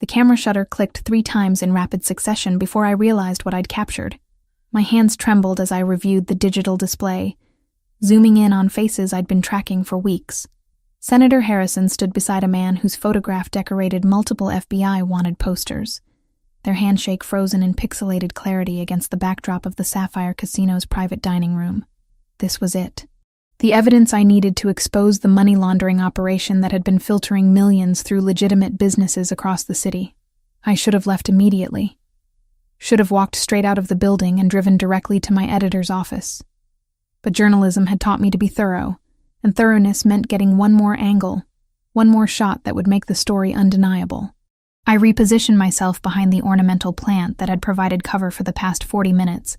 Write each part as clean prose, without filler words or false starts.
The camera shutter clicked 3 times in rapid succession before I realized what I'd captured. My hands trembled as I reviewed the digital display, zooming in on faces I'd been tracking for weeks. Senator Harrison stood beside a man whose photograph decorated multiple FBI wanted posters, their handshake frozen in pixelated clarity against the backdrop of the Sapphire Casino's private dining room. This was it. The evidence I needed to expose the money laundering operation that had been filtering millions through legitimate businesses across the city. I should have left immediately. Should have walked straight out of the building and driven directly to my editor's office. But journalism had taught me to be thorough, and thoroughness meant getting one more angle, one more shot that would make the story undeniable. I repositioned myself behind the ornamental plant that had provided cover for the past 40 minutes,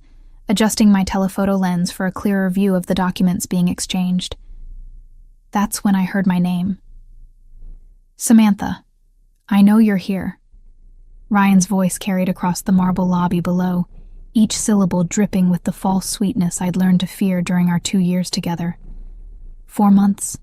adjusting my telephoto lens for a clearer view of the documents being exchanged. That's when I heard my name. "Samantha, I know you're here." Ryan's voice carried across the marble lobby below, each syllable dripping with the false sweetness I'd learned to fear during our 2 years together. 4 months.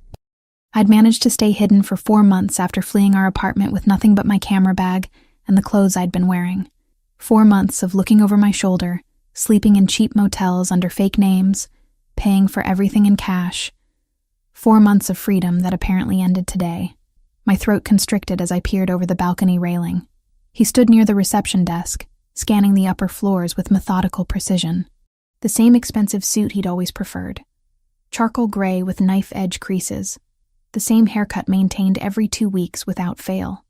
I'd managed to stay hidden for 4 months after fleeing our apartment with nothing but my camera bag and the clothes I'd been wearing. 4 months of looking over my shoulder, sleeping in cheap motels under fake names, paying for everything in cash. 4 months of freedom that apparently ended today. My throat constricted as I peered over the balcony railing. He stood near the reception desk, scanning the upper floors with methodical precision. The same expensive suit he'd always preferred. Charcoal gray with knife-edge creases. The same haircut maintained every 2 weeks without fail.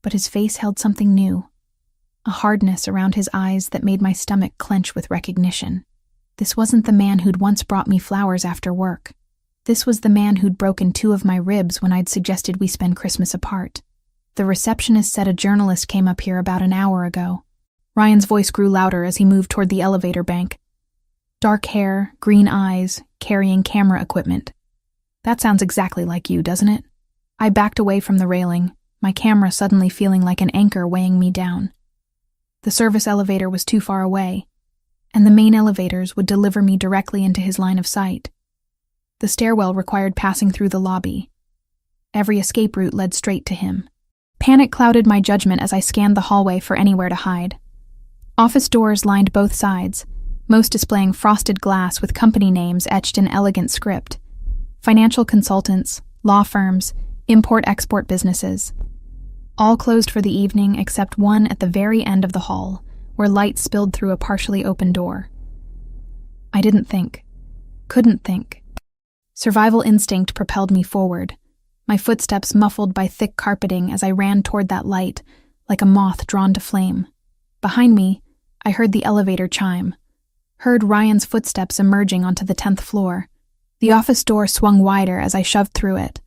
But his face held something new. A hardness around his eyes that made my stomach clench with recognition. This wasn't the man who'd once brought me flowers after work. This was the man who'd broken 2 of my ribs when I'd suggested we spend Christmas apart. "The receptionist said a journalist came up here about an hour ago." Ryan's voice grew louder as he moved toward the elevator bank. Dark hair, green eyes, carrying camera equipment. "That sounds exactly like you, doesn't it?" I backed away from the railing, my camera suddenly feeling like an anchor weighing me down. The service elevator was too far away, and the main elevators would deliver me directly into his line of sight. The stairwell required passing through the lobby. Every escape route led straight to him. Panic clouded my judgment as I scanned the hallway for anywhere to hide. Office doors lined both sides, most displaying frosted glass with company names etched in elegant script. Financial consultants, law firms, import-export businesses. All closed for the evening except one at the very end of the hall, where light spilled through a partially open door. I didn't think. Couldn't think. Survival instinct propelled me forward, my footsteps muffled by thick carpeting as I ran toward that light, like a moth drawn to flame. Behind me, I heard the elevator chime, heard Ryan's footsteps emerging onto the 10th floor. The office door swung wider as I shoved through it,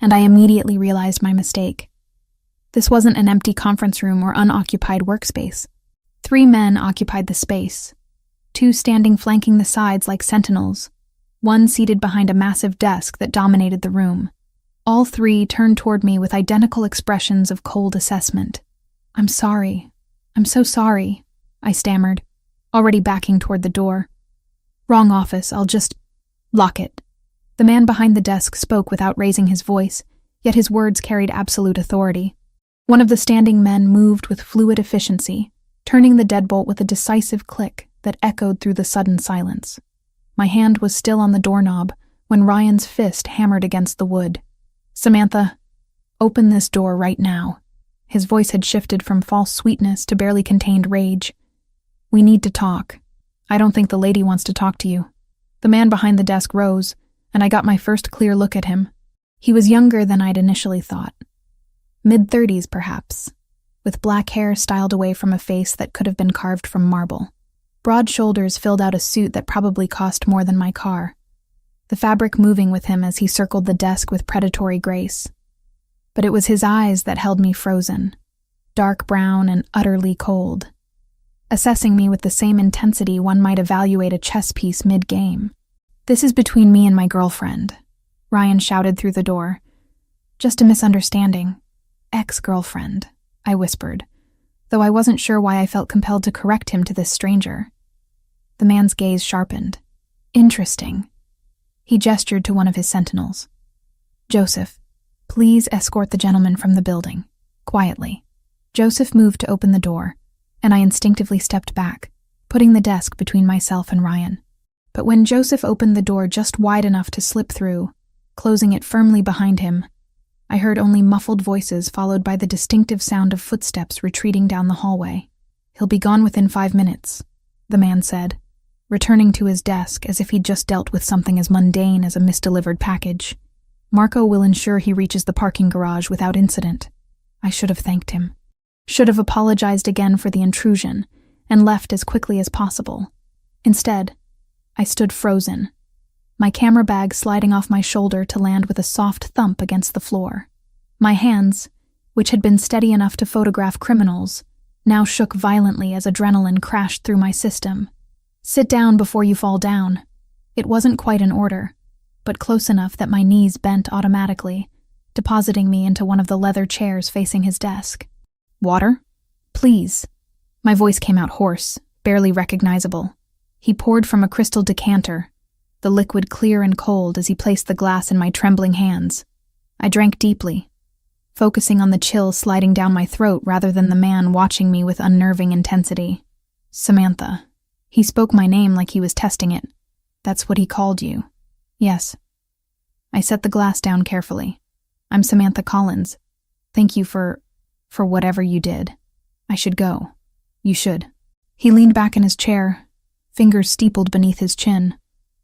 and I immediately realized my mistake. This wasn't an empty conference room or unoccupied workspace. 3 men occupied the space, 2 standing flanking the sides like sentinels, 1 seated behind a massive desk that dominated the room. All 3 turned toward me with identical expressions of cold assessment. "I'm sorry. I'm so sorry," I stammered, already backing toward the door. "Wrong office, I'll just lock it." The man behind the desk spoke without raising his voice, yet his words carried absolute authority. One of the standing men moved with fluid efficiency, turning the deadbolt with a decisive click that echoed through the sudden silence. My hand was still on the doorknob when Ryan's fist hammered against the wood. "Samantha, open this door right now." His voice had shifted from false sweetness to barely contained rage. "We need to talk. I don't think the lady wants to talk to you." The man behind the desk rose, and I got my first clear look at him. He was younger than I'd initially thought. Mid-30s, perhaps, with black hair styled away from a face that could have been carved from marble. Broad shoulders filled out a suit that probably cost more than my car, the fabric moving with him as he circled the desk with predatory grace. But it was his eyes that held me frozen, dark brown and utterly cold, assessing me with the same intensity one might evaluate a chess piece mid-game. "This is between me and my girlfriend," Ryan shouted through the door. "Just a misunderstanding. Ex-girlfriend," I whispered, though I wasn't sure why I felt compelled to correct him to this stranger. The man's gaze sharpened. "Interesting." He gestured to one of his sentinels. "Joseph, please escort the gentleman from the building. Quietly." Joseph moved to open the door, and I instinctively stepped back, putting the desk between myself and Ryan. But when Joseph opened the door just wide enough to slip through, closing it firmly behind him, I heard only muffled voices followed by the distinctive sound of footsteps retreating down the hallway. "He'll be gone within 5 minutes," the man said, returning to his desk as if he'd just dealt with something as mundane as a misdelivered package. "Marco will ensure he reaches the parking garage without incident." I should have thanked him. Should have apologized again for the intrusion and left as quickly as possible. Instead, I stood frozen, my camera bag sliding off my shoulder to land with a soft thump against the floor. My hands, which had been steady enough to photograph criminals, now shook violently as adrenaline crashed through my system. "Sit down before you fall down." It wasn't quite an order, but close enough that my knees bent automatically, depositing me into one of the leather chairs facing his desk. "Water? Please." My voice came out hoarse, barely recognizable. He poured from a crystal decanter, the liquid clear and cold as he placed the glass in my trembling hands. I drank deeply, focusing on the chill sliding down my throat rather than the man watching me with unnerving intensity. "Samantha." He spoke my name like he was testing it. "That's what he called you." "Yes." I set the glass down carefully. "I'm Samantha Collins. Thank you for whatever you did. I should go." "You should." He leaned back in his chair, fingers steepled beneath his chin.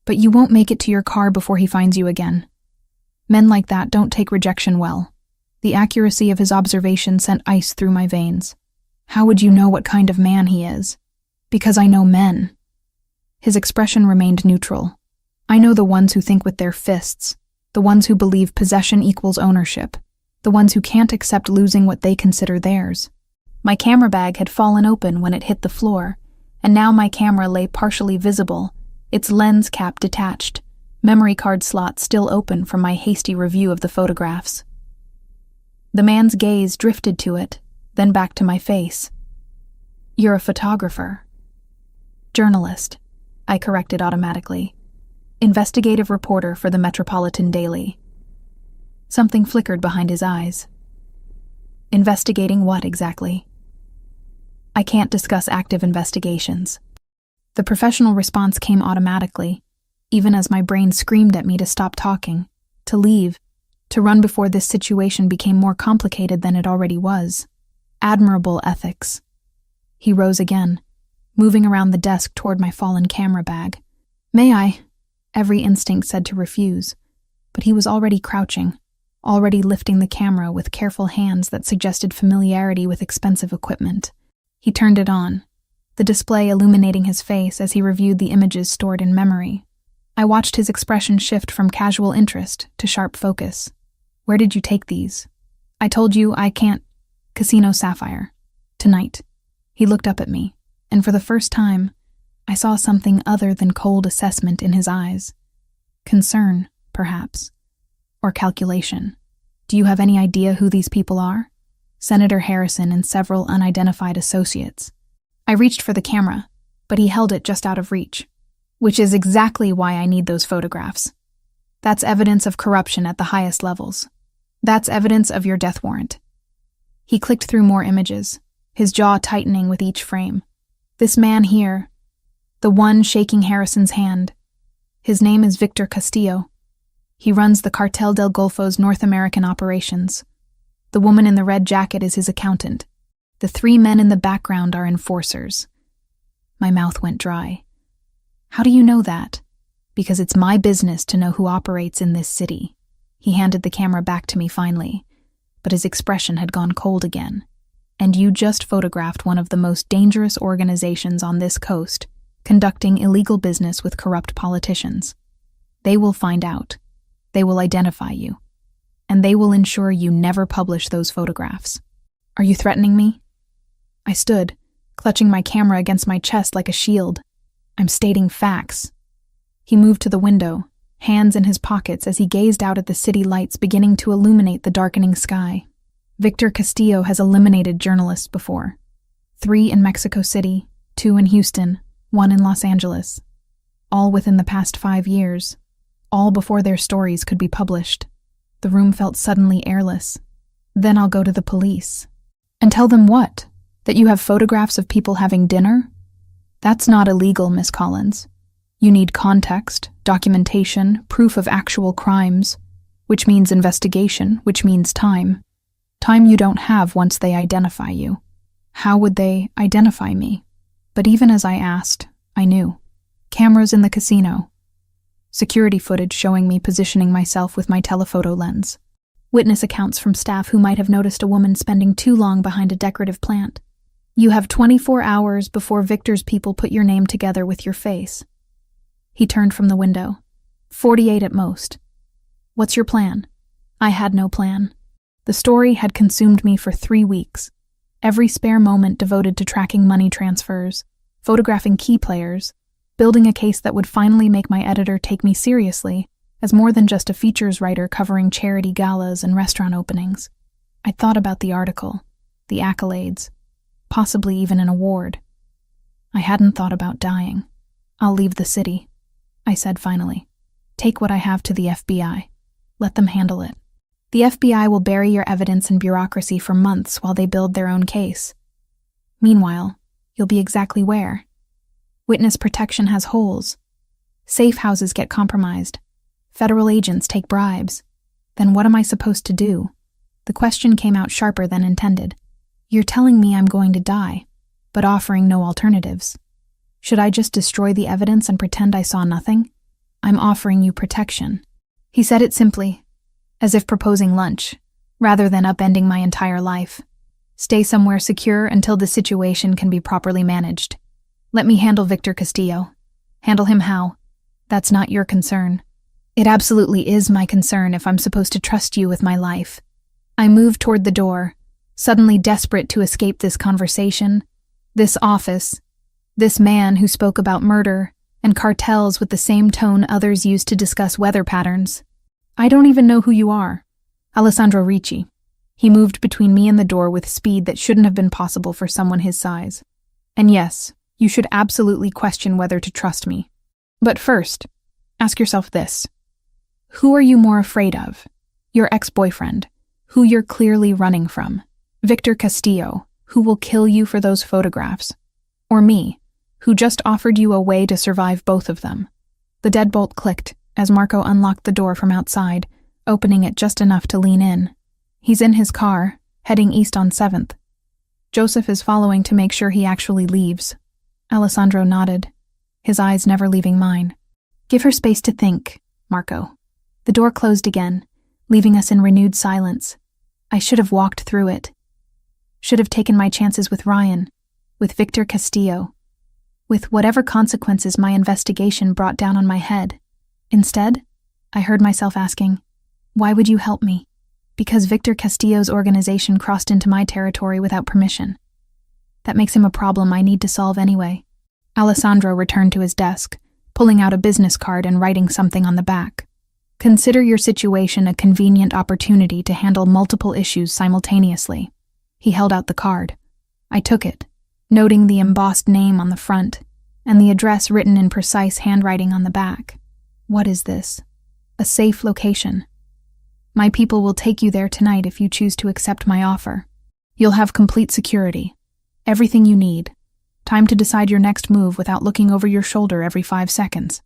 "But you won't make it to your car before he finds you again." Men like that don't take rejection well. The accuracy of his observation sent ice through my veins. "How would you know what kind of man he is?" "Because I know men." His expression remained neutral. "I know the ones who think with their fists, the ones who believe possession equals ownership, the ones who can't accept losing what they consider theirs." My camera bag had fallen open when it hit the floor, and now my camera lay partially visible, its lens cap detached, memory card slot still open from my hasty review of the photographs. The man's gaze drifted to it, then back to my face. "You're a photographer." "Journalist," I corrected automatically. "Investigative reporter for the Metropolitan Daily." Something flickered behind his eyes. "Investigating what exactly?" "I can't discuss active investigations." The professional response came automatically, even as my brain screamed at me to stop talking, to leave, to run before this situation became more complicated than it already was. Admirable ethics. He rose again, moving around the desk toward my fallen camera bag. "May I?" Every instinct said to refuse, but he was already crouching, already lifting the camera with careful hands that suggested familiarity with expensive equipment. He turned it on, the display illuminating his face as he reviewed the images stored in memory. I watched his expression shift from casual interest to sharp focus. "Where did you take these?" "I told you I can't." "Casino Sapphire. Tonight." He looked up at me, and for the first time, I saw something other than cold assessment in his eyes. Concern, perhaps, or calculation. "Do you have any idea who these people are?" "Senator Harrison and several unidentified associates." I reached for the camera, but he held it just out of reach. "Which is exactly why I need those photographs. That's evidence of corruption at the highest levels. That's evidence of your death warrant." He clicked through more images, his jaw tightening with each frame. "This man here, the one shaking Harrison's hand, his name is Victor Castillo. He runs the Cartel del Golfo's North American operations. The woman in the red jacket is his accountant. The 3 men in the background are enforcers." My mouth went dry. "How do you know that?" "Because it's my business to know who operates in this city." He handed the camera back to me finally, but his expression had gone cold again. "And you just photographed one of the most dangerous organizations on this coast, conducting illegal business with corrupt politicians. They will find out. They will identify you. And they will ensure you never publish those photographs." "Are you threatening me?" I stood, clutching my camera against my chest like a shield. "I'm stating facts." He moved to the window, hands in his pockets as he gazed out at the city lights beginning to illuminate the darkening sky. "Victor Castillo has eliminated journalists before. 3 in Mexico City, 2 in Houston, 1 in Los Angeles. All within the past 5 years. All before their stories could be published." The room felt suddenly airless. "Then I'll go to the police." And tell them what? That you have photographs of people having dinner? That's not illegal, Miss Collins. You need context, documentation, proof of actual crimes, which means investigation, which means time. Time you don't have once they identify you. How would they identify me? But even as I asked, I knew. Cameras in the casino. Security footage showing me positioning myself with my telephoto lens. Witness accounts from staff who might have noticed a woman spending too long behind a decorative plant. You have 24 hours before Victor's people put your name together with your face. He turned from the window. 48 at most. What's your plan? I had no plan. The story had consumed me for 3 weeks. Every spare moment devoted to tracking money transfers, photographing key players, building a case that would finally make my editor take me seriously as more than just a features writer covering charity galas and restaurant openings. I thought about the article, the accolades, possibly even an award. I hadn't thought about dying. I'll leave the city, I said finally. Take what I have to the FBI. Let them handle it. The FBI will bury your evidence in bureaucracy for months while they build their own case. Meanwhile, you'll be exactly where? Witness protection has holes. Safe houses get compromised. Federal agents take bribes. Then what am I supposed to do? The question came out sharper than intended. You're telling me I'm going to die, but offering no alternatives. Should I just destroy the evidence and pretend I saw nothing? I'm offering you protection. He said it simply, as if proposing lunch, rather than upending my entire life. Stay somewhere secure until the situation can be properly managed. Let me handle Victor Castillo. Handle him how? That's not your concern. It absolutely is my concern if I'm supposed to trust you with my life. I moved toward the door, suddenly desperate to escape this conversation, this office, this man who spoke about murder and cartels with the same tone others used to discuss weather patterns. I don't even know who you are. Alessandro Ricci. He moved between me and the door with speed that shouldn't have been possible for someone his size. And yes, you should absolutely question whether to trust me. But first, ask yourself this. Who are you more afraid of? Your ex-boyfriend, who you're clearly running from. Victor Castillo, who will kill you for those photographs. Or me, who just offered you a way to survive both of them. The deadbolt clicked as Marco unlocked the door from outside, opening it just enough to lean in. He's in his car, heading east on 7th. Joseph is following to make sure he actually leaves. Alessandro nodded, his eyes never leaving mine. Give her space to think, Marco. The door closed again, leaving us in renewed silence. I should have walked through it. Should have taken my chances with Ryan, with Victor Castillo, with whatever consequences my investigation brought down on my head. Instead, I heard myself asking, why would you help me? Because Victor Castillo's organization crossed into my territory without permission. That makes him a problem I need to solve anyway. Alessandro returned to his desk, pulling out a business card and writing something on the back. Consider your situation a convenient opportunity to handle multiple issues simultaneously. He held out the card. I took it, noting the embossed name on the front and the address written in precise handwriting on the back. What is this? A safe location. My people will take you there tonight if you choose to accept my offer. You'll have complete security. Everything you need. Time to decide your next move without looking over your shoulder every 5 seconds.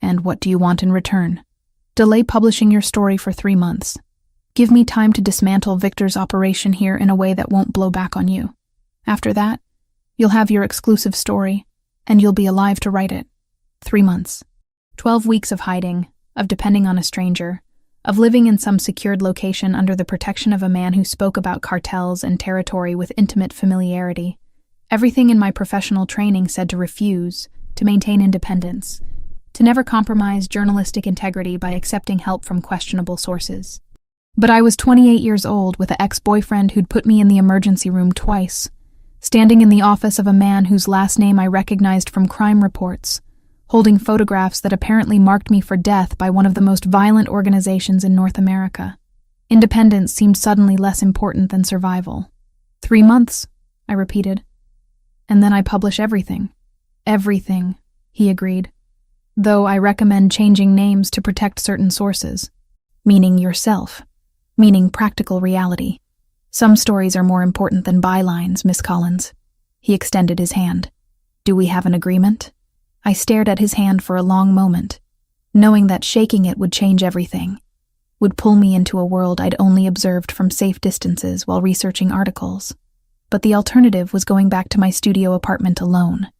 And what do you want in return? Delay publishing your story for 3 months. Give me time to dismantle Victor's operation here in a way that won't blow back on you. After that, you'll have your exclusive story, and you'll be alive to write it. 3 months. 12 weeks of hiding, of depending on a stranger, of living in some secured location under the protection of a man who spoke about cartels and territory with intimate familiarity. Everything in my professional training said to refuse, to maintain independence, to never compromise journalistic integrity by accepting help from questionable sources. But I was 28 years old with an ex-boyfriend who'd put me in the emergency room twice, standing in the office of a man whose last name I recognized from crime reports, holding photographs that apparently marked me for death by one of the most violent organizations in North America. Independence seemed suddenly less important than survival. 3 months, I repeated. And then I publish everything. Everything, he agreed. Though I recommend changing names to protect certain sources. Meaning yourself. Meaning practical reality. Some stories are more important than bylines, Miss Collins. He extended his hand. Do we have an agreement? I stared at his hand for a long moment, knowing that shaking it would change everything, would pull me into a world I'd only observed from safe distances while researching articles. But the alternative was going back to my studio apartment alone,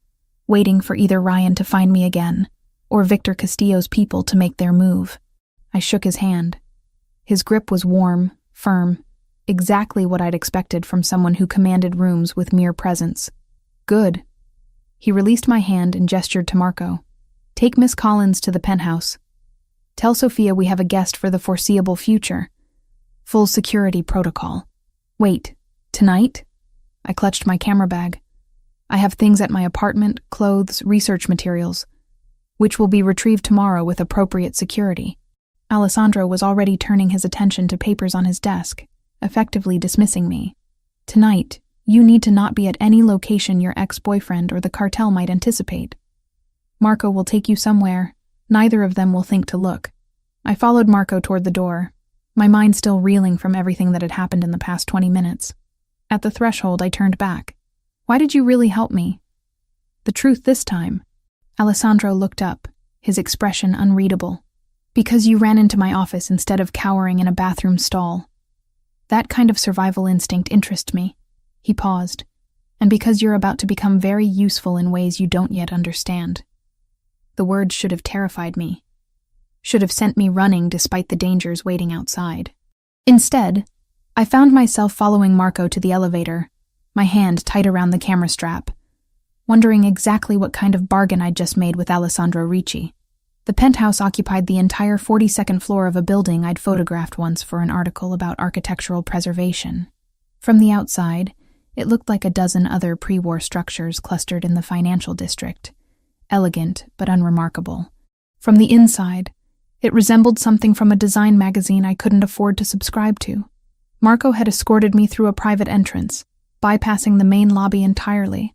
waiting for either Ryan to find me again or Victor Castillo's people to make their move. I shook his hand. His grip was warm, firm, exactly what I'd expected from someone who commanded rooms with mere presence. Good. He released my hand and gestured to Marco. Take Miss Collins to the penthouse. Tell Sophia we have a guest for the foreseeable future. Full security protocol. Wait, tonight? I clutched my camera bag. I have things at my apartment, clothes, research materials, which will be retrieved tomorrow with appropriate security. Alessandro was already turning his attention to papers on his desk, effectively dismissing me. Tonight, you need to not be at any location your ex-boyfriend or the cartel might anticipate. Marco will take you somewhere. Neither of them will think to look. I followed Marco toward the door, my mind still reeling from everything that had happened in the past 20 minutes. At the threshold, I turned back. Why did you really help me? The truth this time. Alessandro looked up, his expression unreadable. Because you ran into my office instead of cowering in a bathroom stall. That kind of survival instinct interests me. He paused. And because you're about to become very useful in ways you don't yet understand. The words should have terrified me. Should have sent me running despite the dangers waiting outside. Instead, I found myself following Marco to the elevator, my hand tight around the camera strap, wondering exactly what kind of bargain I'd just made with Alessandro Ricci. The penthouse occupied the entire 42nd floor of a building I'd photographed once for an article about architectural preservation. From the outside, it looked like a dozen other pre-war structures clustered in the financial district, elegant but unremarkable. From the inside, it resembled something from a design magazine I couldn't afford to subscribe to. Marco had escorted me through a private entrance, bypassing the main lobby entirely,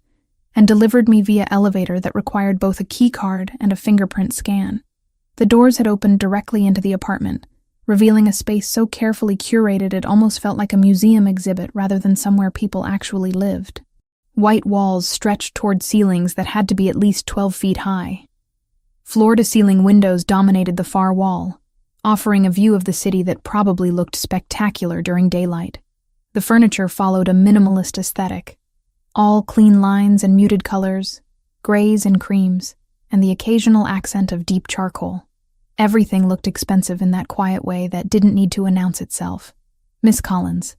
and delivered me via elevator that required both a key card and a fingerprint scan. The doors had opened directly into the apartment, revealing a space so carefully curated it almost felt like a museum exhibit rather than somewhere people actually lived. White walls stretched toward ceilings that had to be at least 12 feet high. Floor-to-ceiling windows dominated the far wall, offering a view of the city that probably looked spectacular during daylight. The furniture followed a minimalist aesthetic, all clean lines and muted colors, grays and creams, and the occasional accent of deep charcoal. Everything looked expensive in that quiet way that didn't need to announce itself. Miss Collins.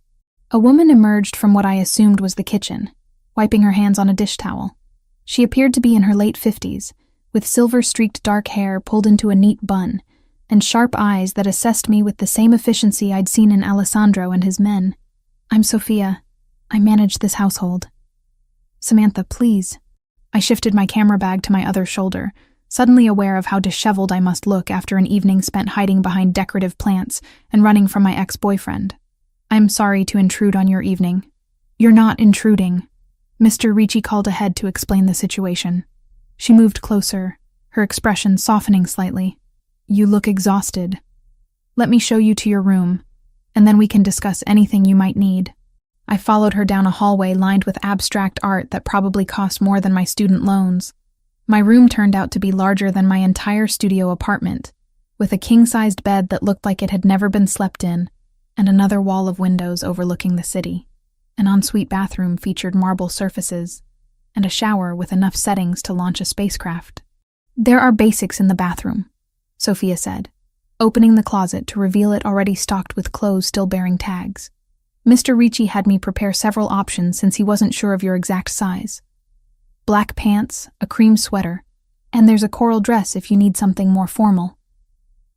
A woman emerged from what I assumed was the kitchen, wiping her hands on a dish towel. She appeared to be in her late 50s, with silver-streaked dark hair pulled into a neat bun, and sharp eyes that assessed me with the same efficiency I'd seen in Alessandro and his men. I'm Sophia. I manage this household. Samantha, please. I shifted my camera bag to my other shoulder, suddenly aware of how disheveled I must look after an evening spent hiding behind decorative plants and running from my ex-boyfriend. I'm sorry to intrude on your evening. You're not intruding. Mr. Ricci called ahead to explain the situation. She moved closer, her expression softening slightly. You look exhausted. Let me show you to your room, and then we can discuss anything you might need. I followed her down a hallway lined with abstract art that probably cost more than my student loans. My room turned out to be larger than my entire studio apartment, with a king-sized bed that looked like it had never been slept in, and another wall of windows overlooking the city. An ensuite bathroom featured marble surfaces, and a shower with enough settings to launch a spacecraft. There are basics in the bathroom, Sophia said, opening the closet to reveal it already stocked with clothes still bearing tags. Mr. Ricci had me prepare several options since he wasn't sure of your exact size. Black pants, a cream sweater, and there's a coral dress if you need something more formal.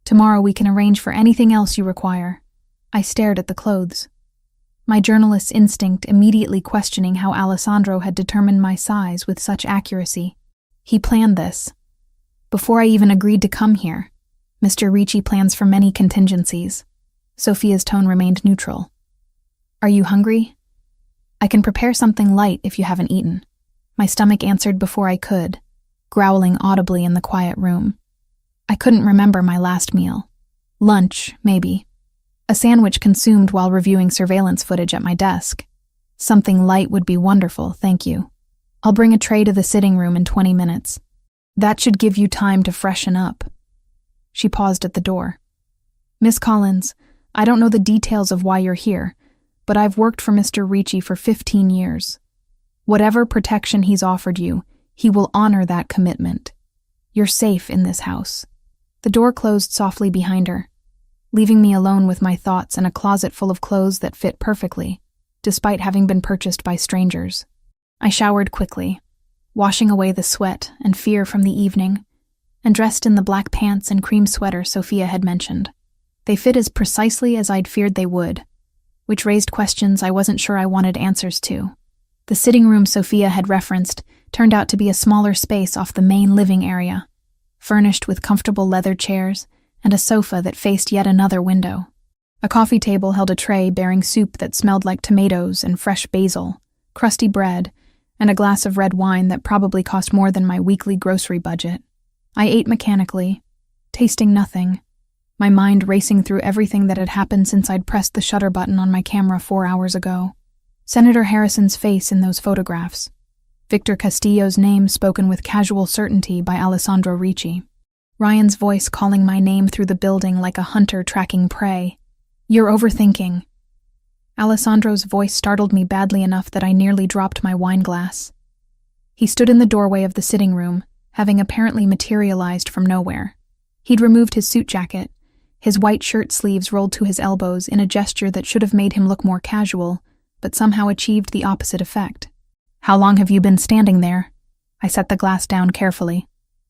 Tomorrow we can arrange for anything else you require. I stared at the clothes, my journalist's instinct immediately questioning how Alessandro had determined my size with such accuracy. He planned this. Before I even agreed to come here, Mr. Ricci plans for many contingencies. Sophia's tone remained neutral. Are you hungry? I can prepare something light if you haven't eaten. My stomach answered before I could, growling audibly in the quiet room. I couldn't remember my last meal. Lunch, maybe. A sandwich consumed while reviewing surveillance footage at my desk. Something light would be wonderful, thank you. I'll bring a tray to the sitting room in 20 minutes. That should give you time to freshen up. She paused at the door. Miss Collins, I don't know the details of why you're here, but I've worked for Mr. Ricci for 15 years. Whatever protection he's offered you, he will honor that commitment. You're safe in this house. The door closed softly behind her, leaving me alone with my thoughts and a closet full of clothes that fit perfectly, despite having been purchased by strangers. I showered quickly, washing away the sweat and fear from the evening, and dressed in the black pants and cream sweater Sophia had mentioned. They fit as precisely as I'd feared they would, which raised questions I wasn't sure I wanted answers to. The sitting room Sophia had referenced turned out to be a smaller space off the main living area, furnished with comfortable leather chairs and a sofa that faced yet another window. A coffee table held a tray bearing soup that smelled like tomatoes and fresh basil, crusty bread, and a glass of red wine that probably cost more than my weekly grocery budget. I ate mechanically, tasting nothing, my mind racing through everything that had happened since I'd pressed the shutter button on my camera 4 hours ago. Senator Harrison's face in those photographs. Victor Castillo's name spoken with casual certainty by Alessandro Ricci. Ryan's voice calling my name through the building like a hunter tracking prey. You're overthinking. Alessandro's voice startled me badly enough that I nearly dropped my wine glass. He stood in the doorway of the sitting room, having apparently materialized from nowhere. He'd removed his suit jacket, his white shirt sleeves rolled to his elbows in a gesture that should have made him look more casual, but somehow achieved the opposite effect. How long have you been standing there? I set the glass down carefully.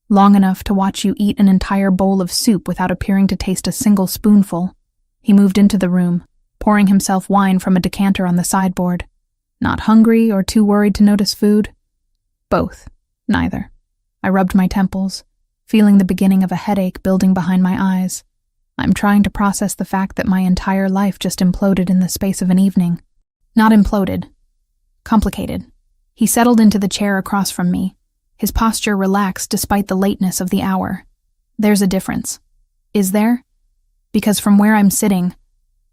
Long enough to watch you eat an entire bowl of soup without appearing to taste a single spoonful. He moved into the room, pouring himself wine from a decanter on the sideboard. Not hungry or too worried to notice food? Both. Neither. I rubbed my temples, feeling the beginning of a headache building behind my eyes. I'm trying to process the fact that my entire life just imploded in the space of an evening. Not imploded. Complicated. He settled into the chair across from me, his posture relaxed despite the lateness of the hour. There's a difference. Is there? Because from where I'm sitting,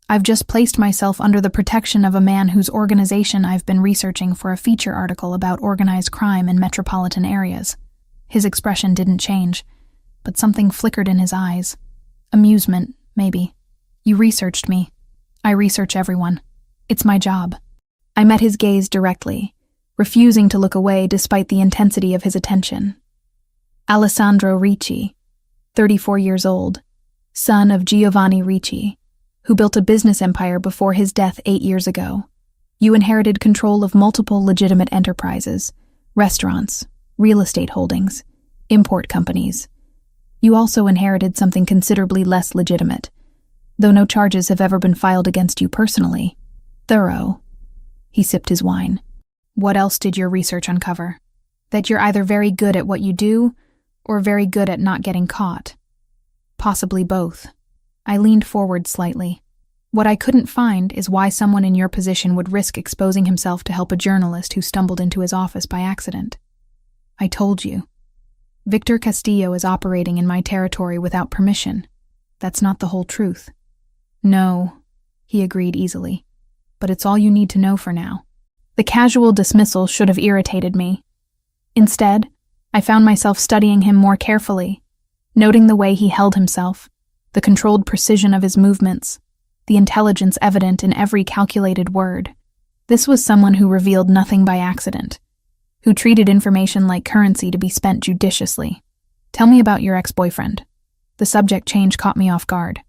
I've just placed myself under the protection of a man whose organization I've been researching for a feature article about organized crime in metropolitan areas. His expression didn't change, but something flickered in his eyes. Amusement, maybe. You researched me. I research everyone. It's my job. I met his gaze directly, refusing to look away despite the intensity of his attention. Alessandro Ricci, 34 years old, son of Giovanni Ricci, who built a business empire before his death 8 years ago. You inherited control of multiple legitimate enterprises, restaurants, real estate holdings, import companies. You also inherited something considerably less legitimate, though no charges have ever been filed against you personally. Thorough. He sipped his wine. What else did your research uncover? That you're either very good at what you do, or very good at not getting caught. Possibly both. I leaned forward slightly. What I couldn't find is why someone in your position would risk exposing himself to help a journalist who stumbled into his office by accident. I told you. Victor Castillo is operating in my territory without permission. That's not the whole truth. No, he agreed easily. But it's all you need to know for now. The casual dismissal should have irritated me. Instead, I found myself studying him more carefully, noting the way he held himself, the controlled precision of his movements, the intelligence evident in every calculated word. This was someone who revealed nothing by accident, who treated information like currency to be spent judiciously. Tell me about your ex-boyfriend. The subject change caught me off guard.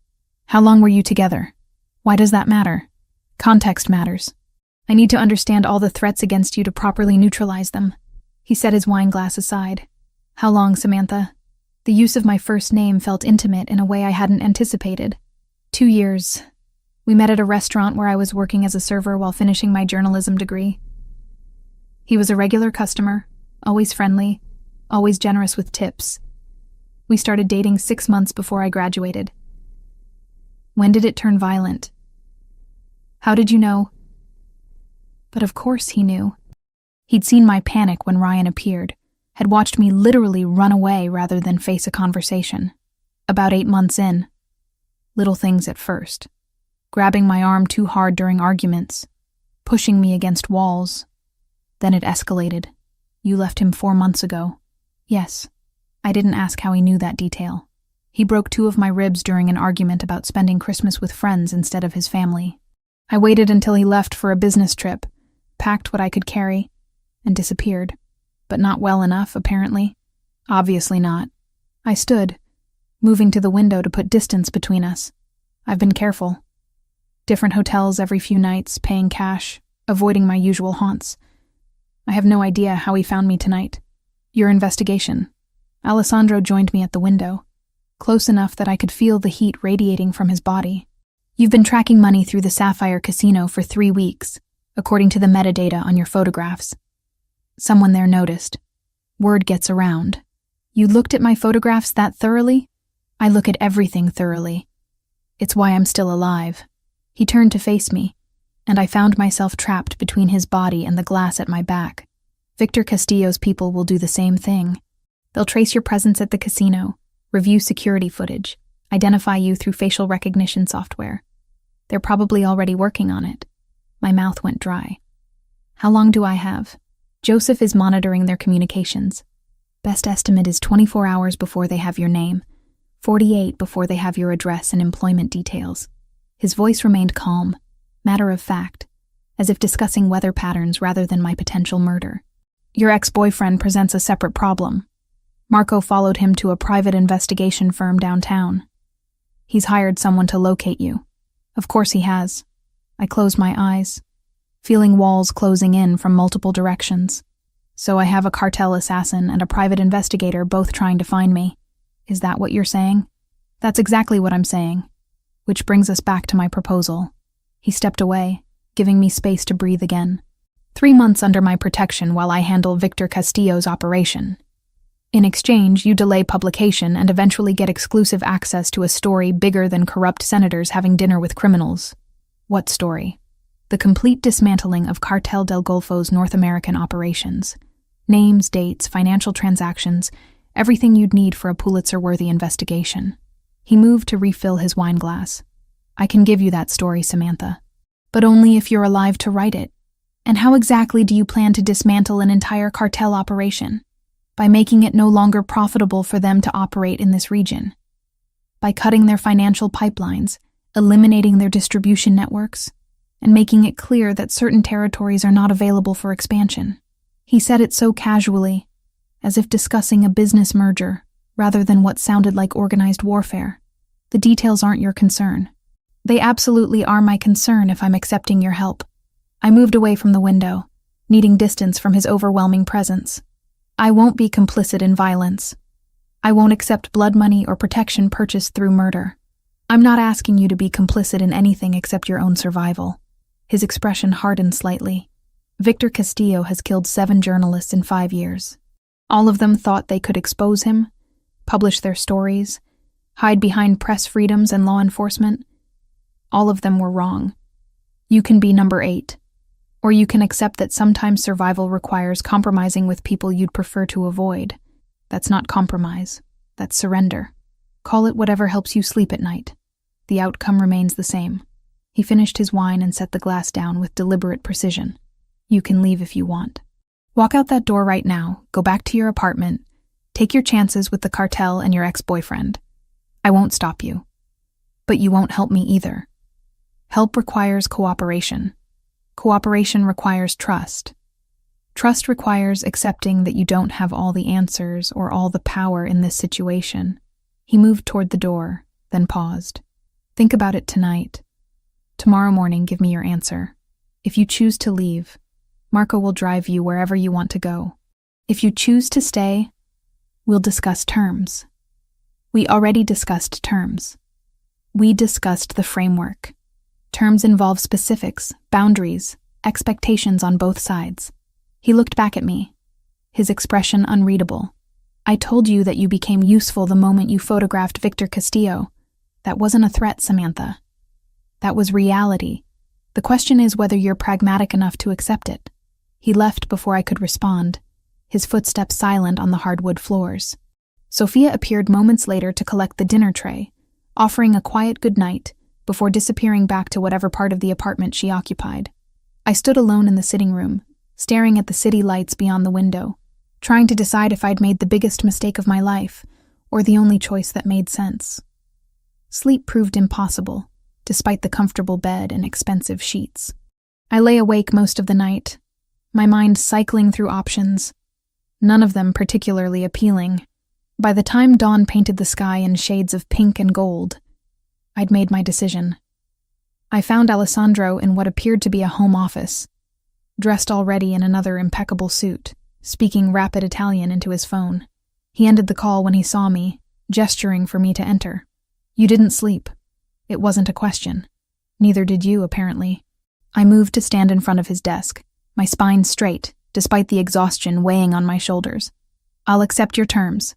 How long were you together? Why does that matter? Context matters. I need to understand all the threats against you to properly neutralize them. He set his wine glass aside. How long, Samantha? The use of my first name felt intimate in a way I hadn't anticipated. 2 years. We met at a restaurant where I was working as a server while finishing my journalism degree. He was a regular customer, always friendly, always generous with tips. We started dating 6 months before I graduated. When did it turn violent? How did you know? But of course he knew. He'd seen my panic when Ryan appeared, had watched me literally run away rather than face a conversation. About 8 months in. Little things at first. grabbing my arm too hard during arguments, pushing me against walls. Then it escalated. You left him 4 months ago. Yes. I didn't ask how he knew that detail. He broke 2 of my ribs during an argument about spending Christmas with friends instead of his family. I waited until he left for a business trip, packed what I could carry, and disappeared. But not well enough, apparently. Obviously not. I stood, moving to the window to put distance between us. I've been careful. Different hotels every few nights, paying cash, avoiding my usual haunts. I have no idea how he found me tonight. Your investigation. Alessandro joined me at the window, close enough that I could feel the heat radiating from his body. You've been tracking money through the Sapphire Casino for 3 weeks, according to the metadata on your photographs. Someone there noticed. Word gets around. You looked at my photographs that thoroughly? I look at everything thoroughly. It's why I'm still alive. He turned to face me, and I found myself trapped between his body and the glass at my back. Victor Castillo's people will do the same thing. They'll trace your presence at the casino, review security footage, identify you through facial recognition software. They're probably already working on it. My mouth went dry. How long do I have? Joseph is monitoring their communications. Best estimate is 24 hours before they have your name, 48 before they have your address and employment details. His voice remained calm, matter of fact, as if discussing weather patterns rather than my potential murder. Your ex-boyfriend presents a separate problem. Marco followed him to a private investigation firm downtown. He's hired someone to locate you. Of course he has. I closed my eyes, feeling walls closing in from multiple directions. So I have a cartel assassin and a private investigator both trying to find me. Is that what you're saying? That's exactly what I'm saying. Which brings us back to my proposal. He stepped away, giving me space to breathe again. 3 months under my protection while I handle Victor Castillo's operation. In exchange, you delay publication and eventually get exclusive access to a story bigger than corrupt senators having dinner with criminals. What story? The complete dismantling of Cartel del Golfo's North American operations. Names, dates, financial transactions, everything you'd need for a Pulitzer-worthy investigation. He moved to refill his wine glass. I can give you that story, Samantha. But only if you're alive to write it. And how exactly do you plan to dismantle an entire cartel operation? By making it no longer profitable for them to operate in this region. By cutting their financial pipelines, eliminating their distribution networks, and making it clear that certain territories are not available for expansion. He said it so casually, as if discussing a business merger, rather than what sounded like organized warfare. The details aren't your concern. They absolutely are my concern if I'm accepting your help. I moved away from the window, needing distance from his overwhelming presence. I won't be complicit in violence. I won't accept blood money or protection purchased through murder. I'm not asking you to be complicit in anything except your own survival. His expression hardened slightly. Victor Castillo has killed 7 journalists in 5 years. All of them thought they could expose him, publish their stories, hide behind press freedoms and law enforcement. All of them were wrong. You can be number 8. Or you can accept that sometimes survival requires compromising with people you'd prefer to avoid. That's not compromise. That's surrender. Call it whatever helps you sleep at night. The outcome remains the same. He finished his wine and set the glass down with deliberate precision. You can leave if you want. Walk out that door right now, go back to your apartment, take your chances with the cartel and your ex-boyfriend. I won't stop you. But you won't help me either. Help requires cooperation. Cooperation requires trust. Trust requires accepting that you don't have all the answers or all the power in this situation. He moved toward the door, then paused. Think about it tonight. Tomorrow morning, give me your answer. If you choose to leave, Marco will drive you wherever you want to go. If you choose to stay, we'll discuss terms. We already discussed terms. We discussed the framework. Terms involve specifics, boundaries, expectations on both sides. He looked back at me, his expression unreadable. I told you that you became useful the moment you photographed Victor Castillo. That wasn't a threat, Samantha. That was reality. The question is whether you're pragmatic enough to accept it. He left before I could respond, his footsteps silent on the hardwood floors. Sophia appeared moments later to collect the dinner tray, offering a quiet goodnight, before disappearing back to whatever part of the apartment she occupied. I stood alone in the sitting room, staring at the city lights beyond the window, trying to decide if I'd made the biggest mistake of my life, or the only choice that made sense. Sleep proved impossible, despite the comfortable bed and expensive sheets. I lay awake most of the night, my mind cycling through options, none of them particularly appealing. By the time dawn painted the sky in shades of pink and gold, I'd made my decision. I found Alessandro in what appeared to be a home office, dressed already in another impeccable suit, speaking rapid Italian into his phone. He ended the call when he saw me, gesturing for me to enter. "You didn't sleep." It wasn't a question. Neither did you, apparently. I moved to stand in front of his desk, my spine straight, despite the exhaustion weighing on my shoulders. "I'll accept your terms.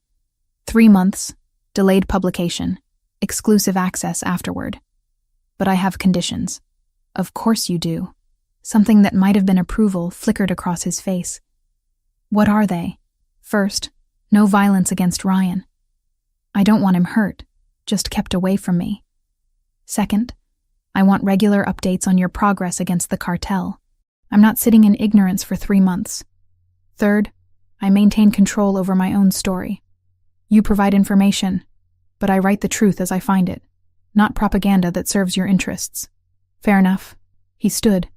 3 months, delayed publication, exclusive access afterward. But I have conditions." "Of course you do." Something that might have been approval flickered across his face. "What are they?" "First, no violence against Ryan. I don't want him hurt, just kept away from me. Second, I want regular updates on your progress against the cartel. I'm not sitting in ignorance for 3 months. Third, I maintain control over my own story. You provide information, but I write the truth as I find it, not propaganda that serves your interests." "Fair enough." He stood,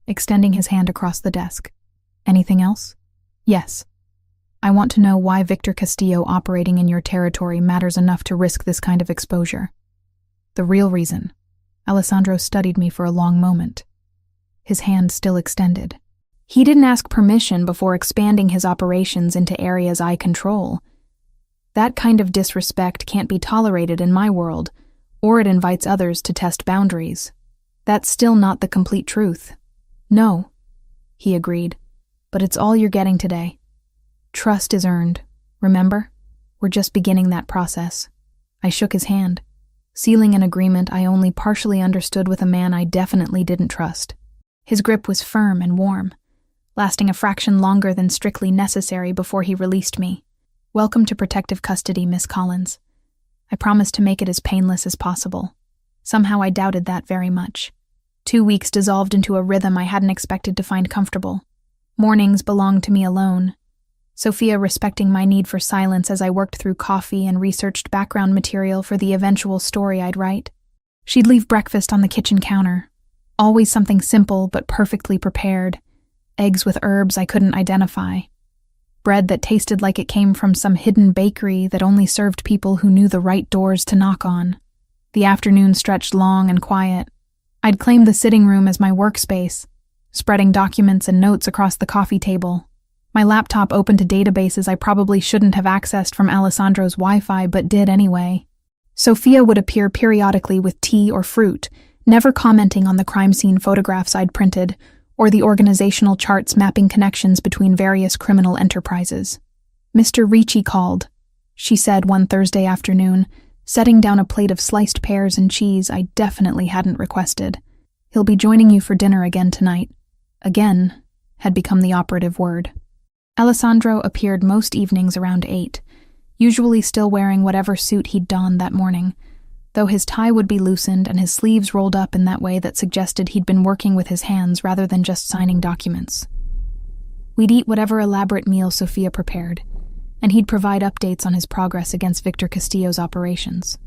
extending his hand across the desk. "Anything else?" "Yes. I want to know why Victor Castillo operating in your territory matters enough to risk this kind of exposure." "The real reason." Alessandro studied me for a long moment, his hand still extended. "He didn't ask permission before expanding his operations into areas I control. That kind of disrespect can't be tolerated in my world, or it invites others to test boundaries. That's still not the complete truth." "No," he agreed, "but it's all you're getting today. Trust is earned, remember? We're just beginning that process." I shook his hand, sealing an agreement I only partially understood with a man I definitely didn't trust. His grip was firm and warm, lasting a fraction longer than strictly necessary before he released me. "Welcome to protective custody, Miss Collins. I promised to make it as painless as possible." Somehow I doubted that very much. 2 weeks dissolved into a rhythm I hadn't expected to find comfortable. Mornings belonged to me alone, Sophia respecting my need for silence as I worked through coffee and researched background material for the eventual story I'd write. She'd leave breakfast on the kitchen counter, always something simple but perfectly prepared, eggs with herbs I couldn't identify, bread that tasted like it came from some hidden bakery that only served people who knew the right doors to knock on. The afternoon stretched long and quiet. I'd claimed the sitting room as my workspace, spreading documents and notes across the coffee table. My laptop opened to databases I probably shouldn't have accessed from Alessandro's Wi-Fi but did anyway. Sophia would appear periodically with tea or fruit, never commenting on the crime scene photographs I'd printed or the organizational charts mapping connections between various criminal enterprises. "Mr. Ricci called," she said one Thursday afternoon, setting down a plate of sliced pears and cheese I definitely hadn't requested. "He'll be joining you for dinner again tonight." Again had become the operative word. Alessandro appeared most evenings around 8, usually still wearing whatever suit he'd donned that morning, though his tie would be loosened and his sleeves rolled up in that way that suggested he'd been working with his hands rather than just signing documents. We'd eat whatever elaborate meal Sophia prepared, and he'd provide updates on his progress against Victor Castillo's operations.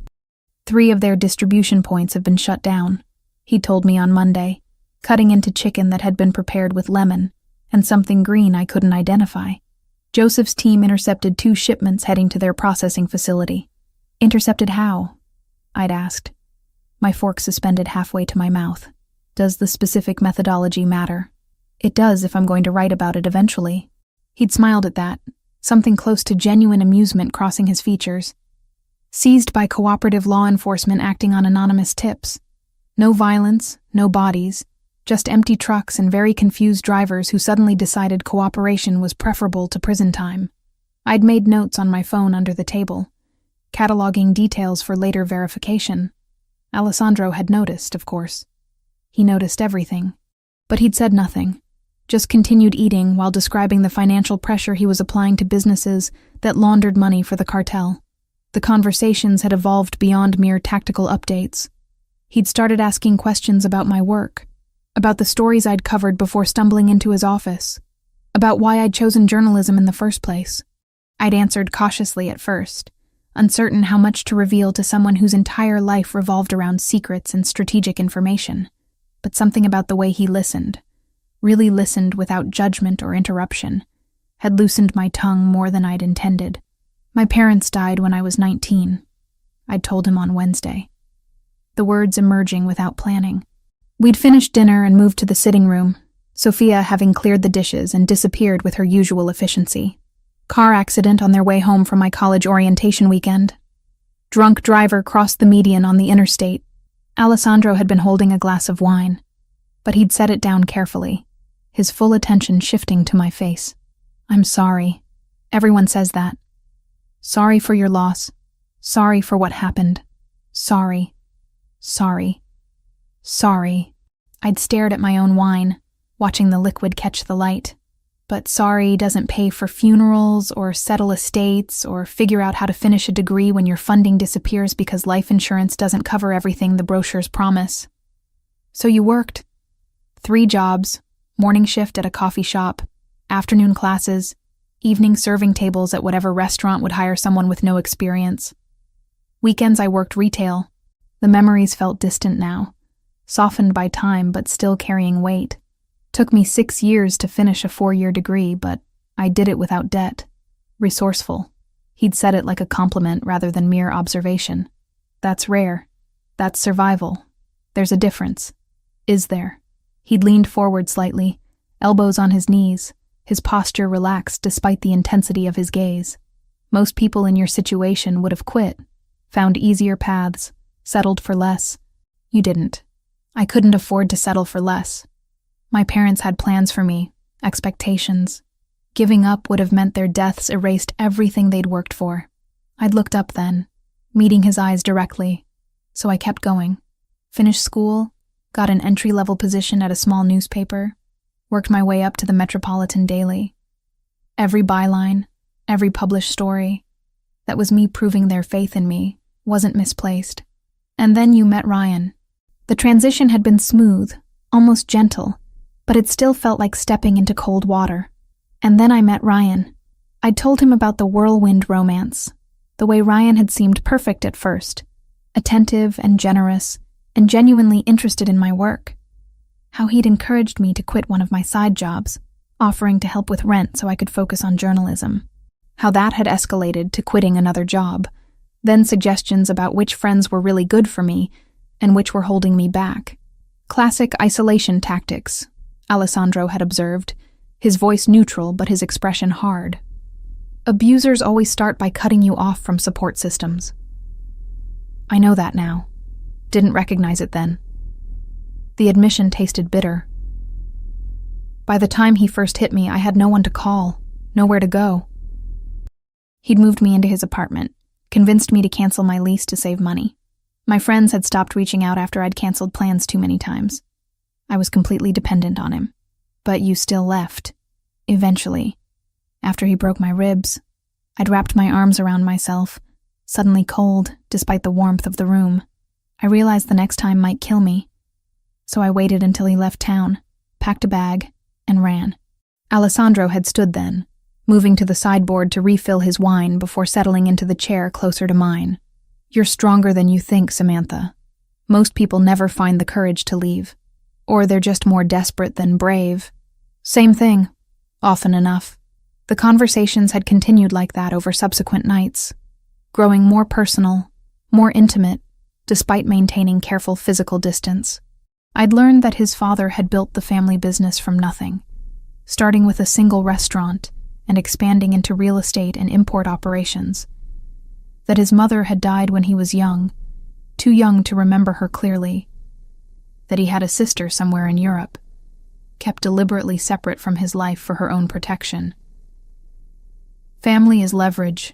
3 of their distribution points have been shut down, he told me on Monday, cutting into chicken that had been prepared with lemon and something green I couldn't identify. Joseph's team intercepted 2 shipments heading to their processing facility. "Intercepted how?" I'd asked, my fork suspended halfway to my mouth. "Does the specific methodology matter?" "It does if I'm going to write about it eventually." He'd smiled at that, something close to genuine amusement crossing his features. "Seized by cooperative law enforcement acting on anonymous tips. No violence, no bodies, just empty trucks and very confused drivers who suddenly decided cooperation was preferable to prison time." I'd made notes on my phone under the table, cataloging details for later verification. Alessandro had noticed, of course. He noticed everything. But he'd said nothing, just continued eating while describing the financial pressure he was applying to businesses that laundered money for the cartel. The conversations had evolved beyond mere tactical updates. He'd started asking questions about my work, about the stories I'd covered before stumbling into his office, about why I'd chosen journalism in the first place. I'd answered cautiously at first, uncertain how much to reveal to someone whose entire life revolved around secrets and strategic information. But something about the way he listened, really listened without judgment or interruption, had loosened my tongue more than I'd intended. My parents died when I was 19. I'd told him on Wednesday. The words emerging without planning. We'd finished dinner and moved to the sitting room, Sophia having cleared the dishes and disappeared with her usual efficiency. Car accident on their way home from my college orientation weekend. Drunk driver crossed the median on the interstate. Alessandro had been holding a glass of wine, but he'd set it down carefully, his full attention shifting to my face. I'm sorry. Everyone says that. Sorry for your loss. Sorry for what happened. Sorry. Sorry. Sorry. I'd stared at my own wine, watching the liquid catch the light. But sorry doesn't pay for funerals or settle estates or figure out how to finish a degree when your funding disappears because life insurance doesn't cover everything the brochures promise. So you worked. 3 jobs, morning shift at a coffee shop, afternoon classes, evening serving tables at whatever restaurant would hire someone with no experience. Weekends I worked retail. The memories felt distant now, softened by time but still carrying weight. Took me 6 years to finish a 4-year degree, but I did it without debt. Resourceful. He'd said it like a compliment rather than mere observation. That's rare. That's survival. There's a difference. Is there? He'd leaned forward slightly, elbows on his knees, his posture relaxed despite the intensity of his gaze. Most people in your situation would have quit, found easier paths, settled for less. You didn't. I couldn't afford to settle for less. My parents had plans for me, expectations. Giving up would have meant their deaths erased everything they'd worked for. I'd looked up then, meeting his eyes directly, so I kept going. Finished school, got an entry-level position at a small newspaper, worked my way up to the Metropolitan Daily. Every byline, every published story, that was me proving their faith in me, wasn't misplaced. And then you met Ryan. The transition had been smooth, almost gentle, but it still felt like stepping into cold water. And then I met Ryan. I'd told him about the whirlwind romance, the way Ryan had seemed perfect at first, attentive and generous, and genuinely interested in my work. How he'd encouraged me to quit one of my side jobs, offering to help with rent so I could focus on journalism. How that had escalated to quitting another job, then suggestions about which friends were really good for me and which were holding me back. Classic isolation tactics, Alessandro had observed, his voice neutral but his expression hard. Abusers always start by cutting you off from support systems. I know that now. Didn't recognize it then. The admission tasted bitter. By the time he first hit me, I had no one to call, nowhere to go. He'd moved me into his apartment, convinced me to cancel my lease to save money. My friends had stopped reaching out after I'd canceled plans too many times. I was completely dependent on him. But you still left. Eventually. After he broke my ribs, I'd wrapped my arms around myself, suddenly cold despite the warmth of the room. I realized the next time might kill me. So I waited until he left town, packed a bag, and ran. Alessandro had stood then, moving to the sideboard to refill his wine before settling into the chair closer to mine. You're stronger than you think, Samantha. Most people never find the courage to leave. Or they're just more desperate than brave. Same thing, often enough. The conversations had continued like that over subsequent nights, growing more personal, more intimate, despite maintaining careful physical distance. I'd learned that his father had built the family business from nothing, starting with a single restaurant and expanding into real estate and import operations. That his mother had died when he was young, too young to remember her clearly. That he had a sister somewhere in Europe, kept deliberately separate from his life for her own protection. Family is leverage,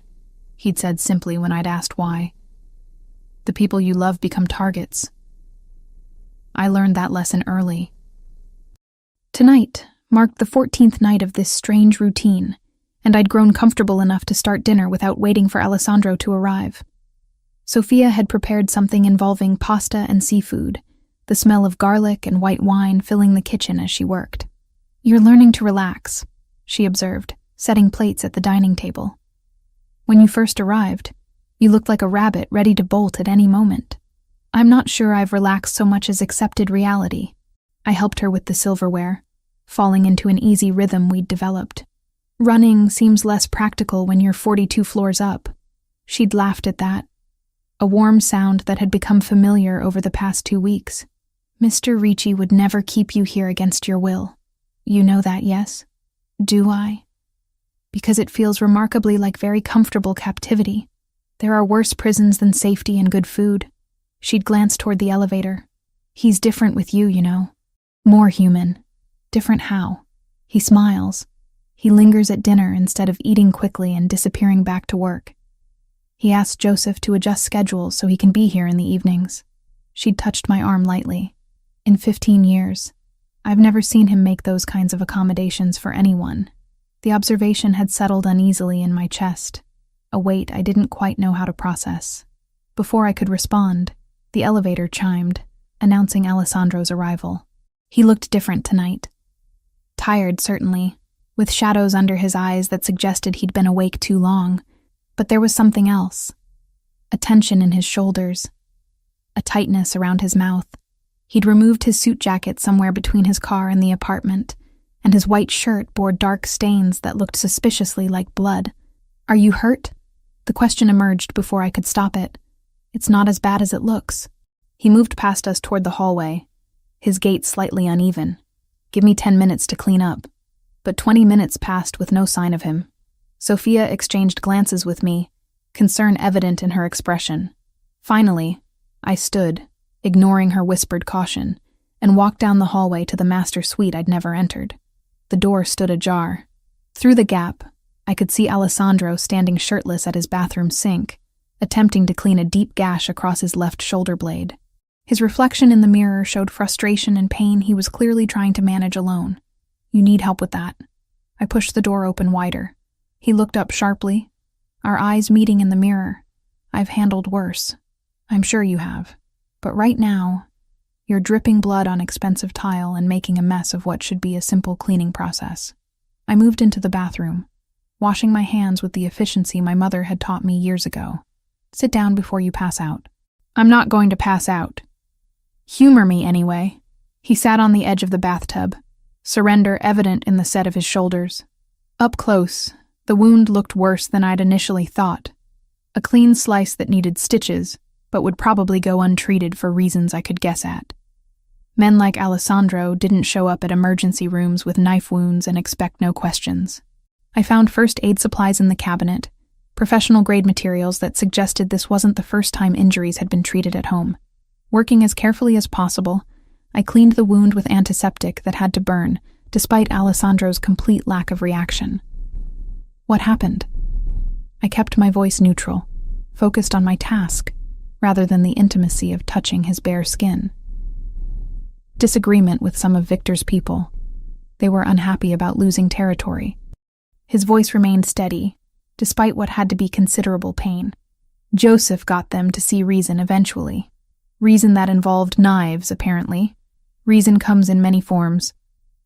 he'd said simply when I'd asked why. The people you love become targets. I learned that lesson early. Tonight marked the 14th night of this strange routine, and I'd grown comfortable enough to start dinner without waiting for Alessandro to arrive. Sophia had prepared something involving pasta and seafood, the smell of garlic and white wine filling the kitchen as she worked. "You're learning to relax," she observed, setting plates at the dining table. "When you first arrived, you looked like a rabbit ready to bolt at any moment. I'm not sure I've relaxed so much as accepted reality." I helped her with the silverware, falling into an easy rhythm we'd developed. "Running seems less practical when you're 42 floors up." She'd laughed at that, a warm sound that had become familiar over the past 2 weeks. "Mr. Ricci would never keep you here against your will. You know that, yes? Do I? Because it feels remarkably like very comfortable captivity. There are worse prisons than safety and good food." She'd glanced toward the elevator. "He's different with you, you know. More human. Different how? He smiles. He lingers at dinner instead of eating quickly and disappearing back to work. He asks Joseph to adjust schedules so he can be here in the evenings." She'd touched my arm lightly. "In 15 years, I've never seen him make those kinds of accommodations for anyone." The observation had settled uneasily in my chest, a weight I didn't quite know how to process. Before I could respond, the elevator chimed, announcing Alessandro's arrival. He looked different tonight. Tired, certainly, with shadows under his eyes that suggested he'd been awake too long, but there was something else. A tension in his shoulders, a tightness around his mouth. He'd removed his suit jacket somewhere between his car and the apartment, and his white shirt bore dark stains that looked suspiciously like blood. "Are you hurt?" The question emerged before I could stop it. "It's not as bad as it looks." He moved past us toward the hallway, his gait slightly uneven. "Give me 10 minutes to clean up." But 20 minutes passed with no sign of him. Sophia exchanged glances with me, concern evident in her expression. Finally, I stood, ignoring her whispered caution, and walked down the hallway to the master suite I'd never entered. The door stood ajar. Through the gap, I could see Alessandro standing shirtless at his bathroom sink, attempting to clean a deep gash across his left shoulder blade. His reflection in the mirror showed frustration and pain he was clearly trying to manage alone. "You need help with that." I pushed the door open wider. He looked up sharply, our eyes meeting in the mirror. "I've handled worse. I'm sure you have. But right now, you're dripping blood on expensive tile and making a mess of what should be a simple cleaning process." I moved into the bathroom, washing my hands with the efficiency my mother had taught me years ago. "Sit down before you pass out." "I'm not going to pass out." "Humor me, anyway." He sat on the edge of the bathtub, surrender evident in the set of his shoulders. Up close, the wound looked worse than I'd initially thought. A clean slice that needed stitches, but would probably go untreated for reasons I could guess at. Men like Alessandro didn't show up at emergency rooms with knife wounds and expect no questions. I found first aid supplies in the cabinet, professional-grade materials that suggested this wasn't the first time injuries had been treated at home. Working as carefully as possible, I cleaned the wound with antiseptic that had to burn, despite Alessandro's complete lack of reaction. "What happened?" I kept my voice neutral, focused on my task, rather than the intimacy of touching his bare skin. Disagreement with some of Victor's people. They were unhappy about losing territory. His voice remained steady, despite what had to be considerable pain. Joseph got them to see reason eventually. Reason that involved knives, apparently. Reason comes in many forms.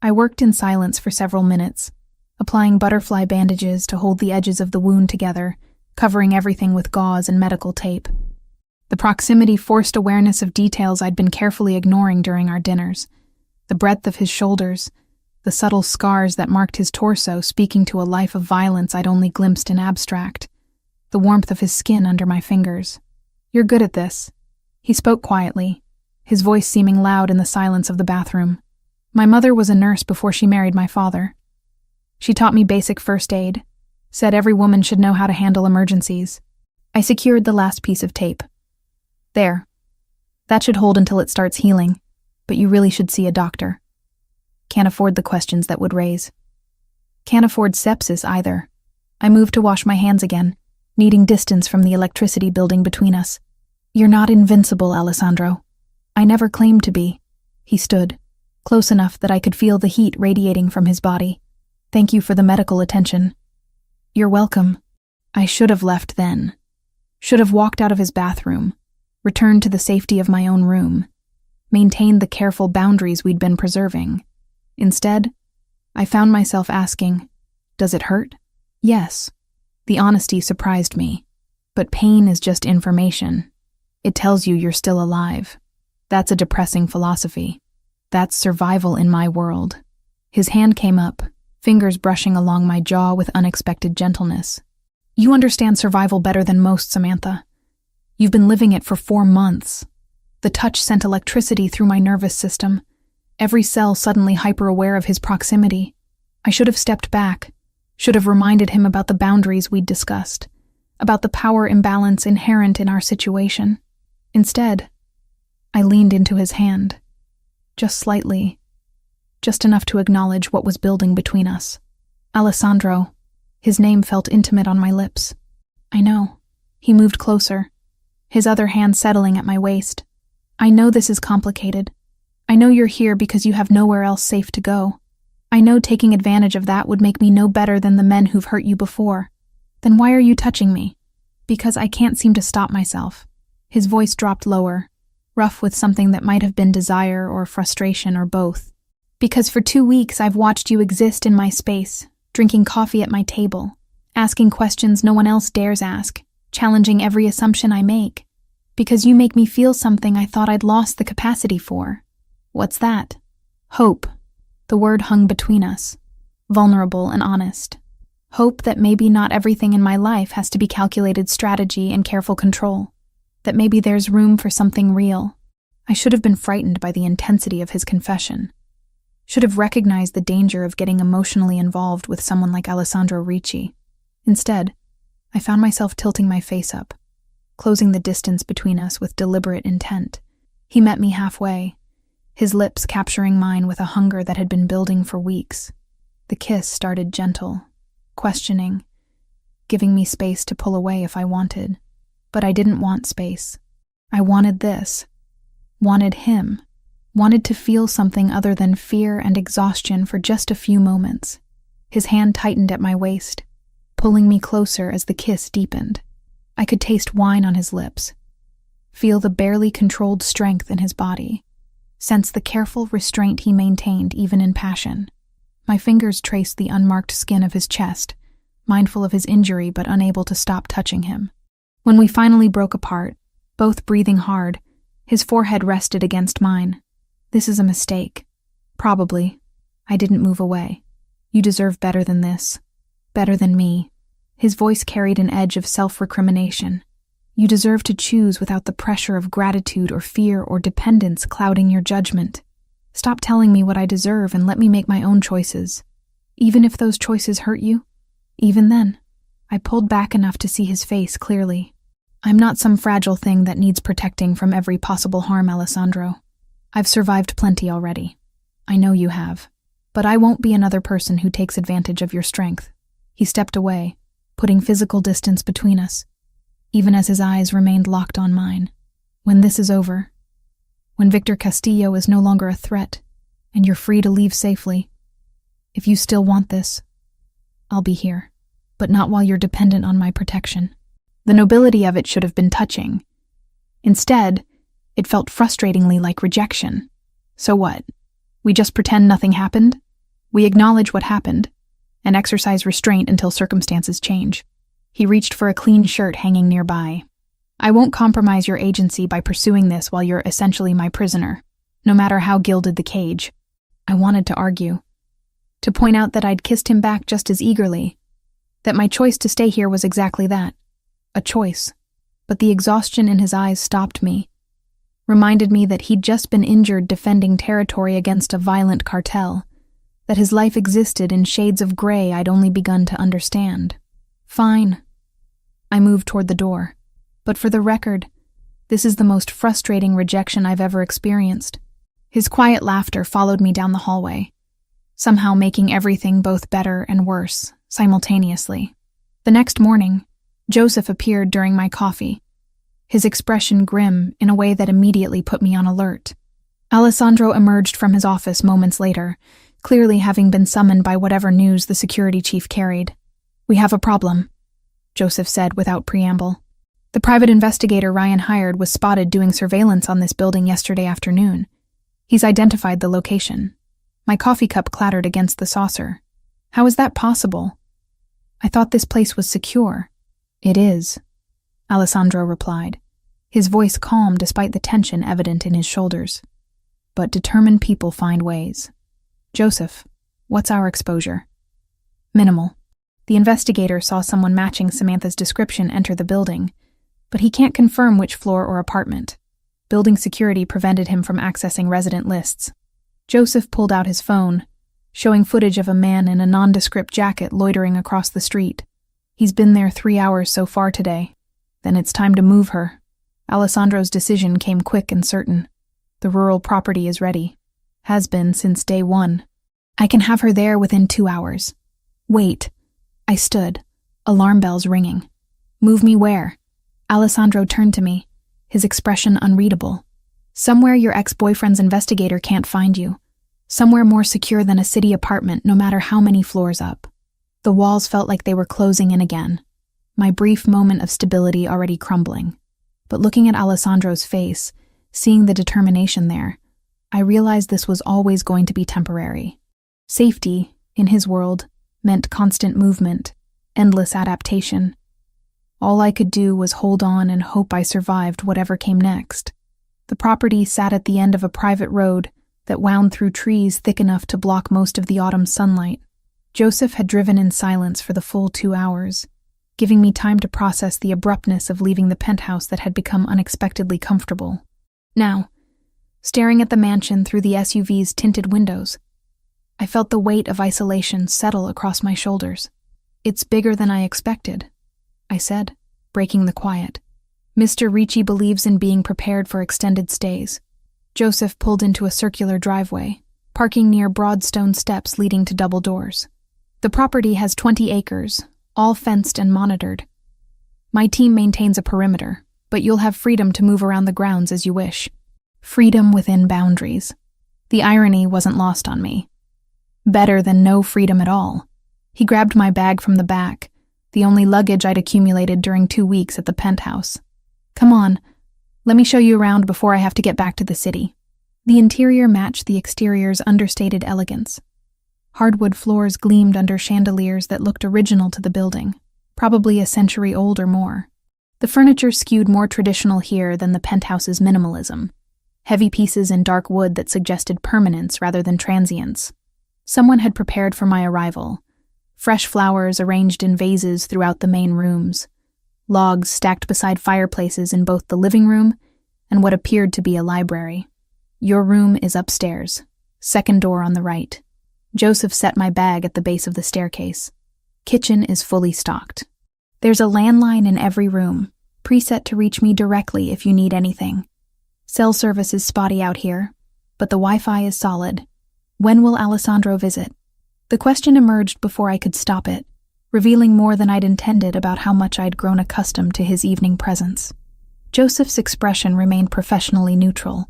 I worked in silence for several minutes, applying butterfly bandages to hold the edges of the wound together, covering everything with gauze and medical tape. The proximity forced awareness of details I'd been carefully ignoring during our dinners. The breadth of his shoulders, the subtle scars that marked his torso speaking to a life of violence I'd only glimpsed in abstract. The warmth of his skin under my fingers. "You're good at this." He spoke quietly, his voice seeming loud in the silence of the bathroom. "My mother was a nurse before she married my father. She taught me basic first aid, said every woman should know how to handle emergencies." I secured the last piece of tape. "There. That should hold until it starts healing, but you really should see a doctor. Can't afford the questions that would raise. Can't afford sepsis either." I moved to wash my hands again, needing distance from the electricity building between us. "You're not invincible, Alessandro. I never claimed to be." He stood, close enough that I could feel the heat radiating from his body. "Thank you for the medical attention." "You're welcome. I should have left then." Should have walked out of his bathroom, returned to the safety of my own room, maintained the careful boundaries we'd been preserving. Instead, I found myself asking, does it hurt? Yes. The honesty surprised me. But pain is just information. It tells you you're still alive. That's a depressing philosophy. That's survival in my world. His hand came up, fingers brushing along my jaw with unexpected gentleness. You understand survival better than most, Samantha. You've been living it for 4 months. The touch sent electricity through my nervous system, every cell suddenly hyper-aware of his proximity. I should have stepped back, should have reminded him about the boundaries we'd discussed, about the power imbalance inherent in our situation. Instead, I leaned into his hand, just slightly, just enough to acknowledge what was building between us. Alessandro, his name felt intimate on my lips. I know. He moved closer, his other hand settling at my waist. I know this is complicated. I know you're here because you have nowhere else safe to go. I know taking advantage of that would make me no better than the men who've hurt you before. Then why are you touching me? Because I can't seem to stop myself. His voice dropped lower, rough with something that might have been desire or frustration or both. Because for 2 weeks I've watched you exist in my space, drinking coffee at my table, asking questions no one else dares ask, challenging every assumption I make. Because you make me feel something I thought I'd lost the capacity for. What's that? Hope. The word hung between us, vulnerable and honest. Hope that maybe not everything in my life has to be calculated strategy and careful control. That maybe there's room for something real. I should have been frightened by the intensity of his confession. Should have recognized the danger of getting emotionally involved with someone like Alessandro Ricci. Instead, I found myself tilting my face up, closing the distance between us with deliberate intent. He met me halfway, his lips capturing mine with a hunger that had been building for weeks. The kiss started gentle, questioning, giving me space to pull away if I wanted. But I didn't want space. I wanted this. Wanted him. Wanted to feel something other than fear and exhaustion for just a few moments. His hand tightened at my waist, pulling me closer as the kiss deepened. I could taste wine on his lips, feel the barely controlled strength in his body, sense the careful restraint he maintained even in passion. My fingers traced the unmarked skin of his chest, mindful of his injury but unable to stop touching him. When we finally broke apart, both breathing hard, his forehead rested against mine. This is a mistake. Probably. I didn't move away. You deserve better than this. Better than me. His voice carried an edge of self-recrimination. You deserve to choose without the pressure of gratitude or fear or dependence clouding your judgment. Stop telling me what I deserve and let me make my own choices. Even if those choices hurt you? Even then. I pulled back enough to see his face clearly. I'm not some fragile thing that needs protecting from every possible harm, Alessandro. I've survived plenty already. I know you have. But I won't be another person who takes advantage of your strength. He stepped away, putting physical distance between us, even as his eyes remained locked on mine. When this is over, when Victor Castillo is no longer a threat, and you're free to leave safely, if you still want this, I'll be here. But not while you're dependent on my protection. The nobility of it should have been touching. Instead, it felt frustratingly like rejection. So what? We just pretend nothing happened? We acknowledge what happened, and exercise restraint until circumstances change. He reached for a clean shirt hanging nearby. I won't compromise your agency by pursuing this while you're essentially my prisoner, no matter how gilded the cage. I wanted to argue, to point out that I'd kissed him back just as eagerly, that my choice to stay here was exactly that, a choice. But the exhaustion in his eyes stopped me, reminded me that he'd just been injured defending territory against a violent cartel, that his life existed in shades of gray I'd only begun to understand. Fine. I moved toward the door. But for the record, this is the most frustrating rejection I've ever experienced. His quiet laughter followed me down the hallway, somehow making everything both better and worse, simultaneously. The next morning, Joseph appeared during my coffee, his expression grim in a way that immediately put me on alert. Alessandro emerged from his office moments later, clearly having been summoned by whatever news the security chief carried. "We have a problem," Joseph said without preamble. The private investigator Ryan hired was spotted doing surveillance on this building yesterday afternoon. He's identified the location. My coffee cup clattered against the saucer. How is that possible? I thought this place was secure. It is, Alessandro replied, his voice calm despite the tension evident in his shoulders. But determined people find ways. Joseph, what's our exposure? Minimal. The investigator saw someone matching Samantha's description enter the building, but he can't confirm which floor or apartment. Building security prevented him from accessing resident lists. Joseph pulled out his phone, showing footage of a man in a nondescript jacket loitering across the street. He's been there 3 hours so far today. Then it's time to move her. Alessandro's decision came quick and certain. The rural property is ready. Has been since day one. I can have her there within 2 hours. Wait. I stood, alarm bells ringing. Move me where? Alessandro turned to me, his expression unreadable. Somewhere your ex-boyfriend's investigator can't find you. Somewhere more secure than a city apartment, no matter how many floors up. The walls felt like they were closing in again, my brief moment of stability already crumbling. But looking at Alessandro's face, seeing the determination there, I realized this was always going to be temporary. Safety, in his world, meant constant movement, endless adaptation. All I could do was hold on and hope I survived whatever came next. The property sat at the end of a private road that wound through trees thick enough to block most of the autumn sunlight. Joseph had driven in silence for the full 2 hours, giving me time to process the abruptness of leaving the penthouse that had become unexpectedly comfortable. Now, staring at the mansion through the SUV's tinted windows, I felt the weight of isolation settle across my shoulders. It's bigger than I expected, I said, breaking the quiet. Mr. Ricci believes in being prepared for extended stays. Joseph pulled into a circular driveway, parking near broad stone steps leading to double doors. The property has 20 acres, all fenced and monitored. My team maintains a perimeter, but you'll have freedom to move around the grounds as you wish. Freedom within boundaries. The irony wasn't lost on me. Better than no freedom at all. He grabbed my bag from the back, the only luggage I'd accumulated during 2 weeks at the penthouse. Come on, let me show you around before I have to get back to the city. The interior matched the exterior's understated elegance. Hardwood floors gleamed under chandeliers that looked original to the building, probably a century old or more. The furniture skewed more traditional here than the penthouse's minimalism. Heavy pieces in dark wood that suggested permanence rather than transience. Someone had prepared for my arrival. Fresh flowers arranged in vases throughout the main rooms. Logs stacked beside fireplaces in both the living room and what appeared to be a library. Your room is upstairs, second door on the right. Joseph set my bag at the base of the staircase. Kitchen is fully stocked. There's a landline in every room, preset to reach me directly if you need anything. Cell service is spotty out here, but the Wi-Fi is solid. When will Alessandro visit? The question emerged before I could stop it, revealing more than I'd intended about how much I'd grown accustomed to his evening presence. Joseph's expression remained professionally neutral,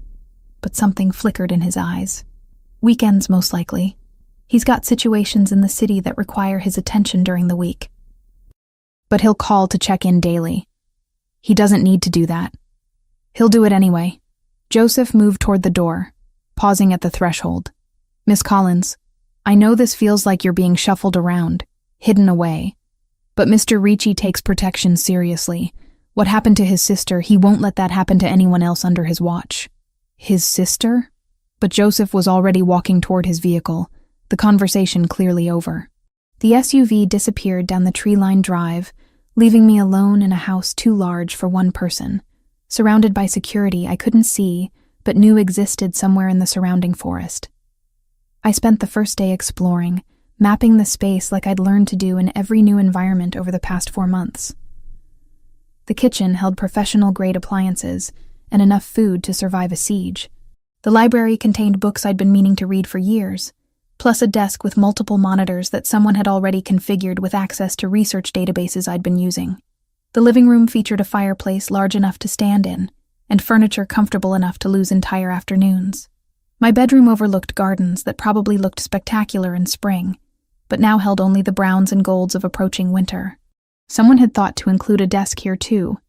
but something flickered in his eyes. Weekends, most likely. He's got situations in the city that require his attention during the week. But he'll call to check in daily. He doesn't need to do that. He'll do it anyway. Joseph moved toward the door, pausing at the threshold. Miss Collins, I know this feels like you're being shuffled around, hidden away. But Mr. Ricci takes protection seriously. What happened to his sister, he won't let that happen to anyone else under his watch. His sister? But Joseph was already walking toward his vehicle, the conversation clearly over. The SUV disappeared down the tree-lined drive, leaving me alone in a house too large for one person, surrounded by security I couldn't see but knew existed somewhere in the surrounding forest. I spent the first day exploring, mapping the space like I'd learned to do in every new environment over the past 4 months. The kitchen held professional-grade appliances and enough food to survive a siege. The library contained books I'd been meaning to read for years, plus a desk with multiple monitors that someone had already configured with access to research databases I'd been using. The living room featured a fireplace large enough to stand in, and furniture comfortable enough to lose entire afternoons. My bedroom overlooked gardens that probably looked spectacular in spring, but now held only the browns and golds of approaching winter. Someone had thought to include a desk here too,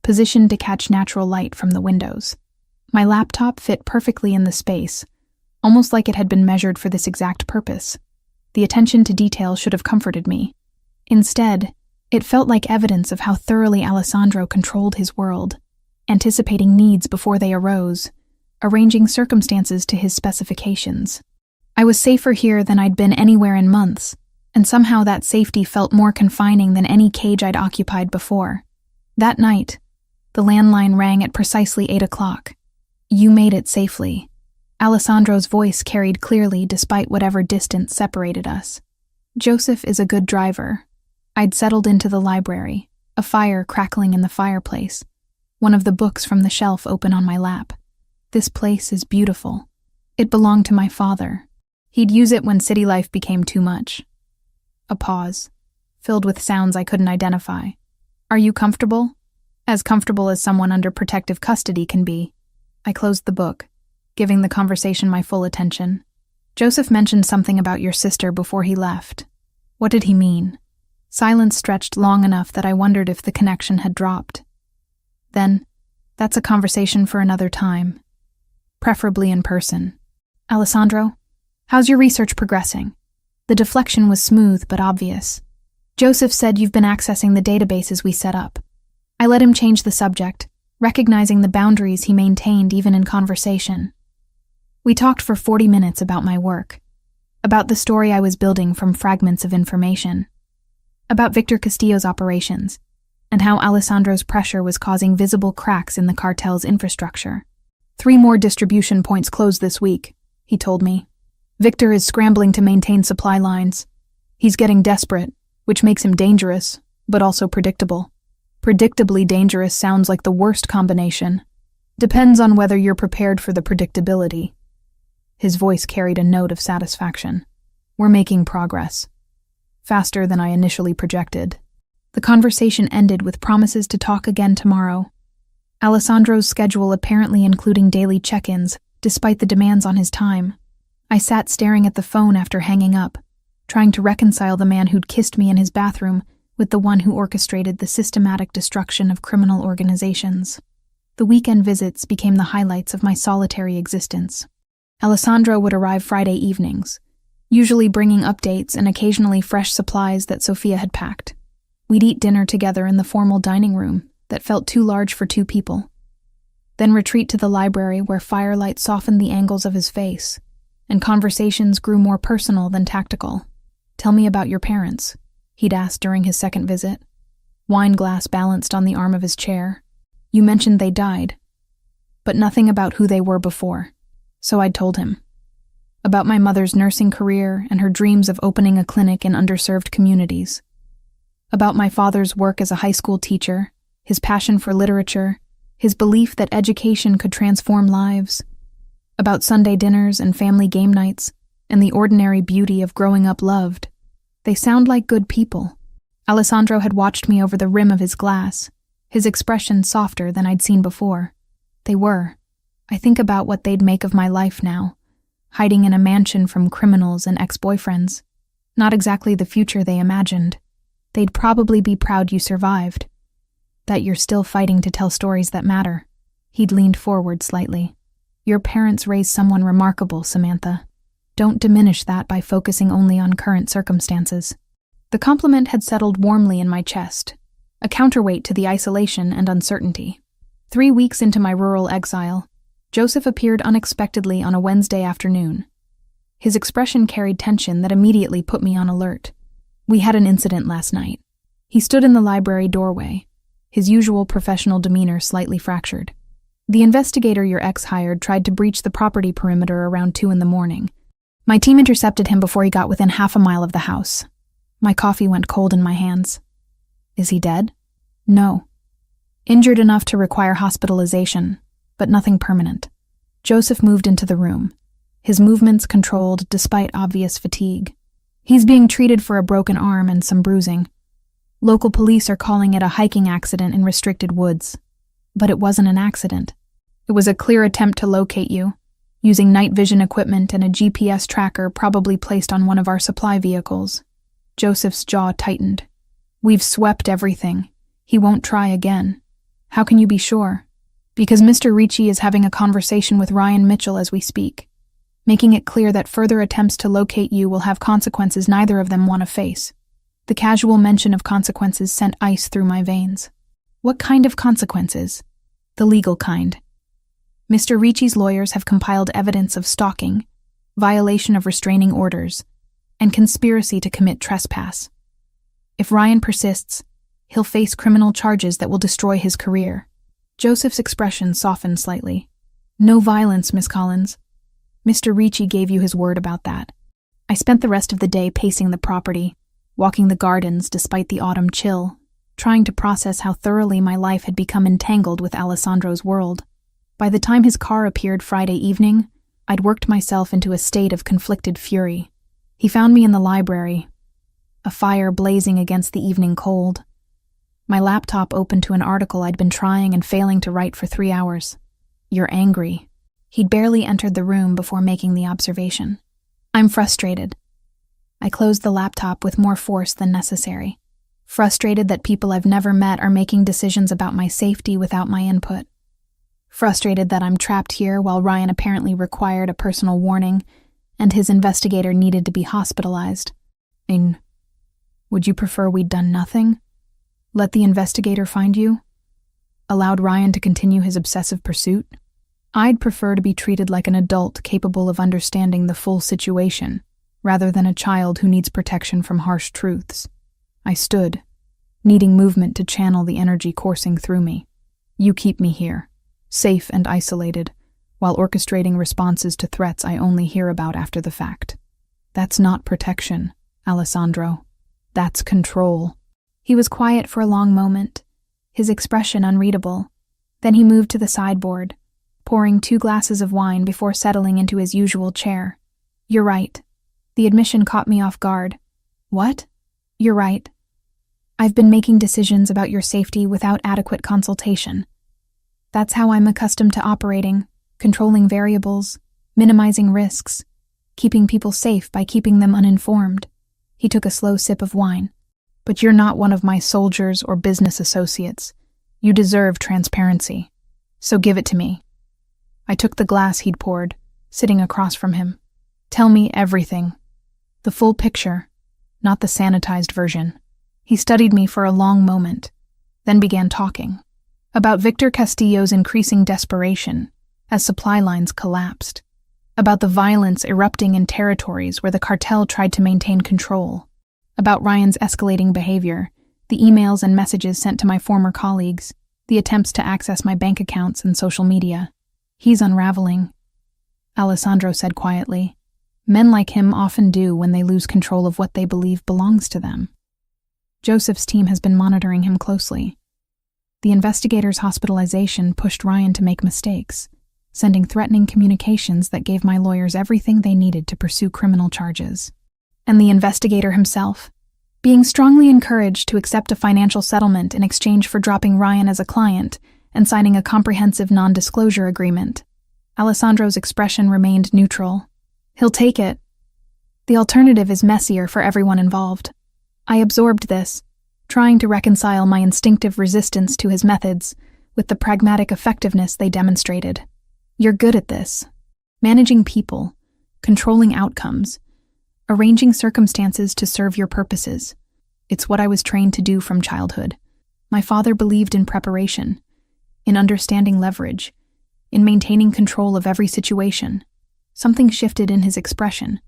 positioned to catch natural light from the windows. My laptop fit perfectly in the space, almost like it had been measured for this exact purpose. The attention to detail should have comforted me. Instead, it felt like evidence of how thoroughly Alessandro controlled his world, anticipating needs before they arose, arranging circumstances to his specifications. I was safer here than I'd been anywhere in months, and somehow that safety felt more confining than any cage I'd occupied before. That night, the landline rang at precisely 8 o'clock. "You made it safely." Alessandro's voice carried clearly despite whatever distance separated us. Joseph is a good driver. I'd settled into the library, a fire crackling in the fireplace, one of the books from the shelf open on my lap. This place is beautiful. It belonged to my father. He'd use it when city life became too much. A pause, filled with sounds I couldn't identify. "Are you comfortable?" "As comfortable as someone under protective custody can be." I closed the book, giving the conversation my full attention. "Joseph mentioned something about your sister before he left. What did he mean?" Silence stretched long enough that I wondered if the connection had dropped. "Then, that's a conversation for another time. Preferably in person. Alessandro, how's your research progressing?" The deflection was smooth but obvious. "Joseph said you've been accessing the databases we set up." I let him change the subject, recognizing the boundaries he maintained even in conversation. We talked for 40 minutes about my work, about the story I was building from fragments of information, about Victor Castillo's operations, and how Alessandro's pressure was causing visible cracks in the cartel's infrastructure. 3 more distribution points closed this week, he told me. Victor is scrambling to maintain supply lines. He's getting desperate, which makes him dangerous, but also predictable. Predictably dangerous sounds like the worst combination. Depends on whether you're prepared for the predictability. His voice carried a note of satisfaction. We're making progress. Faster than I initially projected. The conversation ended with promises to talk again tomorrow. Alessandro's schedule apparently including daily check-ins, despite the demands on his time. I sat staring at the phone after hanging up, trying to reconcile the man who'd kissed me in his bathroom with the one who orchestrated the systematic destruction of criminal organizations. The weekend visits became the highlights of my solitary existence. Alessandro would arrive Friday evenings, usually bringing updates and occasionally fresh supplies that Sophia had packed. We'd eat dinner together in the formal dining room that felt too large for 2 people, then retreat to the library where firelight softened the angles of his face, and conversations grew more personal than tactical. "Tell me about your parents," he'd asked during his second visit. Wine glass balanced on the arm of his chair. "You mentioned they died, but nothing about who they were before." So I'd told him. About my mother's nursing career and her dreams of opening a clinic in underserved communities. About my father's work as a high school teacher, his passion for literature, his belief that education could transform lives. About Sunday dinners and family game nights, and the ordinary beauty of growing up loved. They sound like good people. Alessandro had watched me over the rim of his glass, his expression softer than I'd seen before. They were. I think about what they'd make of my life now, hiding in a mansion from criminals and ex-boyfriends. Not exactly the future they imagined. They'd probably be proud you survived, that you're still fighting to tell stories that matter. He'd leaned forward slightly. Your parents raised someone remarkable, Samantha. Don't diminish that by focusing only on current circumstances. The compliment had settled warmly in my chest, a counterweight to the isolation and uncertainty. 3 weeks into my rural exile, Joseph appeared unexpectedly on a Wednesday afternoon. His expression carried tension that immediately put me on alert. We had an incident last night. He stood in the library doorway, his usual professional demeanor slightly fractured. The investigator your ex hired tried to breach the property perimeter around 2 a.m. My team intercepted him before he got within half a mile of the house. My coffee went cold in my hands. Is he dead? No. Injured enough to require hospitalization, but nothing permanent. Joseph moved into the room, his movements controlled despite obvious fatigue. He's being treated for a broken arm and some bruising. Local police are calling it a hiking accident in restricted woods. But it wasn't an accident. It was a clear attempt to locate you, using night vision equipment and a GPS tracker probably placed on one of our supply vehicles. Joseph's jaw tightened. We've swept everything. He won't try again. How can you be sure? Because Mr. Ricci is having a conversation with Ryan Mitchell as we speak, making it clear that further attempts to locate you will have consequences neither of them want to face. The casual mention of consequences sent ice through my veins. What kind of consequences? The legal kind. Mr. Ricci's lawyers have compiled evidence of stalking, violation of restraining orders, and conspiracy to commit trespass. If Ryan persists, he'll face criminal charges that will destroy his career. Joseph's expression softened slightly. No violence, Miss Collins. Mr. Ricci gave you his word about that. I spent the rest of the day pacing the property, walking the gardens despite the autumn chill, trying to process how thoroughly my life had become entangled with Alessandro's world. By the time his car appeared Friday evening, I'd worked myself into a state of conflicted fury. He found me in the library, a fire blazing against the evening cold. My laptop open to an article I'd been trying and failing to write for 3 hours. You're angry. He'd barely entered the room before making the observation. I'm frustrated. I closed the laptop with more force than necessary. Frustrated that people I've never met are making decisions about my safety without my input. Frustrated that I'm trapped here while Ryan apparently required a personal warning and his investigator needed to be hospitalized. Would you prefer we'd done nothing? Let the investigator find you? Allowed Ryan to continue his obsessive pursuit? I'd prefer to be treated like an adult capable of understanding the full situation, rather than a child who needs protection from harsh truths. I stood, needing movement to channel the energy coursing through me. You keep me here, safe and isolated, while orchestrating responses to threats I only hear about after the fact. That's not protection, Alessandro. That's control. He was quiet for a long moment, his expression unreadable. Then he moved to the sideboard, pouring 2 glasses of wine before settling into his usual chair. You're right. The admission caught me off guard. What? You're right. I've been making decisions about your safety without adequate consultation. That's how I'm accustomed to operating, controlling variables, minimizing risks, keeping people safe by keeping them uninformed. He took a slow sip of wine. But you're not one of my soldiers or business associates. You deserve transparency. So give it to me. I took the glass he'd poured, sitting across from him. Tell me everything. The full picture, not the sanitized version. He studied me for a long moment, then began talking. About Victor Castillo's increasing desperation as supply lines collapsed. About the violence erupting in territories where the cartel tried to maintain control. About Ryan's escalating behavior, the emails and messages sent to my former colleagues, the attempts to access my bank accounts and social media. He's unraveling, Alessandro said quietly. Men like him often do when they lose control of what they believe belongs to them. Joseph's team has been monitoring him closely. The investigator's hospitalization pushed Ryan to make mistakes, sending threatening communications that gave my lawyers everything they needed to pursue criminal charges. And the investigator himself, being strongly encouraged to accept a financial settlement in exchange for dropping Ryan as a client and signing a comprehensive non-disclosure agreement. Alessandro's expression remained neutral. He'll take it. The alternative is messier for everyone involved. I absorbed this, trying to reconcile my instinctive resistance to his methods with the pragmatic effectiveness they demonstrated. You're good at this. Managing people, controlling outcomes, arranging circumstances to serve your purposes. It's what I was trained to do from childhood. My father believed in preparation, in understanding leverage, in maintaining control of every situation. Something shifted in his expression,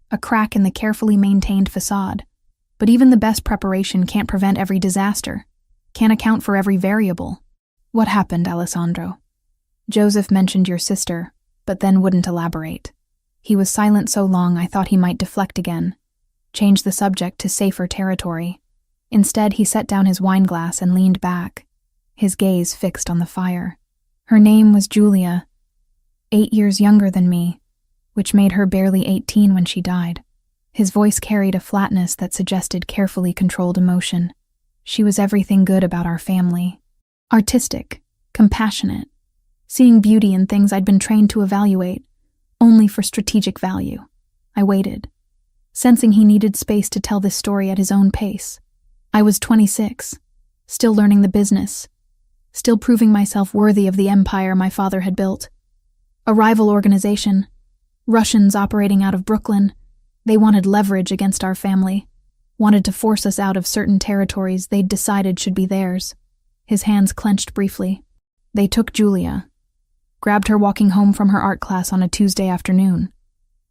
a crack in the carefully maintained facade. But even the best preparation can't prevent every disaster, can't account for every variable. What happened, Alessandro? Joseph mentioned your sister, but then wouldn't elaborate. He was silent so long I thought he might deflect again, change the subject to safer territory. Instead, he set down his wine glass and leaned back, his gaze fixed on the fire. Her name was Julia, 8 years younger than me, which made her barely 18 when she died. His voice carried a flatness that suggested carefully controlled emotion. She was everything good about our family. Artistic, compassionate, seeing beauty in things I'd been trained to evaluate, only for strategic value. I waited, sensing he needed space to tell this story at his own pace. I was 26, still learning the business, still proving myself worthy of the empire my father had built. A rival organization, Russians operating out of Brooklyn, they wanted leverage against our family, wanted to force us out of certain territories they'd decided should be theirs. His hands clenched briefly. They took Julia, grabbed her walking home from her art class on a Tuesday afternoon,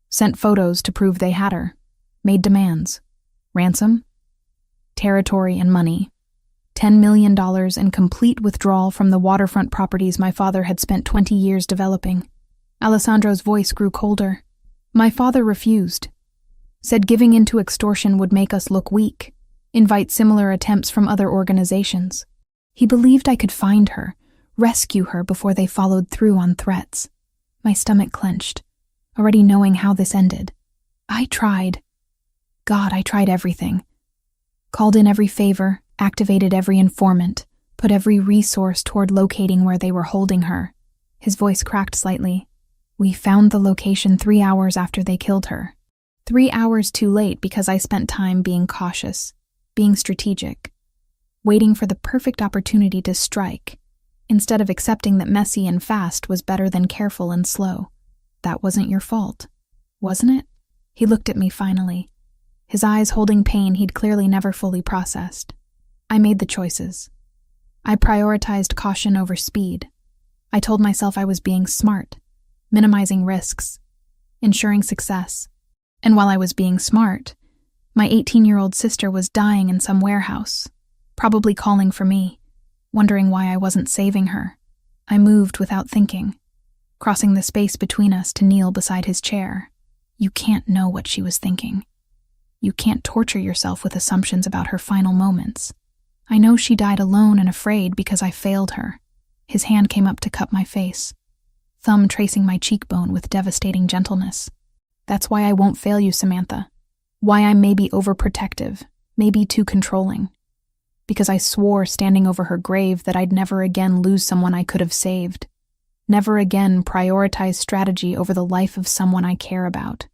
sent photos to prove they had her, made demands. Ransom, territory, and money. $10 million and complete withdrawal from the waterfront properties my father had spent 20 years developing. Alessandro's voice grew colder. My father refused. Said giving in to extortion would make us look weak, invite similar attempts from other organizations. He believed I could find her, rescue her before they followed through on threats. My stomach clenched, already knowing how this ended. I tried. God, I tried everything. Called in every favor, activated every informant, put every resource toward locating where they were holding her. His voice cracked slightly. We found the location 3 hours after they killed her. 3 hours too late because I spent time being cautious, being strategic, waiting for the perfect opportunity to strike, instead of accepting that messy and fast was better than careful and slow. That wasn't your fault, wasn't it? He looked at me finally, his eyes holding pain he'd clearly never fully processed. I made the choices. I prioritized caution over speed. I told myself I was being smart, minimizing risks, ensuring success. And while I was being smart, my 18-year-old sister was dying in some warehouse, probably calling for me, wondering why I wasn't saving her. I moved without thinking, crossing the space between us to kneel beside his chair. You can't know what she was thinking. You can't torture yourself with assumptions about her final moments. I know she died alone and afraid because I failed her. His hand came up to cup my face, thumb tracing my cheekbone with devastating gentleness. That's why I won't fail you, Samantha. Why I'm maybe overprotective, maybe too controlling. Because I swore standing over her grave that I'd never again lose someone I could have saved. Never again prioritize strategy over the life of someone I care about.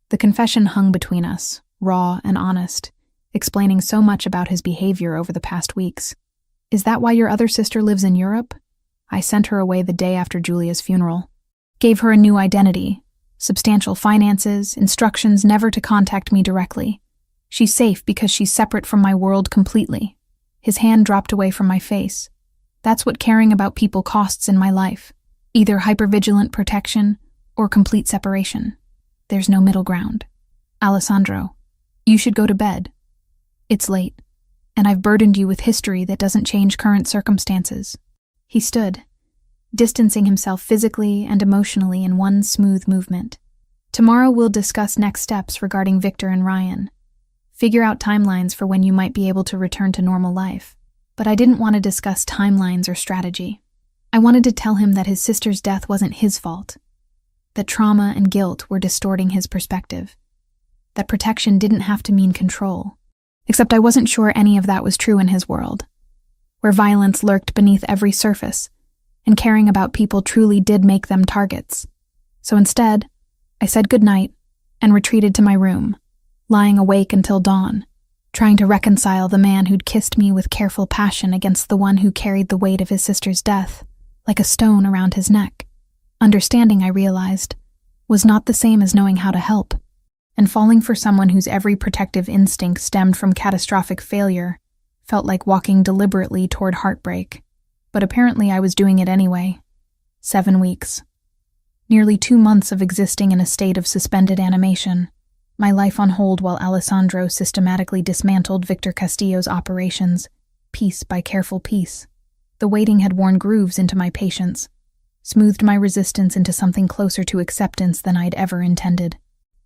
The confession hung between us, raw and honest, explaining so much about his behavior over the past weeks. Is that why your other sister lives in Europe? I sent her away the day after Julia's funeral. Gave her a new identity, substantial finances, instructions never to contact me directly. She's safe because she's separate from my world completely. His hand dropped away from my face. That's what caring about people costs in my life. Either hypervigilant protection or complete separation. There's no middle ground. Alessandro, you should go to bed. It's late, and I've burdened you with history that doesn't change current circumstances. He stood, distancing himself physically and emotionally in one smooth movement. Tomorrow we'll discuss next steps regarding Victor and Ryan. Figure out timelines for when you might be able to return to normal life. But I didn't want to discuss timelines or strategy. I wanted to tell him that his sister's death wasn't his fault, that trauma and guilt were distorting his perspective, that protection didn't have to mean control. Except I wasn't sure any of that was true in his world, where violence lurked beneath every surface, and caring about people truly did make them targets. So instead, I said goodnight and retreated to my room, lying awake until dawn, trying to reconcile the man who'd kissed me with careful passion against the one who carried the weight of his sister's death, like a stone around his neck. Understanding, I realized, was not the same as knowing how to help, and falling for someone whose every protective instinct stemmed from catastrophic failure felt like walking deliberately toward heartbreak. But apparently I was doing it anyway. 7 weeks. Nearly 2 months of existing in a state of suspended animation. My life on hold while Alessandro systematically dismantled Victor Castillo's operations, piece by careful piece. The waiting had worn grooves into my patience, smoothed my resistance into something closer to acceptance than I'd ever intended.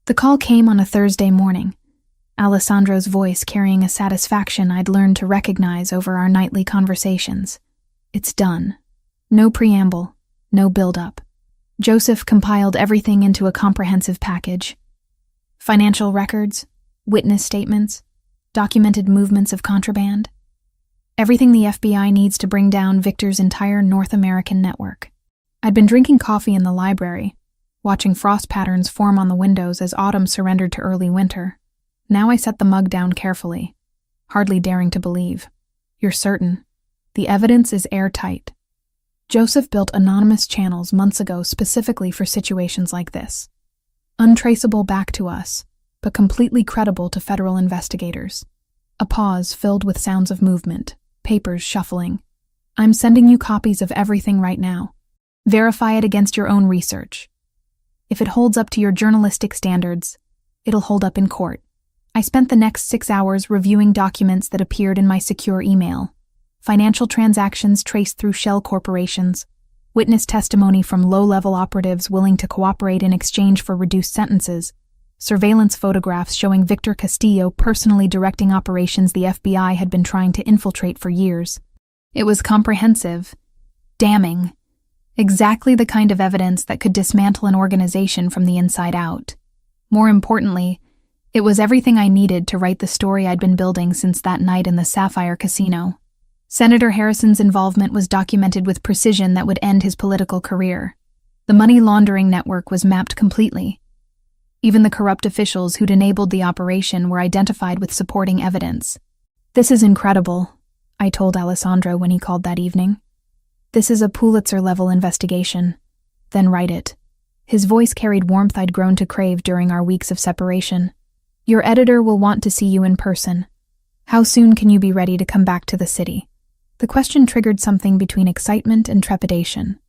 The call came on a Thursday morning, Alessandro's voice carrying a satisfaction I'd learned to recognize over our nightly conversations. It's done. No preamble, no build-up. Joseph compiled everything into a comprehensive package. Financial records, witness statements, documented movements of contraband. Everything the FBI needs to bring down Victor's entire North American network. I'd been drinking coffee in the library, watching frost patterns form on the windows as autumn surrendered to early winter. Now I set the mug down carefully, hardly daring to believe. You're certain? The evidence is airtight. Joseph built anonymous channels months ago specifically for situations like this. Untraceable back to us, but completely credible to federal investigators. A pause filled with sounds of movement, papers shuffling. I'm sending you copies of everything right now. Verify it against your own research. If it holds up to your journalistic standards, it'll hold up in court. I spent the next 6 hours reviewing documents that appeared in my secure email. Financial transactions traced through shell corporations, witness testimony from low-level operatives willing to cooperate in exchange for reduced sentences, surveillance photographs showing Victor Castillo personally directing operations the FBI had been trying to infiltrate for years. It was comprehensive, damning, exactly the kind of evidence that could dismantle an organization from the inside out. More importantly, it was everything I needed to write the story I'd been building since that night in the Sapphire Casino. Senator Harrison's involvement was documented with precision that would end his political career. The money laundering network was mapped completely. Even the corrupt officials who'd enabled the operation were identified with supporting evidence. "This is incredible," I told Alessandro when he called that evening. "This is a Pulitzer-level investigation. Then write it." His voice carried warmth I'd grown to crave during our weeks of separation. "Your editor will want to see you in person. How soon can you be ready to come back to the city?" The question triggered something between excitement and trepidation.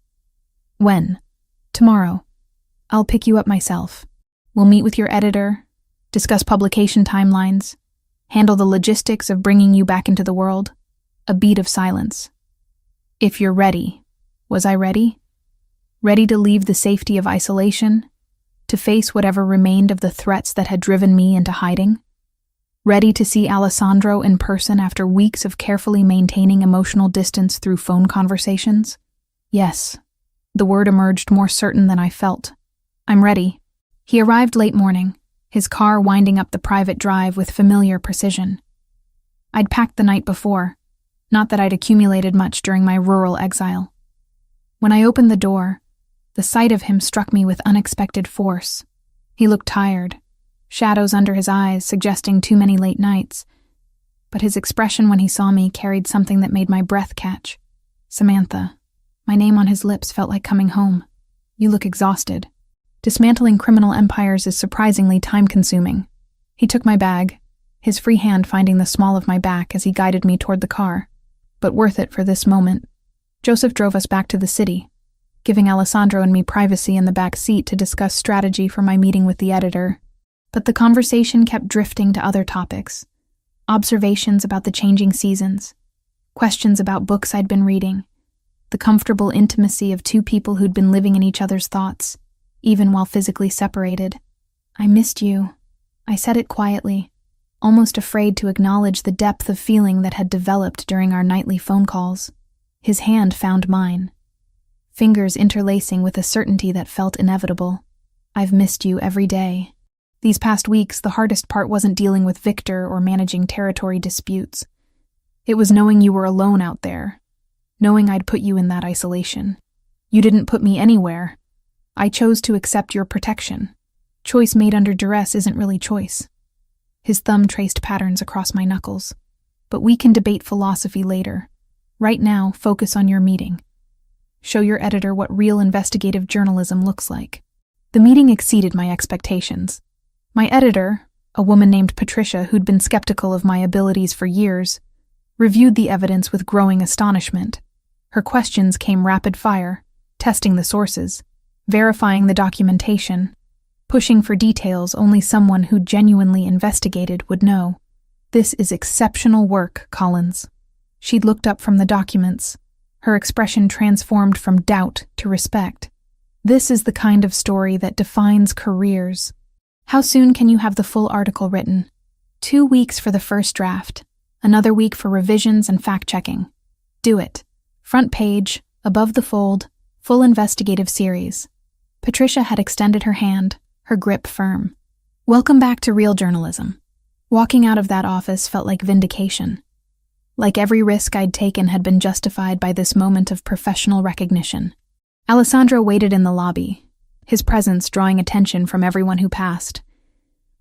"When?" "Tomorrow. I'll pick you up myself. We'll meet with your editor, discuss publication timelines, handle the logistics of bringing you back into the world." A beat of silence. "If you're ready." Was I ready? Ready to leave the safety of isolation? To face whatever remained of the threats that had driven me into hiding? Ready to see Alessandro in person after weeks of carefully maintaining emotional distance through phone conversations? Yes. The word emerged more certain than I felt. "I'm ready." He arrived late morning, his car winding up the private drive with familiar precision. I'd packed the night before, not that I'd accumulated much during my rural exile. When I opened the door, the sight of him struck me with unexpected force. He looked tired, shadows under his eyes suggesting too many late nights, but his expression when he saw me carried something that made my breath catch. "Samantha." My name on his lips felt like coming home. "You look exhausted." Dismantling criminal empires is surprisingly time-consuming. He took my bag, his free hand finding the small of my back as he guided me toward the car. But worth it for this moment. Joseph drove us back to the city, giving Alessandro and me privacy in the back seat to discuss strategy for my meeting with the editor. But the conversation kept drifting to other topics. Observations about the changing seasons, questions about books I'd been reading, the comfortable intimacy of two people who'd been living in each other's thoughts, even while physically separated. "I missed you." I said it quietly, almost afraid to acknowledge the depth of feeling that had developed during our nightly phone calls. His hand found mine, fingers interlacing with a certainty that felt inevitable. "I've missed you every day." These past weeks, the hardest part wasn't dealing with Victor or managing territory disputes. It was knowing you were alone out there, knowing I'd put you in that isolation. You didn't put me anywhere. I chose to accept your protection. Choice made under duress isn't really choice. His thumb traced patterns across my knuckles. "But we can debate philosophy later. Right now, focus on your meeting. Show your editor what real investigative journalism looks like." The meeting exceeded my expectations. My editor, a woman named Patricia who'd been skeptical of my abilities for years, reviewed the evidence with growing astonishment. Her questions came rapid fire, testing the sources, verifying the documentation, pushing for details only someone who genuinely investigated would know. "This is exceptional work, Collins." She'd looked up from the documents, her expression transformed from doubt to respect. "This is the kind of story that defines careers. How soon can you have the full article written?" 2 weeks for the first draft, another week for revisions and fact-checking. Do it. Front page, above the fold, full investigative series. Patricia had extended her hand, her grip firm. Welcome back to real journalism. Walking out of that office felt like vindication. Like every risk I'd taken had been justified by this moment of professional recognition. Alessandro waited in the lobby, his presence drawing attention from everyone who passed.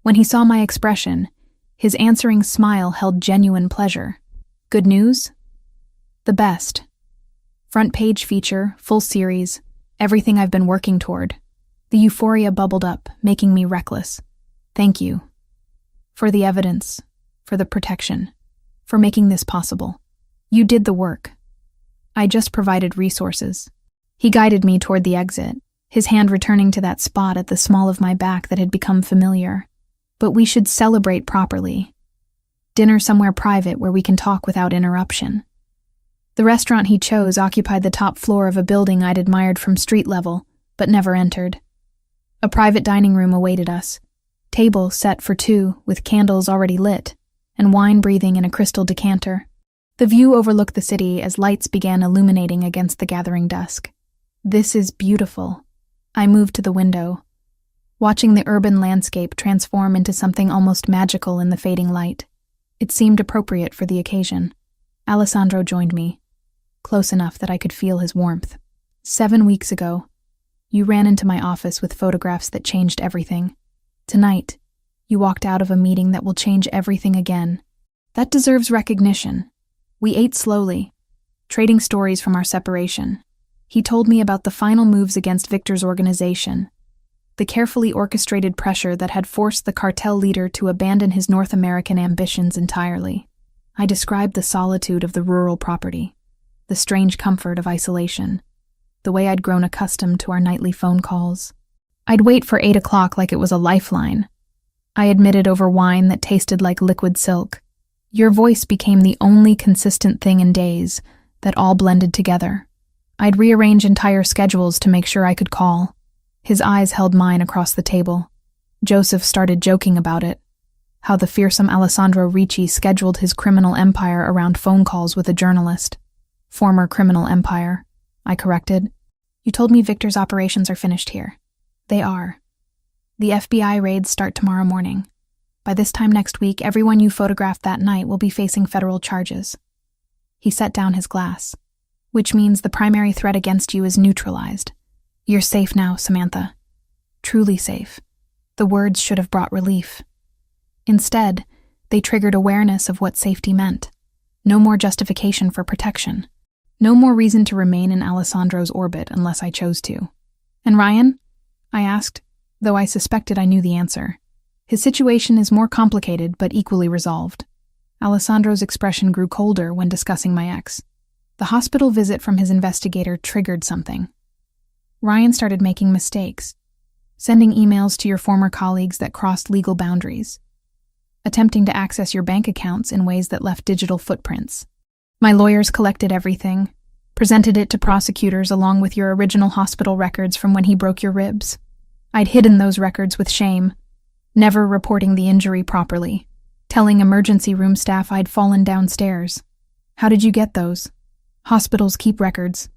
When he saw my expression, his answering smile held genuine pleasure. "Good news?" The best. Front page feature, full series, everything I've been working toward. The euphoria bubbled up, making me reckless. Thank you. For the evidence, for the protection, for making this possible. You did the work. I just provided resources. He guided me toward the exit, his hand returning to that spot at the small of my back that had become familiar. But we should celebrate properly. Dinner somewhere private where we can talk without interruption. The restaurant he chose occupied the top floor of a building I'd admired from street level, but never entered. A private dining room awaited us, table set for two with candles already lit, and wine breathing in a crystal decanter. The view overlooked the city as lights began illuminating against the gathering dusk. This is beautiful. I moved to the window, watching the urban landscape transform into something almost magical in the fading light. It seemed appropriate for the occasion. Alessandro joined me, close enough that I could feel his warmth. 7 weeks ago, you ran into my office with photographs that changed everything. Tonight, you walked out of a meeting that will change everything again. That deserves recognition. We ate slowly, trading stories from our separation. He told me about the final moves against Victor's organization, the carefully orchestrated pressure that had forced the cartel leader to abandon his North American ambitions entirely. I described the solitude of the rural property, the strange comfort of isolation, the way I'd grown accustomed to our nightly phone calls. I'd wait for 8 o'clock like it was a lifeline. I admitted over wine that tasted like liquid silk. Your voice became the only consistent thing in days that all blended together. I'd rearrange entire schedules to make sure I could call. His eyes held mine across the table. Joseph started joking about it, how the fearsome Alessandro Ricci scheduled his criminal empire around phone calls with a journalist. Former criminal empire, I corrected. You told me Victor's operations are finished here. They are. The FBI raids start tomorrow morning. By this time next week, everyone you photographed that night will be facing federal charges. He set down his glass, which means the primary threat against you is neutralized. You're safe now, Samantha. Truly safe. The words should have brought relief. Instead, they triggered awareness of what safety meant. No more justification for protection. No more reason to remain in Alessandro's orbit unless I chose to. And Ryan? I asked, though I suspected I knew the answer. His situation is more complicated but equally resolved. Alessandro's expression grew colder when discussing my ex. The hospital visit from his investigator triggered something. Ryan started making mistakes, sending emails to your former colleagues that crossed legal boundaries, attempting to access your bank accounts in ways that left digital footprints. My lawyers collected everything, presented it to prosecutors along with your original hospital records from when he broke your ribs. I'd hidden those records with shame, never reporting the injury properly, telling emergency room staff I'd fallen downstairs. How did you get those? Hospitals keep records.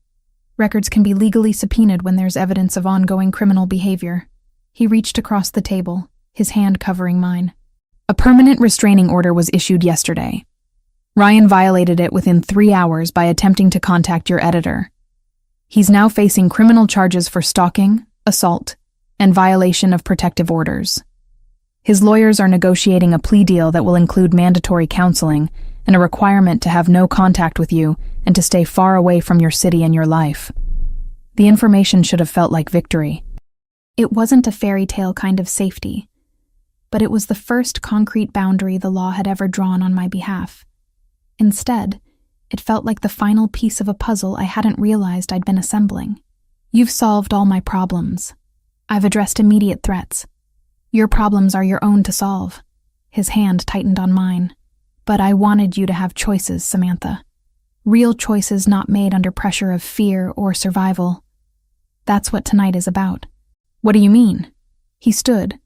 Records can be legally subpoenaed when there's evidence of ongoing criminal behavior. He reached across the table, his hand covering mine. A permanent restraining order was issued yesterday. Ryan violated it within 3 hours by attempting to contact your editor. He's now facing criminal charges for stalking, assault, and violation of protective orders. His lawyers are negotiating a plea deal that will include mandatory counseling and a requirement to have no contact with you and to stay far away from your city and your life. The information should have felt like victory. It wasn't a fairy tale kind of safety, but it was the first concrete boundary the law had ever drawn on my behalf. Instead, it felt like the final piece of a puzzle I hadn't realized I'd been assembling. You've solved all my problems. I've addressed immediate threats. Your problems are your own to solve. His hand tightened on mine. But I wanted you to have choices, Samantha. Real choices not made under pressure of fear or survival. That's what tonight is about. What do you mean? He stood,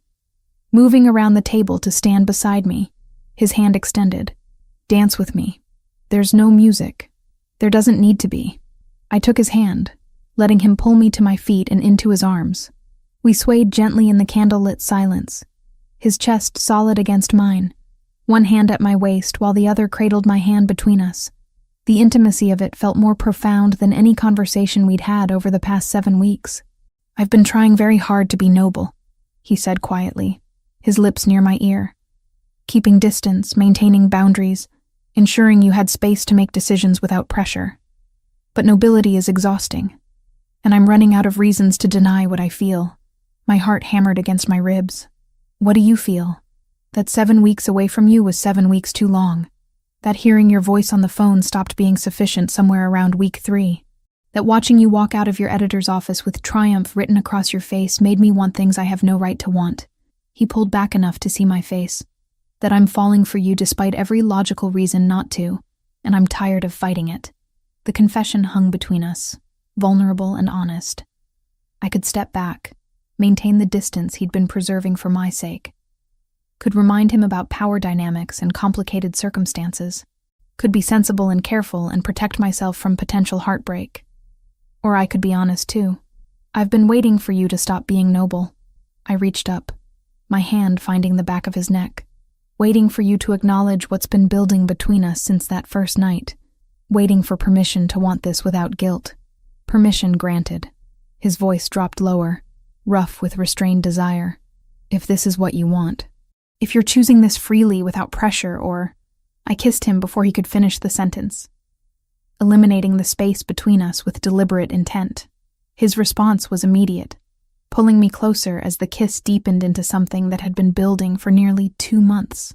moving around the table to stand beside me, his hand extended. Dance with me. There's no music. There doesn't need to be. I took his hand, letting him pull me to my feet and into his arms. We swayed gently in the candlelit silence, his chest solid against mine, one hand at my waist while the other cradled my hand between us. The intimacy of it felt more profound than any conversation we'd had over the past 7 weeks. I've been trying very hard to be noble, he said quietly, his lips near my ear. Keeping distance, maintaining boundaries, ensuring you had space to make decisions without pressure. But nobility is exhausting, and I'm running out of reasons to deny what I feel. My heart hammered against my ribs. What do you feel? That 7 weeks away from you was 7 weeks too long. That hearing your voice on the phone stopped being sufficient somewhere around week 3. That watching you walk out of your editor's office with triumph written across your face made me want things I have no right to want. He pulled back enough to see my face. That I'm falling for you despite every logical reason not to, and I'm tired of fighting it. The confession hung between us, vulnerable and honest. I could step back, maintain the distance he'd been preserving for my sake. Could remind him about power dynamics and complicated circumstances. Could be sensible and careful and protect myself from potential heartbreak. Or I could be honest too. I've been waiting for you to stop being noble. I reached up, my hand finding the back of his neck. Waiting for you to acknowledge what's been building between us since that first night. Waiting for permission to want this without guilt. Permission granted. His voice dropped lower, rough with restrained desire. If this is what you want. If you're choosing this freely without pressure or... I kissed him before he could finish the sentence, eliminating the space between us with deliberate intent. His response was immediate, pulling me closer as the kiss deepened into something that had been building for nearly 2 months.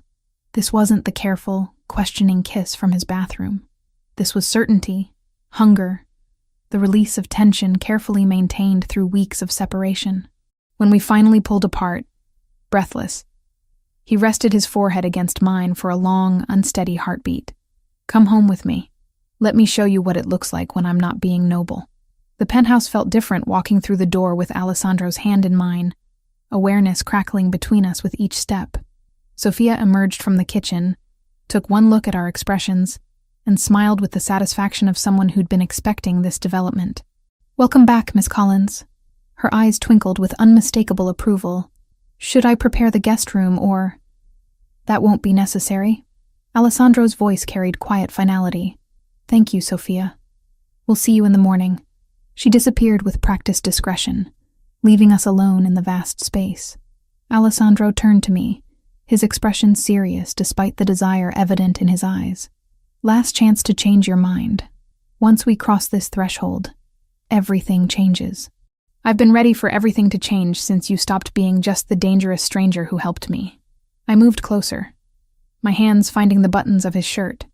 This wasn't the careful, questioning kiss from his bathroom. This was certainty, hunger, the release of tension carefully maintained through weeks of separation. When we finally pulled apart, breathless, he rested his forehead against mine for a long, unsteady heartbeat. Come home with me. Let me show you what it looks like when I'm not being noble. The penthouse felt different walking through the door with Alessandro's hand in mine, awareness crackling between us with each step. Sophia emerged from the kitchen, took one look at our expressions, and smiled with the satisfaction of someone who'd been expecting this development. Welcome back, Miss Collins. Her eyes twinkled with unmistakable approval. Should I prepare the guest room or... That won't be necessary. Alessandro's voice carried quiet finality. Thank you, Sophia. We'll see you in the morning. She disappeared with practiced discretion, leaving us alone in the vast space. Alessandro turned to me, his expression serious despite the desire evident in his eyes. Last chance to change your mind. Once we cross this threshold, everything changes. I've been ready for everything to change since you stopped being just the dangerous stranger who helped me. I moved closer, my hands finding the buttons of his shirt.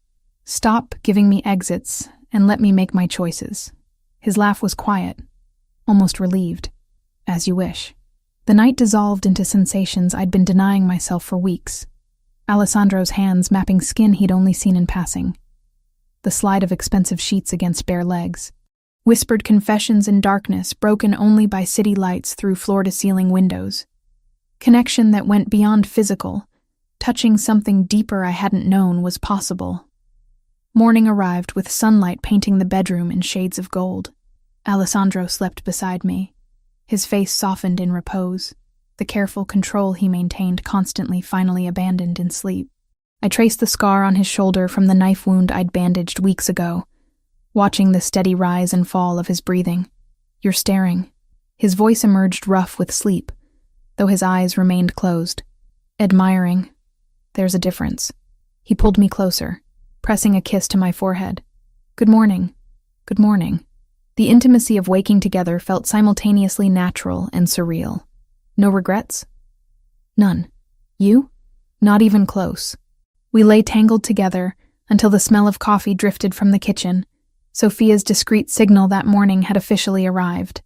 Stop giving me exits and let me make my choices. His laugh was quiet, almost relieved. As you wish. The night dissolved into sensations I'd been denying myself for weeks. Alessandro's hands mapping skin he'd only seen in passing. The slide of expensive sheets against bare legs. Whispered confessions in darkness broken only by city lights through floor-to-ceiling windows. Connection that went beyond physical, touching something deeper I hadn't known was possible. Morning arrived with sunlight painting the bedroom in shades of gold. Alessandro slept beside me, his face softened in repose, the careful control he maintained constantly finally abandoned in sleep. I traced the scar on his shoulder from the knife wound I'd bandaged weeks ago, watching the steady rise and fall of his breathing. You're staring. His voice emerged rough with sleep, though his eyes remained closed. Admiring. There's a difference. He pulled me closer, pressing a kiss to my forehead. Good morning. Good morning. The intimacy of waking together felt simultaneously natural and surreal. No regrets? None. You? Not even close. We lay tangled together until the smell of coffee drifted from the kitchen. Sophia's discreet signal that morning had officially arrived.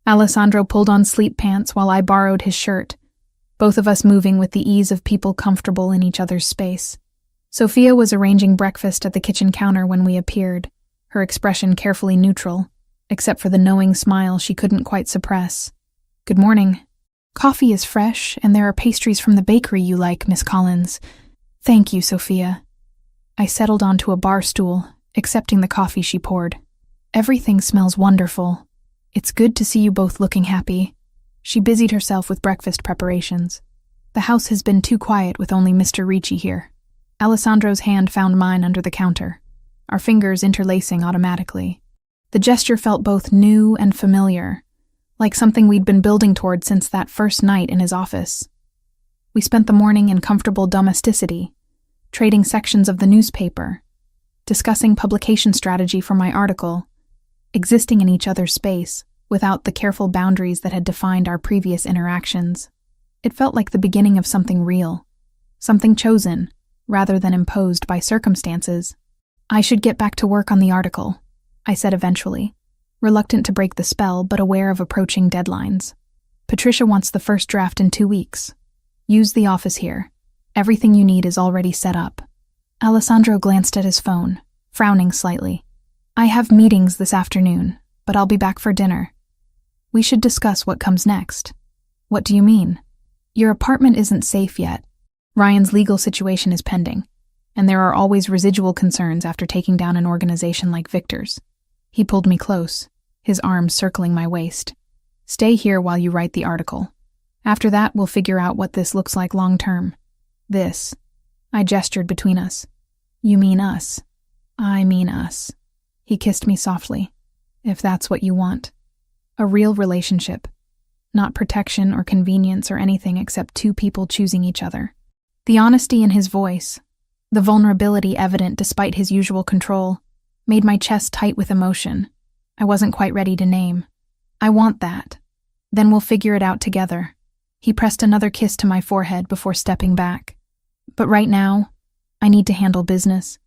Alessandro pulled on sleep pants while I borrowed his shirt, both of us moving with the ease of people comfortable in each other's space. Sophia was arranging breakfast at the kitchen counter when we appeared, her expression carefully neutral, except for the knowing smile she couldn't quite suppress. Good morning. Coffee is fresh, and there are pastries from the bakery you like, Miss Collins. Thank you, Sophia. I settled onto a bar stool, accepting the coffee she poured. Everything smells wonderful. It's good to see you both looking happy. She busied herself with breakfast preparations. The house has been too quiet with only Mr. Ricci here. Alessandro's hand found mine under the counter, our fingers interlacing automatically. The gesture felt both new and familiar, like something we'd been building toward since that first night in his office. We spent the morning in comfortable domesticity, trading sections of the newspaper, discussing publication strategy for my article, existing in each other's space without the careful boundaries that had defined our previous interactions. It felt like the beginning of something real, something chosen, rather than imposed by circumstances. I should get back to work on the article, I said eventually, reluctant to break the spell but aware of approaching deadlines. Patricia wants the first draft in 2 weeks. Use the office here. Everything you need is already set up. Alessandro glanced at his phone, frowning slightly. I have meetings this afternoon, but I'll be back for dinner. We should discuss what comes next. What do you mean? Your apartment isn't safe yet. Ryan's legal situation is pending, and there are always residual concerns after taking down an organization like Victor's. He pulled me close, his arms circling my waist. Stay here while you write the article. After that, we'll figure out what this looks like long term. This. I gestured between us. You mean us. I mean us. He kissed me softly. If that's what you want. A real relationship. Not protection or convenience or anything except two people choosing each other. The honesty in his voice, the vulnerability evident despite his usual control, made my chest tight with emotion. I wasn't quite ready to name. I want that. Then we'll figure it out together. He pressed another kiss to my forehead before stepping back. But right now, I need to handle business.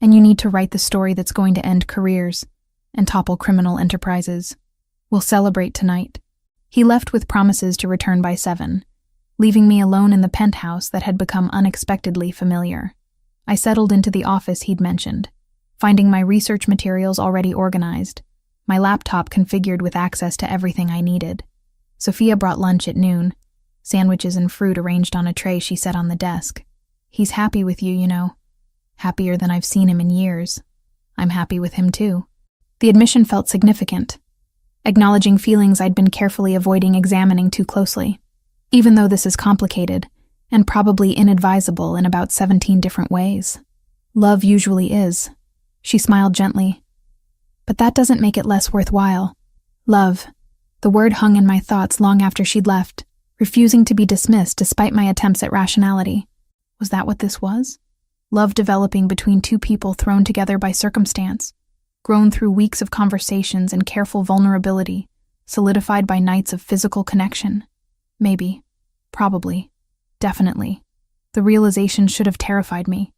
And you need to write the story that's going to end careers and topple criminal enterprises. We'll celebrate tonight. He left with promises to return by 7, leaving me alone in the penthouse that had become unexpectedly familiar. I settled into the office he'd mentioned, finding my research materials already organized, my laptop configured with access to everything I needed. Sophia brought lunch at noon, sandwiches and fruit arranged on a tray she set on the desk. He's happy with you, you know. Happier than I've seen him in years. I'm happy with him too. The admission felt significant, acknowledging feelings I'd been carefully avoiding examining too closely. Even though this is complicated, and probably inadvisable in about 17 different ways. Love usually is. She smiled gently. But that doesn't make it less worthwhile. Love. The word hung in my thoughts long after she'd left, refusing to be dismissed despite my attempts at rationality. Was that what this was? Love developing between two people thrown together by circumstance, grown through weeks of conversations and careful vulnerability, solidified by nights of physical connection. Maybe. Probably. Definitely. The realization should have terrified me.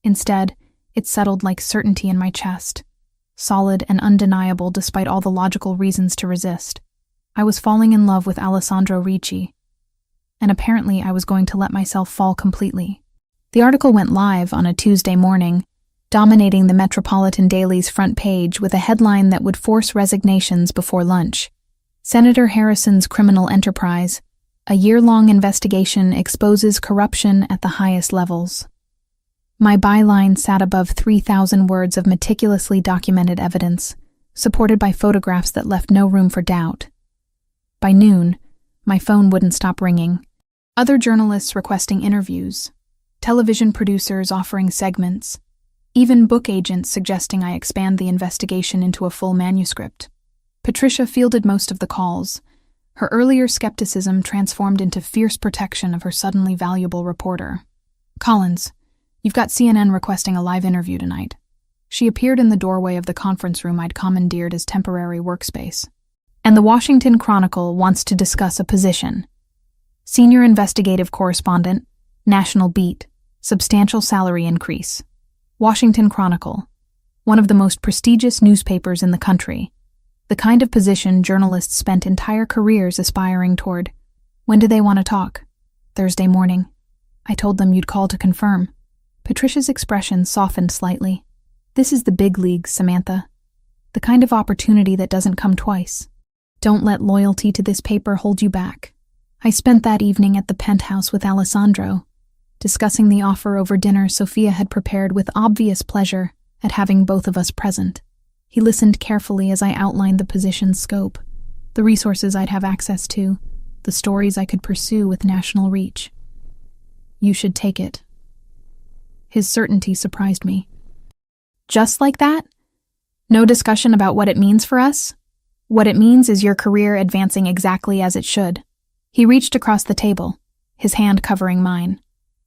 Instead, it settled like certainty in my chest, solid and undeniable despite all the logical reasons to resist. I was falling in love with Alessandro Ricci, and apparently I was going to let myself fall completely. The article went live on a Tuesday morning, dominating the Metropolitan Daily's front page with a headline that would force resignations before lunch. Senator Harrison's criminal enterprise. A year-long investigation exposes corruption at the highest levels. My byline sat above 3,000 words of meticulously documented evidence, supported by photographs that left no room for doubt. By noon, my phone wouldn't stop ringing. Other journalists requesting interviews, television producers offering segments, even book agents suggesting I expand the investigation into a full manuscript. Patricia fielded most of the calls. Her earlier skepticism transformed into fierce protection of her suddenly valuable reporter. Collins, you've got CNN requesting a live interview tonight. She appeared in the doorway of the conference room I'd commandeered as temporary workspace. And the Washington Chronicle wants to discuss a position. Senior investigative correspondent, national beat, substantial salary increase. Washington Chronicle, one of the most prestigious newspapers in the country. The kind of position journalists spent entire careers aspiring toward. When do they want to talk? Thursday morning. I told them you'd call to confirm. Patricia's expression softened slightly. This is the big leagues, Samantha. The kind of opportunity that doesn't come twice. Don't let loyalty to this paper hold you back. I spent that evening at the penthouse with Alessandro, discussing the offer over dinner Sophia had prepared with obvious pleasure at having both of us present. He listened carefully as I outlined the position's scope, the resources I'd have access to, the stories I could pursue with national reach. You should take it. His certainty surprised me. Just like that? No discussion about what it means for us? What it means is your career advancing exactly as it should. He reached across the table, his hand covering mine.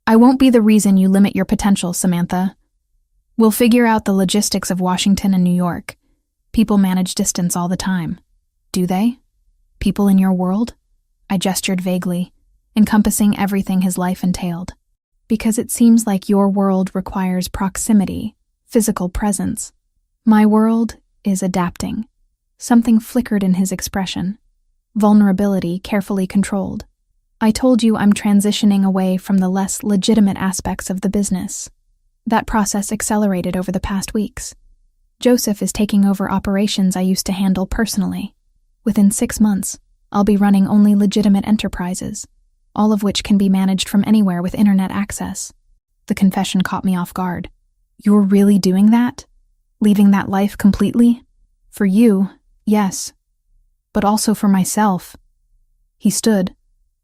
I won't be the reason you limit your potential, Samantha. We'll figure out the logistics of Washington and New York. People manage distance all the time. Do they? People in your world? I gestured vaguely, encompassing everything his life entailed. Because it seems like your world requires proximity, physical presence. My world is adapting. Something flickered in his expression. Vulnerability carefully controlled. I told you I'm transitioning away from the less legitimate aspects of the business. That process accelerated over the past weeks. Joseph is taking over operations I used to handle personally. Within 6 months, I'll be running only legitimate enterprises, all of which can be managed from anywhere with internet access. The confession caught me off guard. You're really doing that? Leaving that life completely? For you, yes. But also for myself. He stood,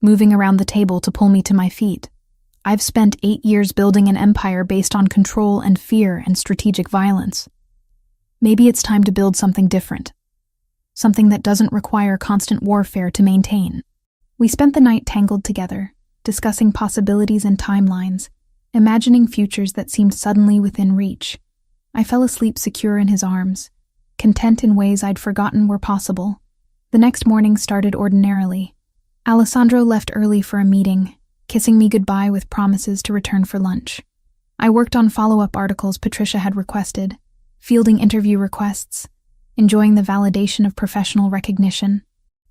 moving around the table to pull me to my feet. I've spent 8 years building an empire based on control and fear and strategic violence. Maybe it's time to build something different. Something that doesn't require constant warfare to maintain. We spent the night tangled together, discussing possibilities and timelines, imagining futures that seemed suddenly within reach. I fell asleep secure in his arms, content in ways I'd forgotten were possible. The next morning started ordinarily. Alessandro left early for a meeting, kissing me goodbye with promises to return for lunch. I worked on follow-up articles Patricia had requested, fielding interview requests, enjoying the validation of professional recognition.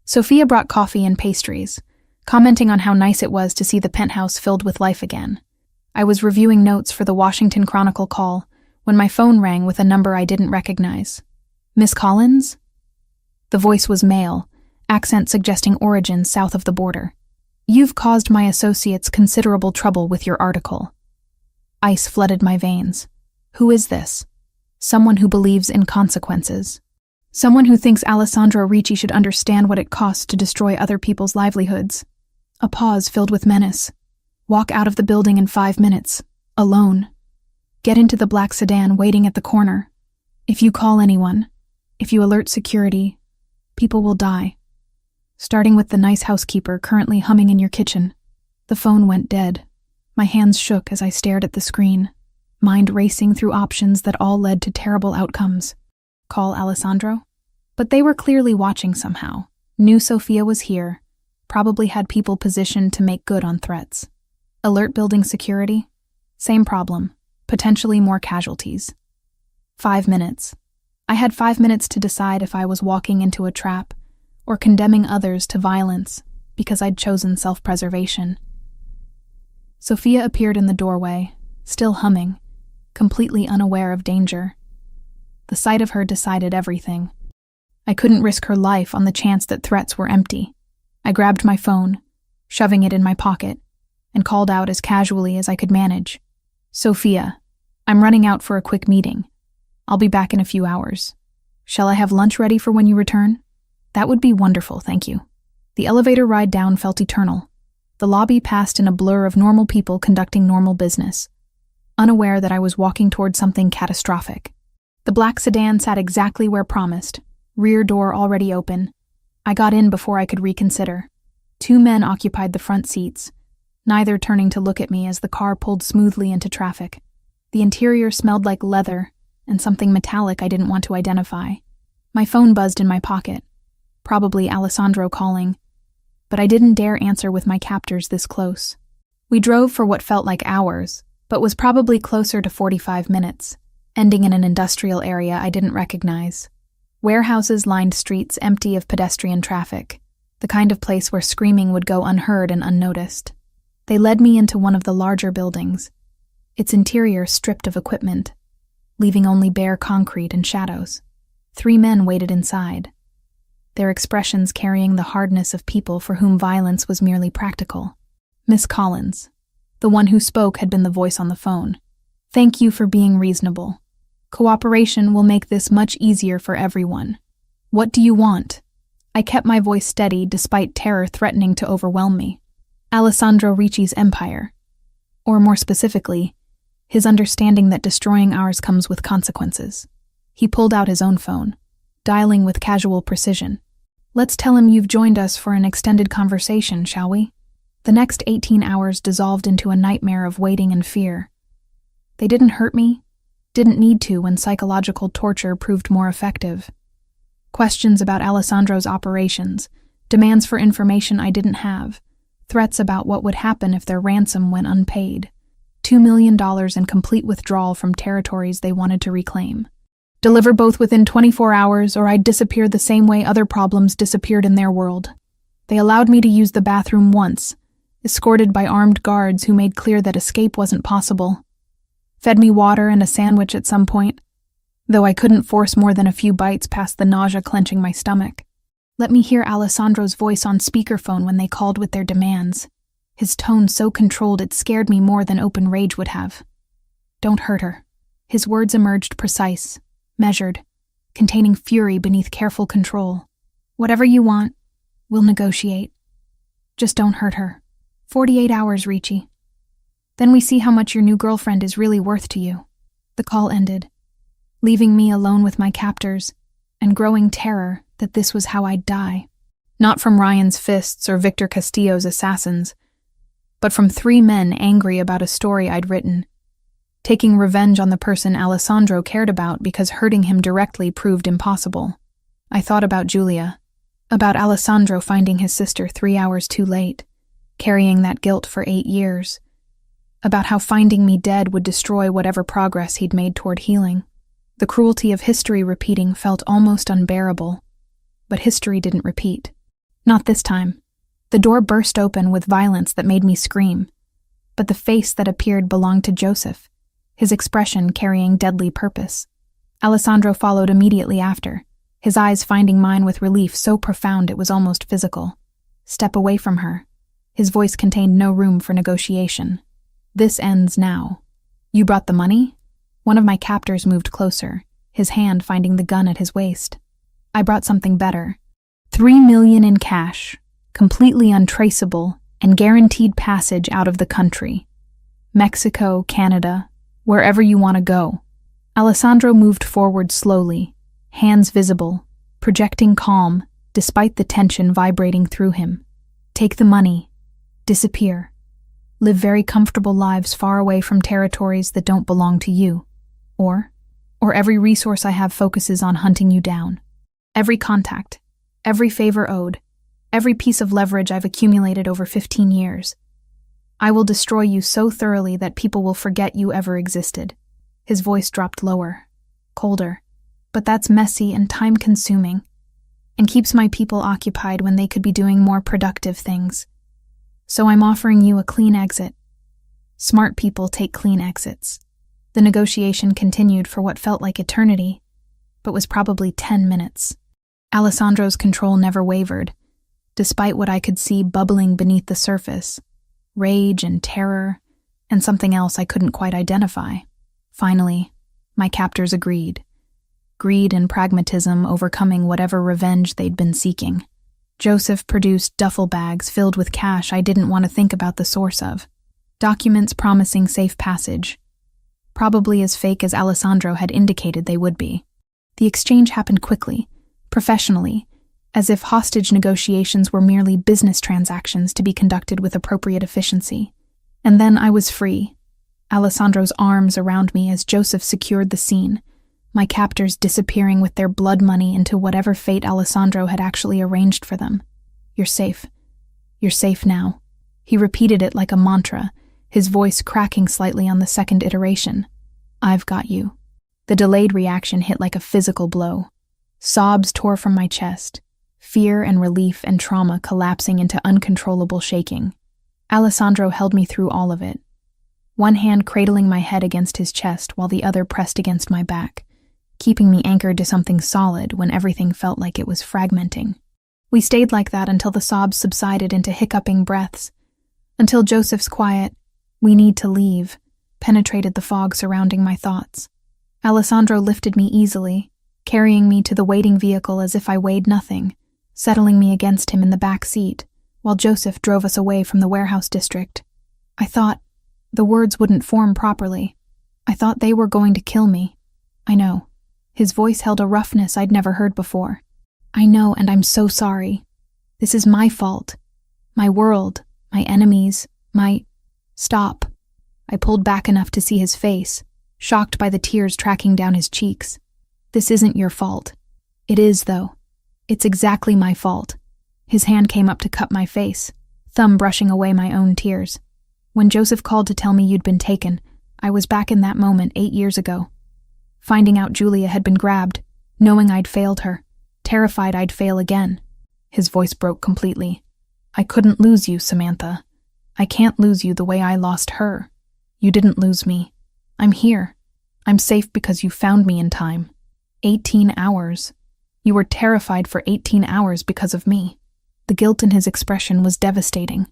Sophia brought coffee and pastries, commenting on how nice it was to see the penthouse filled with life again. I was reviewing notes for the Washington Chronicle call when my phone rang with a number I didn't recognize. Miss Collins? The voice was male, accent suggesting origin south of the border. You've caused my associates considerable trouble with your article. Ice flooded my veins. Who is this? Someone who believes in consequences. Someone who thinks Alessandro Ricci should understand what it costs to destroy other people's livelihoods. A pause filled with menace. Walk out of the building in 5 minutes, alone. Get into the black sedan waiting at the corner. If you call anyone, if you alert security, people will die. Starting with the nice housekeeper currently humming in your kitchen. The phone went dead. My hands shook as I stared at the screen, mind racing through options that all led to terrible outcomes. Call Alessandro? But they were clearly watching somehow. Knew Sophia was here, probably had people positioned to make good on threats. Alert building security? Same problem, potentially more casualties. 5 minutes. I had 5 minutes to decide if I was walking into a trap or condemning others to violence because I'd chosen self-preservation. Sophia appeared in the doorway, still humming, completely unaware of danger. The sight of her decided everything. I couldn't risk her life on the chance that threats were empty. I grabbed my phone, shoving it in my pocket, and called out as casually as I could manage. Sophia, I'm running out for a quick meeting. I'll be back in a few hours. Shall I have lunch ready for when you return? That would be wonderful, thank you. The elevator ride down felt eternal. The lobby passed in a blur of normal people conducting normal business, unaware that I was walking toward something catastrophic. The black sedan sat exactly where promised, rear door already open. I got in before I could reconsider. 2 men occupied the front seats, neither turning to look at me as the car pulled smoothly into traffic. The interior smelled like leather and something metallic I didn't want to identify. My phone buzzed in my pocket, probably Alessandro calling, but I didn't dare answer with my captors this close. We drove for what felt like hours, but was probably closer to 45 minutes, ending in an industrial area I didn't recognize. Warehouses lined streets empty of pedestrian traffic, the kind of place where screaming would go unheard and unnoticed. They led me into one of the larger buildings, its interior stripped of equipment, leaving only bare concrete and shadows. 3 men waited inside, their expressions carrying the hardness of people for whom violence was merely practical. Miss Collins, the one who spoke, had been the voice on the phone. Thank you for being reasonable. Cooperation will make this much easier for everyone. What do you want? I kept my voice steady despite terror threatening to overwhelm me. Alessandro Ricci's empire. Or more specifically, his understanding that destroying ours comes with consequences. He pulled out his own phone, dialing with casual precision. Let's tell him you've joined us for an extended conversation, shall we? The next 18 hours dissolved into a nightmare of waiting and fear. They didn't hurt me, didn't need to when psychological torture proved more effective. Questions about Alessandro's operations, demands for information I didn't have, threats about what would happen if their ransom went unpaid, $2 million in complete withdrawal from territories they wanted to reclaim. Deliver both within 24 hours or I'd disappear the same way other problems disappeared in their world. They allowed me to use the bathroom once, escorted by armed guards who made clear that escape wasn't possible. Fed me water and a sandwich at some point, though I couldn't force more than a few bites past the nausea clenching my stomach. Let me hear Alessandro's voice on speakerphone when they called with their demands. His tone so controlled it scared me more than open rage would have. Don't hurt her. His words emerged precise, measured, containing fury beneath careful control. Whatever you want, we'll negotiate. Just don't hurt her. 48 hours, Ricci. Then we see how much your new girlfriend is really worth to you. The call ended, leaving me alone with my captors and growing terror that this was how I'd die. Not from Ryan's fists or Victor Castillo's assassins, but from 3 men angry about a story I'd written, taking revenge on the person Alessandro cared about because hurting him directly proved impossible. I thought about Julia, about Alessandro finding his sister 3 hours too late, carrying that guilt for 8 years, about how finding me dead would destroy whatever progress he'd made toward healing. The cruelty of history repeating felt almost unbearable, but history didn't repeat. Not this time. The door burst open with violence that made me scream, but the face that appeared belonged to Joseph, his expression carrying deadly purpose. Alessandro followed immediately after, his eyes finding mine with relief so profound it was almost physical. Step away from her. His voice contained no room for negotiation. This ends now. You brought the money? One of my captors moved closer, his hand finding the gun at his waist. I brought something better. $3 million in cash, completely untraceable, and guaranteed passage out of the country. Mexico, Canada, wherever you want to go. Alessandro moved forward slowly, hands visible, projecting calm, despite the tension vibrating through him. Take the money. Disappear. Live very comfortable lives far away from territories that don't belong to you. Or every resource I have focuses on hunting you down. Every contact, every favor owed, every piece of leverage I've accumulated over 15 years. I will destroy you so thoroughly that people will forget you ever existed. His voice dropped lower, colder, but that's messy and time-consuming, and keeps my people occupied when they could be doing more productive things. So I'm offering you a clean exit. Smart people take clean exits. The negotiation continued for what felt like eternity, but was probably 10 minutes. Alessandro's control never wavered, despite what I could see bubbling beneath the surface, rage and terror, and something else I couldn't quite identify. Finally, my captors agreed, greed and pragmatism overcoming whatever revenge they'd been seeking. Joseph produced duffel bags filled with cash I didn't want to think about the source of, documents promising safe passage, probably as fake as Alessandro had indicated they would be. The exchange happened quickly, professionally, as if hostage negotiations were merely business transactions to be conducted with appropriate efficiency. And then I was free, Alessandro's arms around me as Joseph secured the scene, my captors disappearing with their blood money into whatever fate Alessandro had actually arranged for them. You're safe. You're safe now. He repeated it like a mantra, his voice cracking slightly on the second iteration. I've got you. The delayed reaction hit like a physical blow. Sobs tore from my chest, fear and relief and trauma collapsing into uncontrollable shaking. Alessandro held me through all of it, one hand cradling my head against his chest while the other pressed against my back, keeping me anchored to something solid when everything felt like it was fragmenting. We stayed like that until the sobs subsided into hiccuping breaths, until Joseph's quiet, "We need to leave," penetrated the fog surrounding my thoughts. Alessandro lifted me easily, carrying me to the waiting vehicle as if I weighed nothing, settling me against him in the back seat, while Joseph drove us away from the warehouse district. I thought the words wouldn't form properly. I thought they were going to kill me. I know. His voice held a roughness I'd never heard before. I know, and I'm so sorry. This is my fault. My world, My enemies, Stop. I pulled back enough to see his face, shocked by the tears tracking down his cheeks. This isn't your fault. It is, though. It's exactly my fault. His hand came up to cup my face, thumb brushing away my own tears. When Joseph called to tell me you'd been taken, I was back in that moment 8 years ago. Finding out Julia had been grabbed, knowing I'd failed her, terrified I'd fail again. His voice broke completely. I couldn't lose you, Samantha. I can't lose you the way I lost her. You didn't lose me. I'm here. I'm safe because you found me in time. 18 hours. You were terrified for 18 hours because of me. The guilt in his expression was devastating.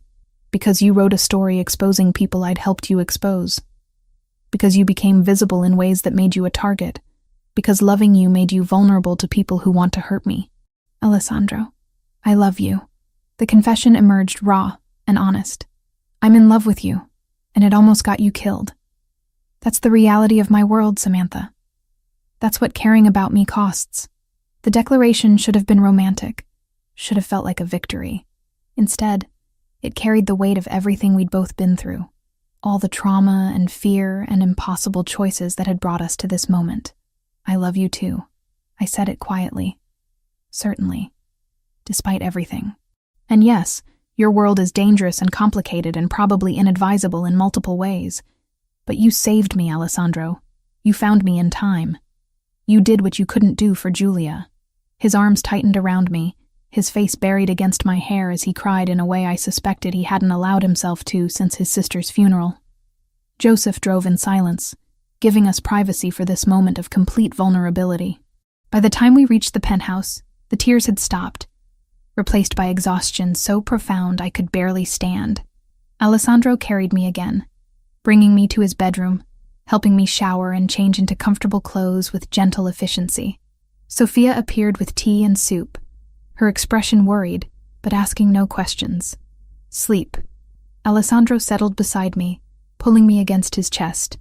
Because you wrote a story exposing people I'd helped you expose. Because you became visible in ways that made you a target. Because loving you made you vulnerable to people who want to hurt me. Alessandro, I love you. The confession emerged raw and honest. I'm in love with you, and it almost got you killed. That's the reality of my world, Samantha. That's what caring about me costs. The declaration should have been romantic, should have felt like a victory. Instead, it carried the weight of everything we'd both been through, all the trauma and fear and impossible choices that had brought us to this moment. I love you too. I said it quietly. Certainly. Despite everything. And yes, your world is dangerous and complicated and probably inadvisable in multiple ways. But you saved me, Alessandro. You found me in time. You did what you couldn't do for Julia. His arms tightened around me, his face buried against my hair as he cried in a way I suspected he hadn't allowed himself to since his sister's funeral. Joseph drove in silence, giving us privacy for this moment of complete vulnerability. By the time we reached the penthouse, the tears had stopped, replaced by exhaustion so profound I could barely stand. Alessandro carried me again, bringing me to his bedroom, helping me shower and change into comfortable clothes with gentle efficiency. Sophia appeared with tea and soup, her expression worried, but asking no questions. Sleep. Alessandro settled beside me, pulling me against his chest.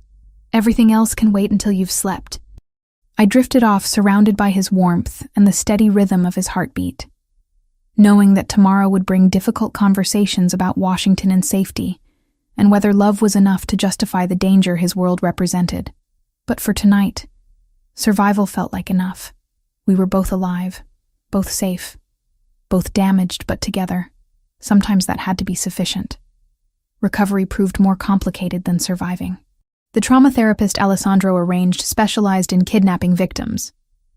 Everything else can wait until you've slept. I drifted off, surrounded by his warmth and the steady rhythm of his heartbeat. Knowing that tomorrow would bring difficult conversations about Washington and safety, and whether love was enough to justify the danger his world represented. But for tonight, survival felt like enough. We were both alive, both safe, both damaged but together. Sometimes that had to be sufficient. Recovery proved more complicated than surviving. The trauma therapist Alessandro arranged specialized in kidnapping victims.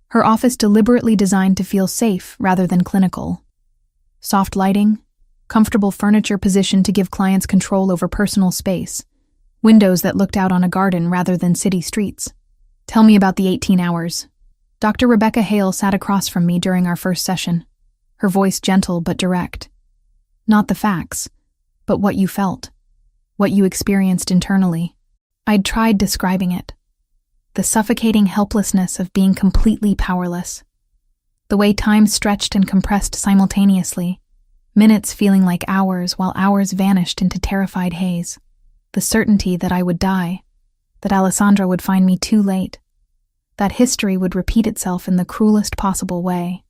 Her office deliberately designed to feel safe rather than clinical. Soft lighting, comfortable furniture positioned to give clients control over personal space, windows that looked out on a garden rather than city streets. Tell me about the 18 hours. Dr. Rebecca Hale sat across from me during our first session, her voice gentle but direct. Not the facts, but what you felt, what you experienced internally. I'd tried describing it. The suffocating helplessness of being completely powerless. The way time stretched and compressed simultaneously, minutes feeling like hours while hours vanished into terrified haze. The certainty that I would die, that Alessandro would find me too late, that history would repeat itself in the cruelest possible way.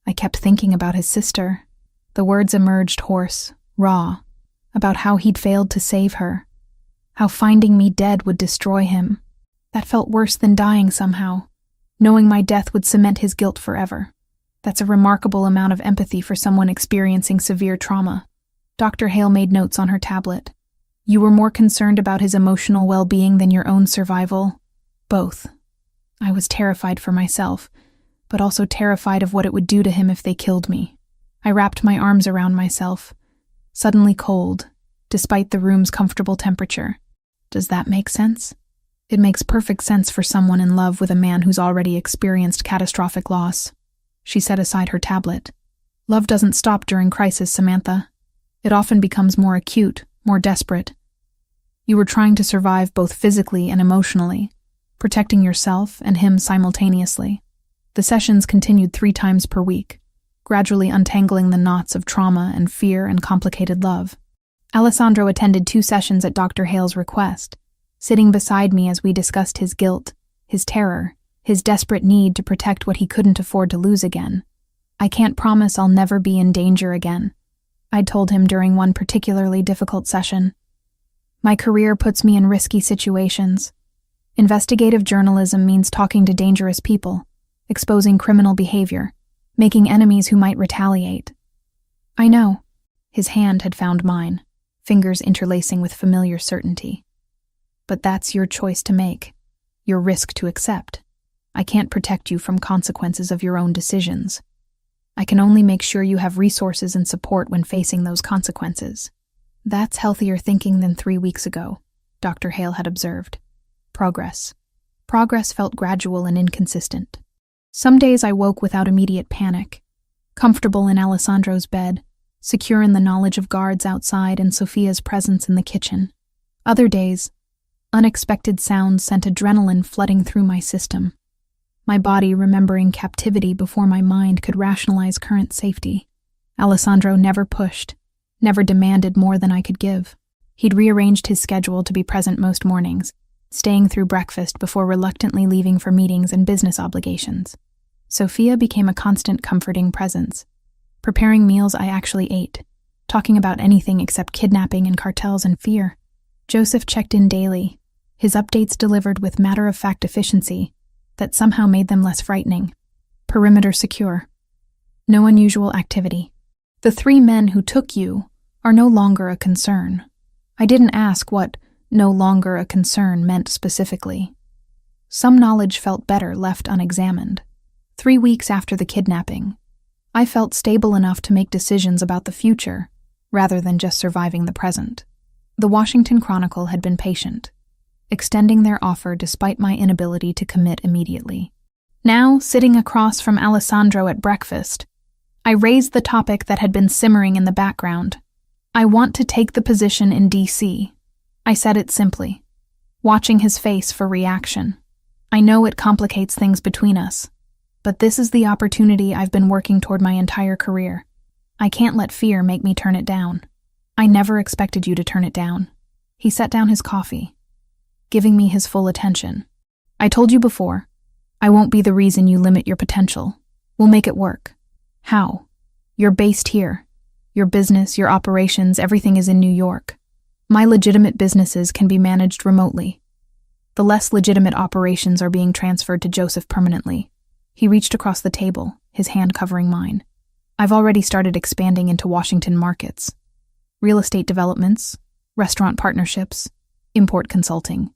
I kept thinking about his sister. The words emerged hoarse, raw, about how he'd failed to save her, how finding me dead would destroy him. That felt worse than dying somehow, knowing my death would cement his guilt forever. That's a remarkable amount of empathy for someone experiencing severe trauma. Dr. Hale made notes on her tablet. You were more concerned about his emotional well-being than your own survival. Both. I was terrified for myself, but also terrified of what it would do to him if they killed me. I wrapped my arms around myself, suddenly cold, despite the room's comfortable temperature. Does that make sense? It makes perfect sense for someone in love with a man who's already experienced catastrophic loss. She set aside her tablet. Love doesn't stop during crisis, Samantha. It often becomes more acute, more desperate. You were trying to survive both physically and emotionally, protecting yourself and him simultaneously. The sessions continued 3 times per week, gradually untangling the knots of trauma and fear and complicated love. Alessandro attended 2 sessions at Dr. Hale's request, sitting beside me as we discussed his guilt, his terror, his desperate need to protect what he couldn't afford to lose again. I can't promise I'll never be in danger again, I'd told him during one particularly difficult session. My career puts me in risky situations. Investigative journalism means talking to dangerous people, exposing criminal behavior, making enemies who might retaliate. I know. His hand had found mine, fingers interlacing with familiar certainty. But that's your choice to make, your risk to accept. I can't protect you from consequences of your own decisions. I can only make sure you have resources and support when facing those consequences. That's healthier thinking than 3 weeks ago, Dr. Hale had observed. Progress. Progress felt gradual and inconsistent. Some days I woke without immediate panic, comfortable in Alessandro's bed, secure in the knowledge of guards outside and Sophia's presence in the kitchen. Other days, unexpected sounds sent adrenaline flooding through my system, my body remembering captivity before my mind could rationalize current safety. Alessandro never pushed, never demanded more than I could give. He'd rearranged his schedule to be present most mornings, staying through breakfast before reluctantly leaving for meetings and business obligations. Sophia became a constant comforting presence, preparing meals I actually ate, talking about anything except kidnapping and cartels and fear. Joseph checked in daily, his updates delivered with matter-of-fact efficiency that somehow made them less frightening. Perimeter secure. No unusual activity. The 3 men who took you are no longer a concern. I didn't ask what no longer a concern meant specifically. Some knowledge felt better left unexamined. 3 weeks after the kidnapping, I felt stable enough to make decisions about the future, rather than just surviving the present. The Washington Chronicle had been patient, extending their offer despite my inability to commit immediately. Now, sitting across from Alessandro at breakfast, I raised the topic that had been simmering in the background. I want to take the position in D.C. I said it simply, watching his face for reaction. I know it complicates things between us, but this is the opportunity I've been working toward my entire career. I can't let fear make me turn it down. I never expected you to turn it down. He set down his coffee, giving me his full attention. I told you before, I won't be the reason you limit your potential. We'll make it work. How? You're based here. Your business, your operations, everything is in New York. My legitimate businesses can be managed remotely. The less legitimate operations are being transferred to Joseph permanently. He reached across the table, his hand covering mine. I've already started expanding into Washington markets. Real estate developments, restaurant partnerships, import consulting.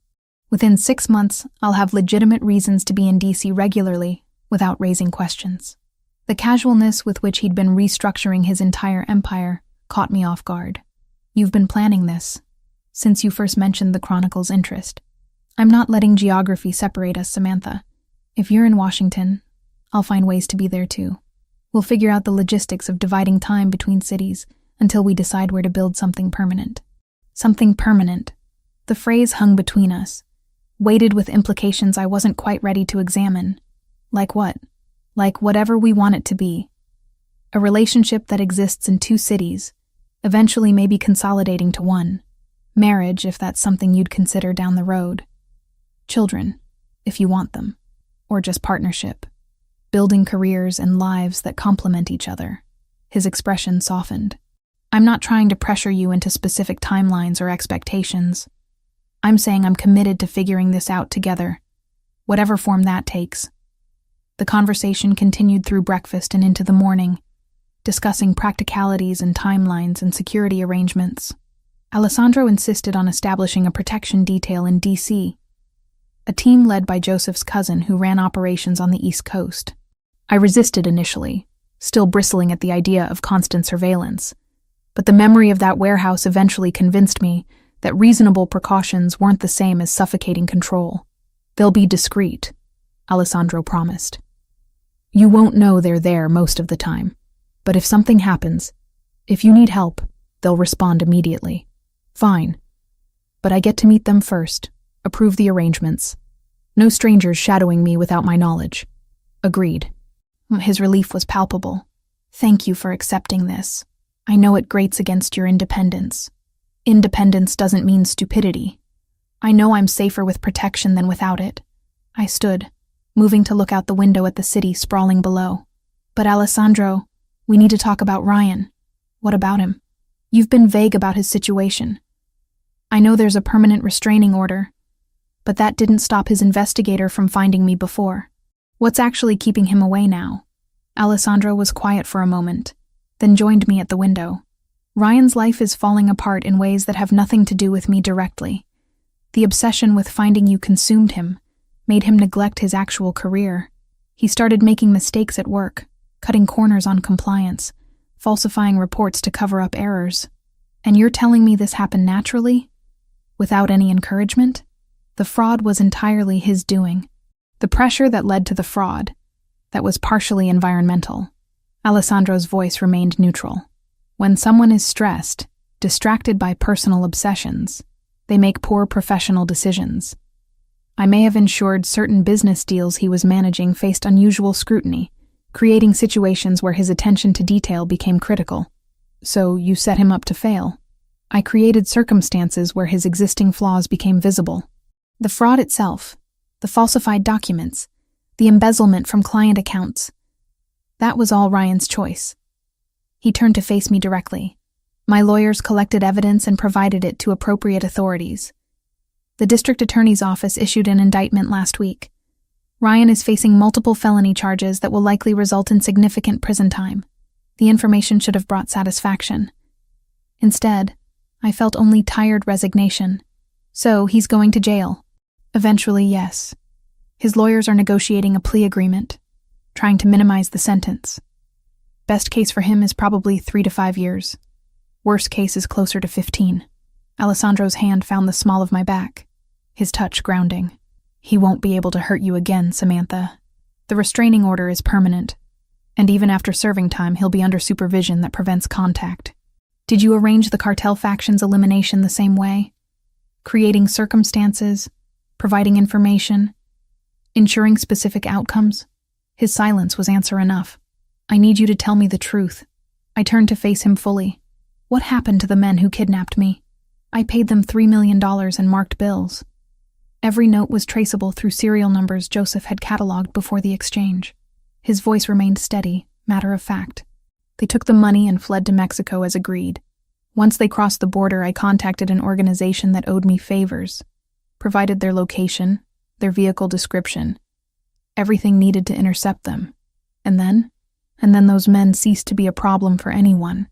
Within 6 months, I'll have legitimate reasons to be in D.C. regularly without raising questions. The casualness with which he'd been restructuring his entire empire caught me off guard. You've been planning this since you first mentioned the Chronicle's interest. I'm not letting geography separate us, Samantha. If you're in Washington, I'll find ways to be there too. We'll figure out the logistics of dividing time between cities until we decide where to build something permanent. Something permanent. The phrase hung between us, weighted with implications I wasn't quite ready to examine. Like what? Like whatever we want it to be. A relationship that exists in 2 cities, eventually maybe consolidating to 1. Marriage, if that's something you'd consider down the road. Children, if you want them. Or just partnership. Building careers and lives that complement each other. His expression softened. I'm not trying to pressure you into specific timelines or expectations. I'm saying I'm committed to figuring this out together, whatever form that takes. The conversation continued through breakfast and into the morning, discussing practicalities and timelines and security arrangements. Alessandro insisted on establishing a protection detail in D.C., a team led by Joseph's cousin who ran operations on the East Coast. I resisted initially, still bristling at the idea of constant surveillance, but the memory of that warehouse eventually convinced me that reasonable precautions weren't the same as suffocating control. They'll be discreet, Alessandro promised. You won't know they're there most of the time, but if something happens, if you need help, they'll respond immediately. Fine. But I get to meet them first, approve the arrangements. No strangers shadowing me without my knowledge. Agreed. His relief was palpable. Thank you for accepting this. I know it grates against your independence. Independence doesn't mean stupidity. I know I'm safer with protection than without it. I stood, moving to look out the window at the city sprawling below. But Alessandro, we need to talk about Ryan. What about him? You've been vague about his situation. I know there's a permanent restraining order, but that didn't stop his investigator from finding me before. What's actually keeping him away now?" Alessandro was quiet for a moment, then joined me at the window. "Ryan's life is falling apart in ways that have nothing to do with me directly. The obsession with finding you consumed him, made him neglect his actual career. He started making mistakes at work, cutting corners on compliance, falsifying reports to cover up errors. And you're telling me this happened naturally? Without any encouragement? The fraud was entirely his doing. The pressure that led to the fraud, that was partially environmental." Alessandro's voice remained neutral. "When someone is stressed, distracted by personal obsessions, they make poor professional decisions. I may have ensured certain business deals he was managing faced unusual scrutiny, creating situations where his attention to detail became critical. So you set him up to fail. I created circumstances where his existing flaws became visible. The fraud itself, the falsified documents, the embezzlement from client accounts, that was all Ryan's choice." He turned to face me directly. "My lawyers collected evidence and provided it to appropriate authorities. The district attorney's office issued an indictment last week. Ryan is facing multiple felony charges that will likely result in significant prison time. The information should have brought satisfaction. Instead, I felt only tired resignation. So he's going to jail. Eventually, yes. His lawyers are negotiating a plea agreement, trying to minimize the sentence. Best case for him is probably 3 to 5 years. Worst case is closer to 15. Alessandro's hand found the small of my back, his touch grounding. "He won't be able to hurt you again, Samantha. The restraining order is permanent, and even after serving time, he'll be under supervision that prevents contact. Did you arrange the cartel faction's elimination the same way? Creating circumstances, providing information, ensuring specific outcomes?" His silence was answer enough. "I need you to tell me the truth." I turned to face him fully. "What happened to the men who kidnapped me? I paid them $3 million in marked bills. Every note was traceable through serial numbers Joseph had cataloged before the exchange." His voice remained steady, matter of fact. "They took the money and fled to Mexico as agreed. Once they crossed the border, I contacted an organization that owed me favors, provided their location, their vehicle description, everything needed to intercept them. And then those men ceased to be a problem for anyone.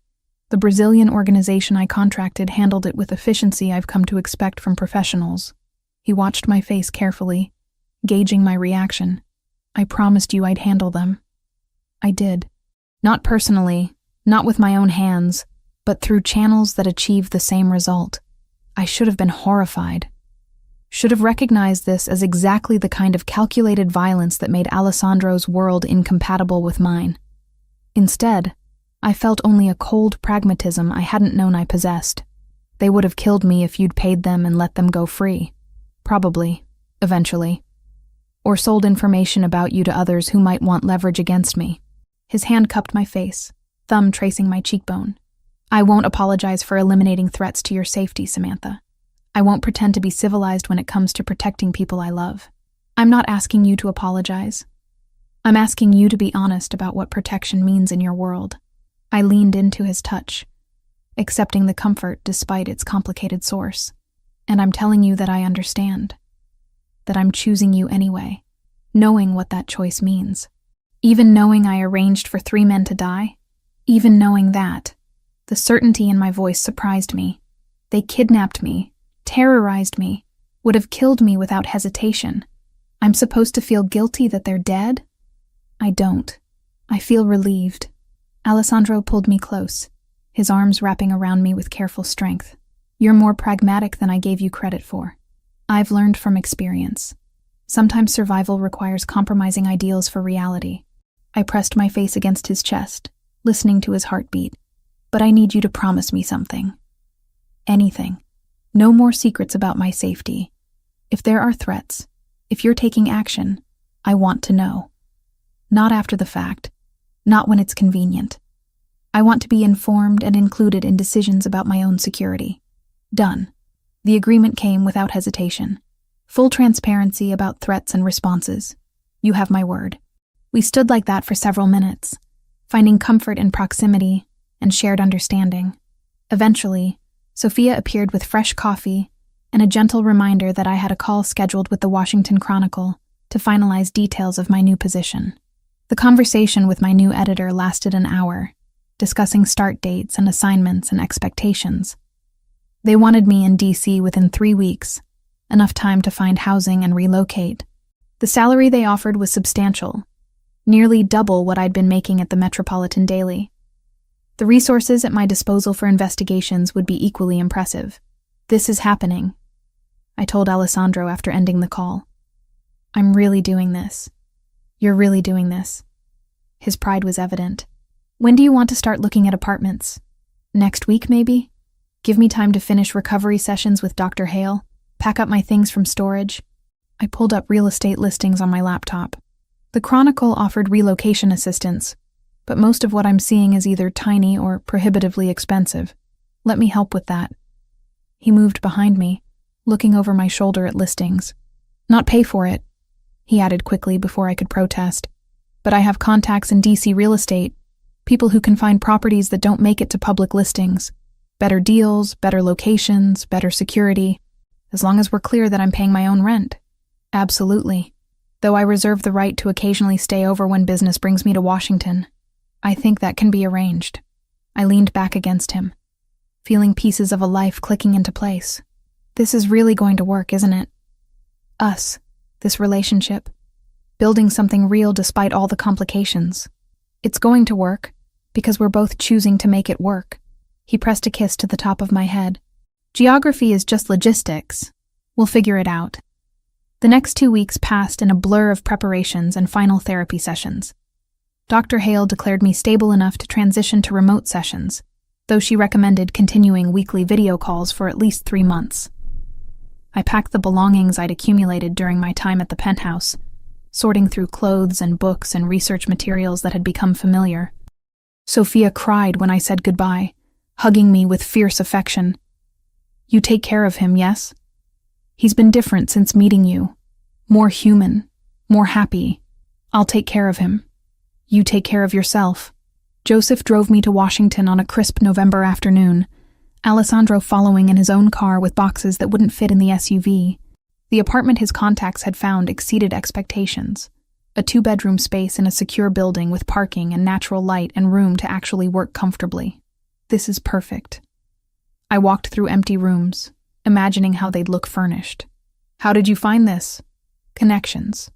The Brazilian organization I contracted handled it with efficiency I've come to expect from professionals." He watched my face carefully, gauging my reaction. "I promised you I'd handle them. I did. Not personally, not with my own hands, but through channels that achieved the same result. I should have been horrified. Should have recognized this as exactly the kind of calculated violence that made Alessandro's world incompatible with mine. Instead, I felt only a cold pragmatism I hadn't known I possessed. They would have killed me if you'd paid them and let them go free. Probably, eventually. Or sold information about you to others who might want leverage against me." His hand cupped my face, thumb tracing my cheekbone. "I won't apologize for eliminating threats to your safety, Samantha. I won't pretend to be civilized when it comes to protecting people I love. I'm not asking you to apologize. I'm asking you to be honest about what protection means in your world." I leaned into his touch, accepting the comfort despite its complicated source. "And I'm telling you that I understand. That I'm choosing you anyway, knowing what that choice means. Even knowing I arranged for 3 men to die, even knowing that, the certainty in my voice surprised me. They kidnapped me, terrorized me, would have killed me without hesitation. I'm supposed to feel guilty that they're dead? I don't. I feel relieved." Alessandro pulled me close, his arms wrapping around me with careful strength. "You're more pragmatic than I gave you credit for. I've learned from experience. Sometimes survival requires compromising ideals for reality." I pressed my face against his chest, listening to his heartbeat. "But I need you to promise me something. Anything. No more secrets about my safety. If there are threats, if you're taking action, I want to know. Not after the fact. Not when it's convenient. I want to be informed and included in decisions about my own security." Done. The agreement came without hesitation. Full transparency about threats and responses. You have my word. We stood like that for several minutes, finding comfort in proximity and shared understanding. Eventually, Sophia appeared with fresh coffee and a gentle reminder that I had a call scheduled with the Washington Chronicle to finalize details of my new position. The conversation with my new editor lasted an hour, discussing start dates and assignments and expectations. They wanted me in D.C. within 3 weeks, enough time to find housing and relocate. The salary they offered was substantial, nearly double what I'd been making at the Metropolitan Daily. The resources at my disposal for investigations would be equally impressive. "This is happening," I told Alessandro after ending the call. "I'm really doing this. You're really doing this." His pride was evident. "When do you want to start looking at apartments? Next week, maybe? Give me time to finish recovery sessions with Dr. Hale, pack up my things from storage." I pulled up real estate listings on my laptop. The Chronicle offered relocation assistance, but most of what I'm seeing is either tiny or prohibitively expensive. "Let me help with that." He moved behind me, looking over my shoulder at listings. "Not pay for it," he added quickly before I could protest. "But I have contacts in DC real estate, people who can find properties that don't make it to public listings. Better deals, better locations, better security, as long as we're clear that I'm paying my own rent." "Absolutely. Though I reserve the right to occasionally stay over when business brings me to Washington. I think that can be arranged." I leaned back against him, feeling pieces of a life clicking into place. This is really going to work, isn't it? Us, this relationship, building something real despite all the complications. It's going to work, because we're both choosing to make it work. He pressed a kiss to the top of my head. "Geography is just logistics. We'll figure it out." The next 2 weeks passed in a blur of preparations and final therapy sessions. Dr. Hale declared me stable enough to transition to remote sessions, though she recommended continuing weekly video calls for at least 3 months. I packed the belongings I'd accumulated during my time at the penthouse, sorting through clothes and books and research materials that had become familiar. Sophia cried when I said goodbye, hugging me with fierce affection. "You take care of him, yes? He's been different since meeting you. More human, more happy. I'll take care of him. You take care of yourself." Joseph drove me to Washington on a crisp November afternoon, Alessandro following in his own car with boxes that wouldn't fit in the SUV. The apartment his contacts had found exceeded expectations. A 2-bedroom space in a secure building with parking and natural light and room to actually work comfortably. This is perfect. I walked through empty rooms, imagining how they'd look furnished. "How did you find this?" "Connections."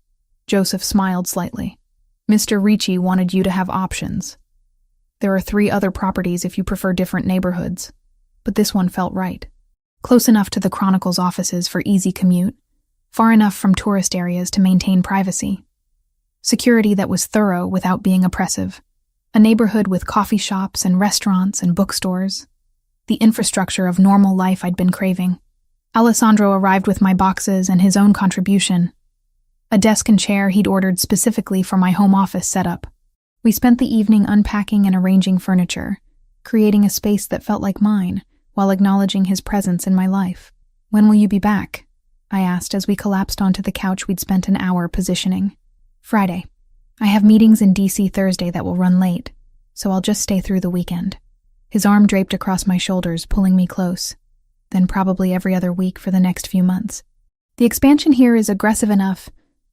Joseph smiled slightly. "Mr. Ricci wanted you to have options. There are 3 other properties if you prefer different neighborhoods, but this one felt right. Close enough to the Chronicle's offices for easy commute, far enough from tourist areas to maintain privacy. Security that was thorough without being oppressive. A neighborhood with coffee shops and restaurants and bookstores. The infrastructure of normal life I'd been craving. Alessandro arrived with my boxes and his own contribution. A desk and chair he'd ordered specifically for my home office setup. We spent the evening unpacking and arranging furniture, creating a space that felt like mine, while acknowledging his presence in my life. "When will you be back?" I asked as we collapsed onto the couch we'd spent an hour positioning. "Friday. I have meetings in DC Thursday that will run late, so I'll just stay through the weekend." His arm draped across my shoulders, pulling me close, then probably every other week for the next few months. "The expansion here is aggressive enough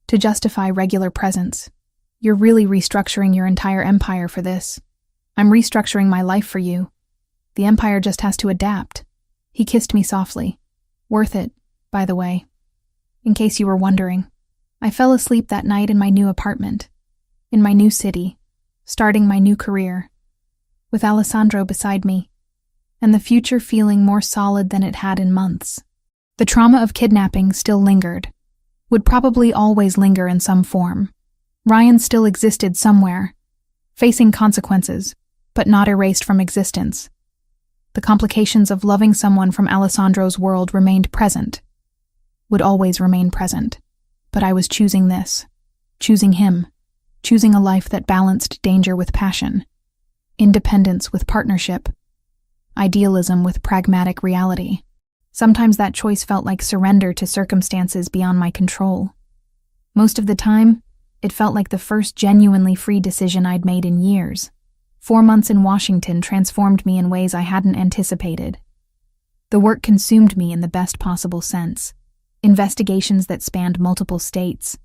to justify regular presence. You're really restructuring your entire empire for this. I'm restructuring my life for you. The empire just has to adapt." He kissed me softly. "Worth it, by the way. In case you were wondering. I fell asleep that night in my new apartment, in my new city, starting my new career, with Alessandro beside me, and the future feeling more solid than it had in months. The trauma of kidnapping still lingered, would probably always linger in some form. Ryan still existed somewhere, facing consequences, but not erased from existence. The complications of loving someone from Alessandro's world remained present, would always remain present. But I was choosing this, choosing him, choosing a life that balanced danger with passion, independence with partnership, idealism with pragmatic reality. Sometimes that choice felt like surrender to circumstances beyond my control. Most of the time, it felt like the first genuinely free decision I'd made in years. 4 months in Washington transformed me in ways I hadn't anticipated. The work consumed me in the best possible sense. Investigations that spanned multiple states.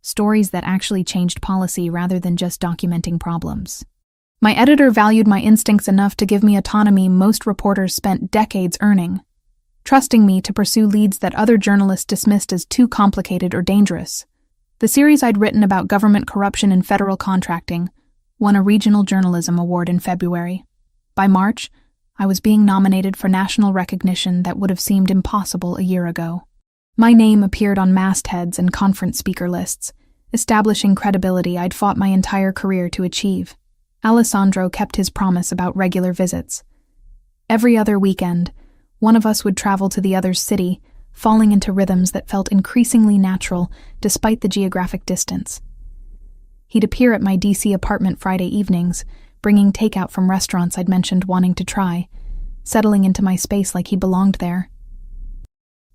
Stories that actually changed policy rather than just documenting problems. My editor valued my instincts enough to give me autonomy most reporters spent decades earning, trusting me to pursue leads that other journalists dismissed as too complicated or dangerous. The series I'd written about government corruption and federal contracting won a regional journalism award in February. By March, I was being nominated for national recognition that would have seemed impossible a year ago. My name appeared on mastheads and conference speaker lists, establishing credibility I'd fought my entire career to achieve. Alessandro kept his promise about regular visits. Every other weekend, one of us would travel to the other's city, falling into rhythms that felt increasingly natural despite the geographic distance. He'd appear at my DC apartment Friday evenings, bringing takeout from restaurants I'd mentioned wanting to try, settling into my space like he belonged there.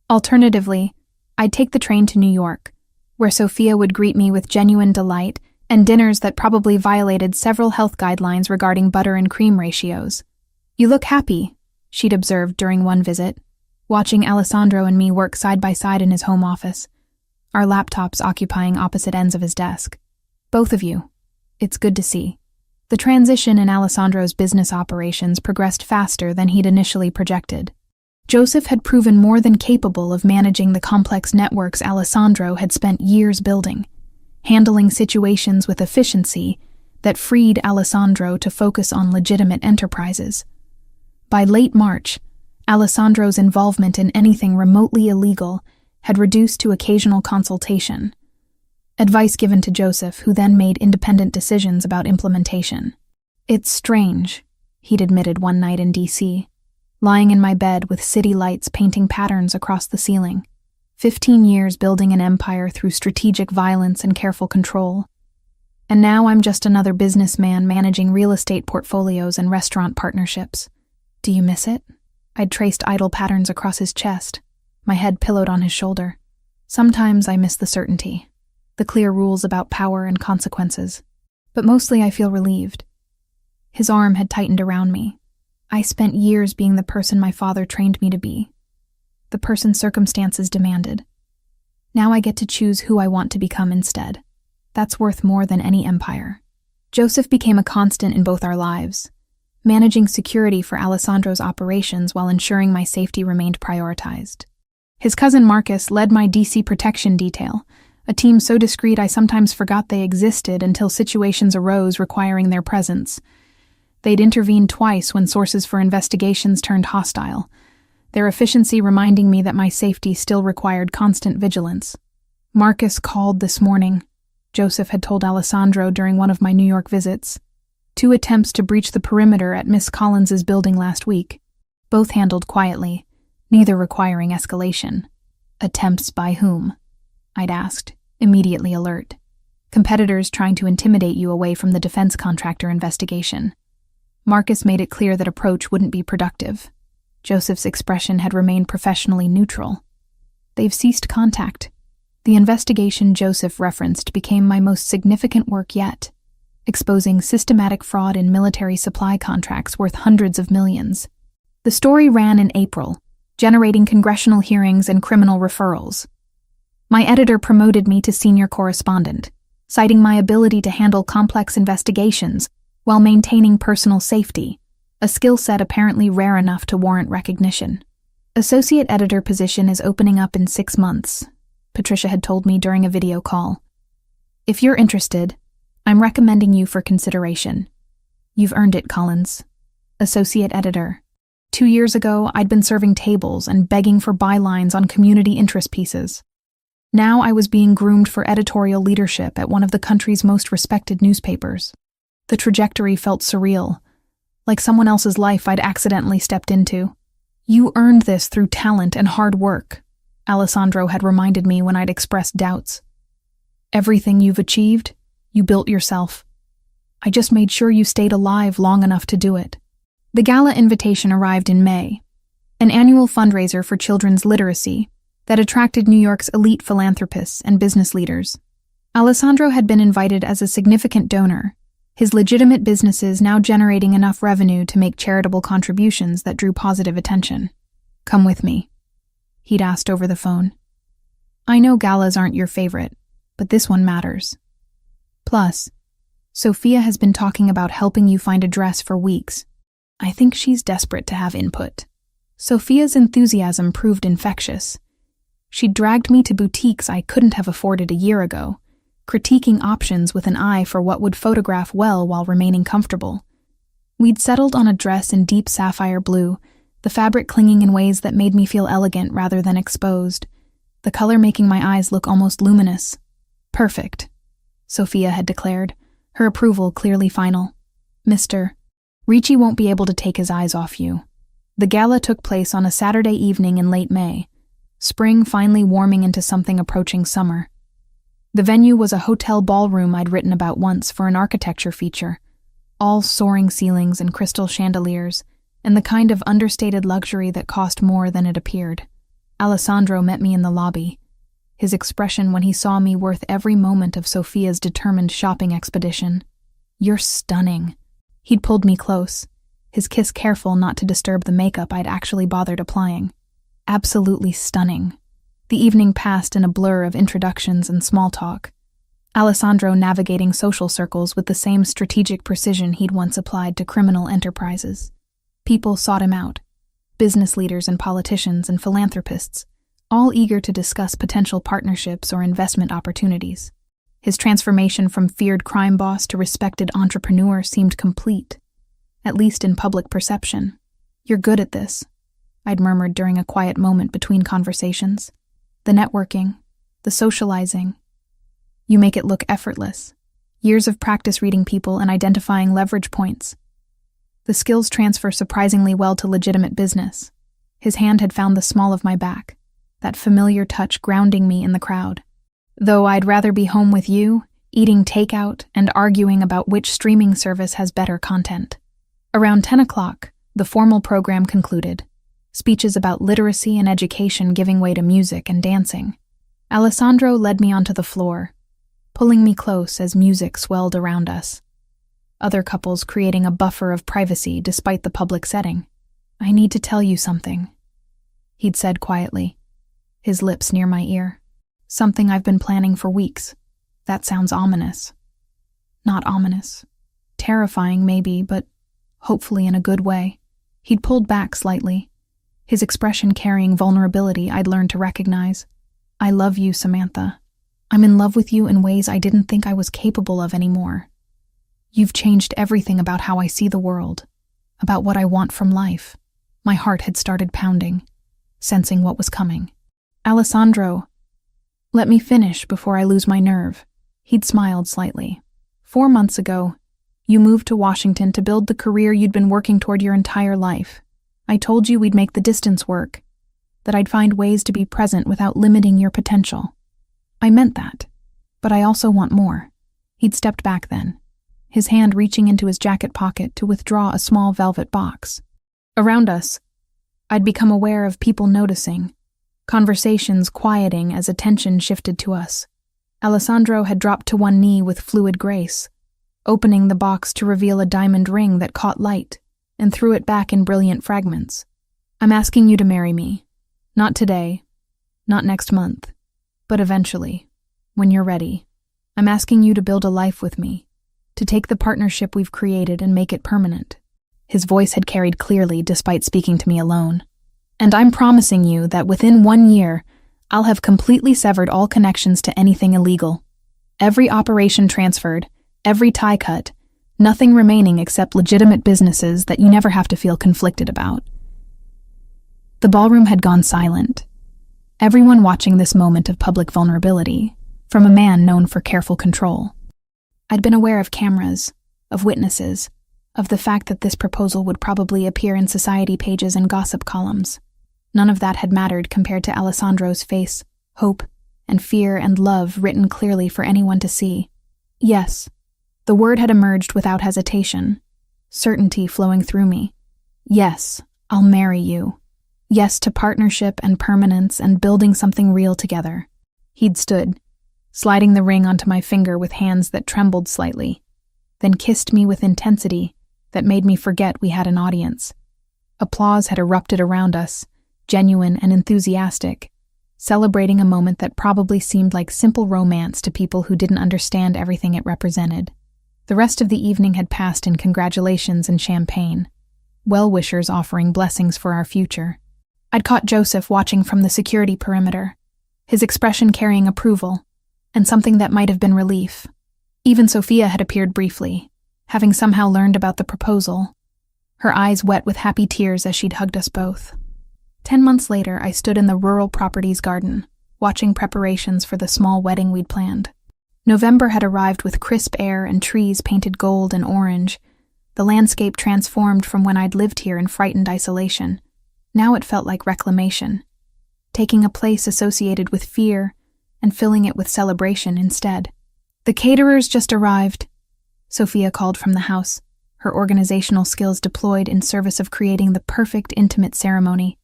Alternatively, I'd take the train to New York, where Sophia would greet me with genuine delight and dinners that probably violated several health guidelines regarding butter and cream ratios. "You look happy," she'd observed during one visit, watching Alessandro and me work side by side in his home office, our laptops occupying opposite ends of his desk. "Both of you. It's good to see." The transition in Alessandro's business operations progressed faster than he'd initially projected. Joseph had proven more than capable of managing the complex networks Alessandro had spent years building, handling situations with efficiency that freed Alessandro to focus on legitimate enterprises. By late March, Alessandro's involvement in anything remotely illegal had reduced to occasional consultation, advice given to Joseph, who then made independent decisions about implementation. "It's strange," he'd admitted one night in DC, lying in my bed with city lights painting patterns across the ceiling. 15 years building an empire through strategic violence and careful control. And now I'm just another businessman managing real estate portfolios and restaurant partnerships. "Do you miss it?" I'd traced idle patterns across his chest, my head pillowed on his shoulder. "Sometimes I miss the certainty, the clear rules about power and consequences. But mostly I feel relieved." His arm had tightened around me. "I spent years being the person my father trained me to be, the person circumstances demanded. Now I get to choose who I want to become instead. That's worth more than any empire." Joseph became a constant in both our lives, managing security for Alessandro's operations while ensuring my safety remained prioritized. His cousin Marcus led my DC protection detail, a team so discreet I sometimes forgot they existed until situations arose requiring their presence. They'd intervened twice when sources for investigations turned hostile, their efficiency reminding me that my safety still required constant vigilance. "Marcus called this morning," Joseph had told Alessandro during one of my New York visits. "2 attempts to breach the perimeter at Miss Collins's building last week, both handled quietly, neither requiring escalation." "Attempts by whom?" I'd asked, immediately alert. "Competitors trying to intimidate you away from the defense contractor investigation." Marcus made it clear that approach wouldn't be productive. Joseph's expression had remained professionally neutral. "They've ceased contact." The investigation Joseph referenced became my most significant work yet, exposing systematic fraud in military supply contracts worth hundreds of millions. The story ran in April, generating congressional hearings and criminal referrals. My editor promoted me to senior correspondent, citing my ability to handle complex investigations while maintaining personal safety, a skill set apparently rare enough to warrant recognition. "Associate editor position is opening up in 6 months," Patricia had told me during a video call. "If you're interested, I'm recommending you for consideration. You've earned it, Collins." Associate editor. 2 years ago, I'd been serving tables and begging for bylines on community interest pieces. Now I was being groomed for editorial leadership at one of the country's most respected newspapers. The trajectory felt surreal, like someone else's life I'd accidentally stepped into. "You earned this through talent and hard work," Alessandro had reminded me when I'd expressed doubts. "Everything you've achieved, you built yourself. I just made sure you stayed alive long enough to do it." The gala invitation arrived in May, an annual fundraiser for children's literacy that attracted New York's elite philanthropists and business leaders. Alessandro had been invited as a significant donor, his legitimate businesses now generating enough revenue to make charitable contributions that drew positive attention. "Come with me," he'd asked over the phone. "I know galas aren't your favorite, but this one matters. Plus, Sophia has been talking about helping you find a dress for weeks. I think she's desperate to have input." Sophia's enthusiasm proved infectious. She dragged me to boutiques I couldn't have afforded a year ago, critiquing options with an eye for what would photograph well while remaining comfortable. We'd settled on a dress in deep sapphire blue, the fabric clinging in ways that made me feel elegant rather than exposed, the color making my eyes look almost luminous. "Perfect," Sophia had declared, her approval clearly final. "Mr. Ricci won't be able to take his eyes off you." The gala took place on a Saturday evening in late May, spring finally warming into something approaching summer. The venue was a hotel ballroom I'd written about once for an architecture feature, all soaring ceilings and crystal chandeliers, and the kind of understated luxury that cost more than it appeared. Alessandro met me in the lobby, his expression when he saw me worth every moment of Sophia's determined shopping expedition. "You're stunning." He'd pulled me close, his kiss careful not to disturb the makeup I'd actually bothered applying. Absolutely stunning. The evening passed in a blur of introductions and small talk, Alessandro navigating social circles with the same strategic precision he'd once applied to criminal enterprises. People sought him out, business leaders and politicians and philanthropists, all eager to discuss potential partnerships or investment opportunities. His transformation from feared crime boss to respected entrepreneur seemed complete, at least in public perception. "You're good at this," I'd murmured during a quiet moment between conversations. "The networking, the socializing. You make it look effortless. Years of practice reading people and identifying leverage points. The skills transfer surprisingly well to legitimate business." His hand had found the small of my back, that familiar touch grounding me in the crowd. "Though I'd rather be home with you, eating takeout and arguing about which streaming service has better content." Around 10 o'clock, the formal program concluded, speeches about literacy and education giving way to music and dancing. Alessandro led me onto the floor, pulling me close as music swelled around us, other couples creating a buffer of privacy despite the public setting. "I need to tell you something," he'd said quietly, his lips near my ear. "Something I've been planning for weeks." That sounds ominous. Not ominous. Terrifying, maybe, but hopefully in a good way. He'd pulled back slightly, his expression carrying vulnerability I'd learned to recognize. "I love you, Samantha. I'm in love with you in ways I didn't think I was capable of anymore. You've changed everything about how I see the world, about what I want from life." My heart had started pounding, sensing what was coming. "Alessandro, let me finish before I lose my nerve." He'd smiled slightly. 4 months ago, you moved to Washington to build the career you'd been working toward your entire life. I told you we'd make the distance work, that I'd find ways to be present without limiting your potential. I meant that, but I also want more." He'd stepped back then, his hand reaching into his jacket pocket to withdraw a small velvet box. Around us, I'd become aware of people noticing, conversations quieting as attention shifted to us. Alessandro had dropped to one knee with fluid grace, opening the box to reveal a diamond ring that caught light and threw it back in brilliant fragments. "I'm asking you to marry me. Not today, not next month, but eventually, when you're ready. I'm asking you to build a life with me, to take the partnership we've created and make it permanent." His voice had carried clearly despite speaking to me alone. "And I'm promising you that within 1 year, I'll have completely severed all connections to anything illegal. Every operation transferred, every tie cut, nothing remaining except legitimate businesses that you never have to feel conflicted about." The ballroom had gone silent, everyone watching this moment of public vulnerability, from a man known for careful control. I'd been aware of cameras, of witnesses, of the fact that this proposal would probably appear in society pages and gossip columns. None of that had mattered compared to Alessandro's face, hope, and fear and love written clearly for anyone to see. Yes, the word had emerged without hesitation, certainty flowing through me. Yes, I'll marry you. Yes to partnership and permanence and building something real together. He'd stood, sliding the ring onto my finger with hands that trembled slightly. then kissed me with intensity that made me forget we had an audience. Applause had erupted around us, genuine and enthusiastic, celebrating a moment that probably seemed like simple romance to people who didn't understand everything it represented. The rest of the evening had passed in congratulations and champagne, well-wishers offering blessings for our future. I'd caught Joseph watching from the security perimeter, his expression carrying approval, and something that might have been relief. Even Sophia had appeared briefly, having somehow learned about the proposal, her eyes wet with happy tears as she'd hugged us both. 10 months later, I stood in the rural properties garden, watching preparations for the small wedding we'd planned. November had arrived with crisp air and trees painted gold and orange. The landscape transformed from when I'd lived here in frightened isolation. Now it felt like reclamation, taking a place associated with fear and filling it with celebration instead. "The caterers just arrived," Sophia called from the house, her organizational skills deployed in service of creating the perfect intimate ceremony.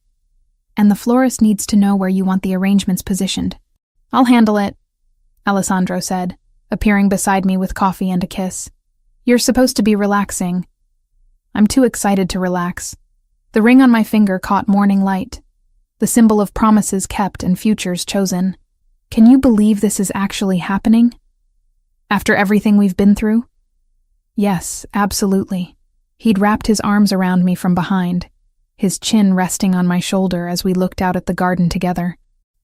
"And the florist needs to know where you want the arrangements positioned." "I'll handle it," Alessandro said, appearing beside me with coffee and a kiss. "You're supposed to be relaxing." I'm too excited to relax. The ring on my finger caught morning light, the symbol of promises kept and futures chosen. Can you believe this is actually happening? After everything we've been through? Yes, absolutely. He'd wrapped his arms around me from behind, his chin resting on my shoulder as we looked out at the garden together.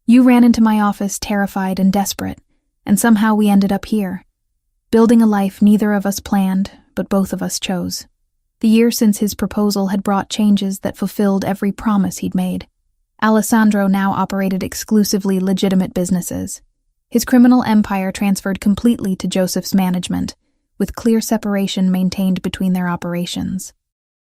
"You ran into my office terrified and desperate, and somehow we ended up here, building a life neither of us planned, but both of us chose." The year since his proposal had brought changes that fulfilled every promise he'd made. Alessandro now operated exclusively legitimate businesses. His criminal empire transferred completely to Joseph's management, with clear separation maintained between their operations.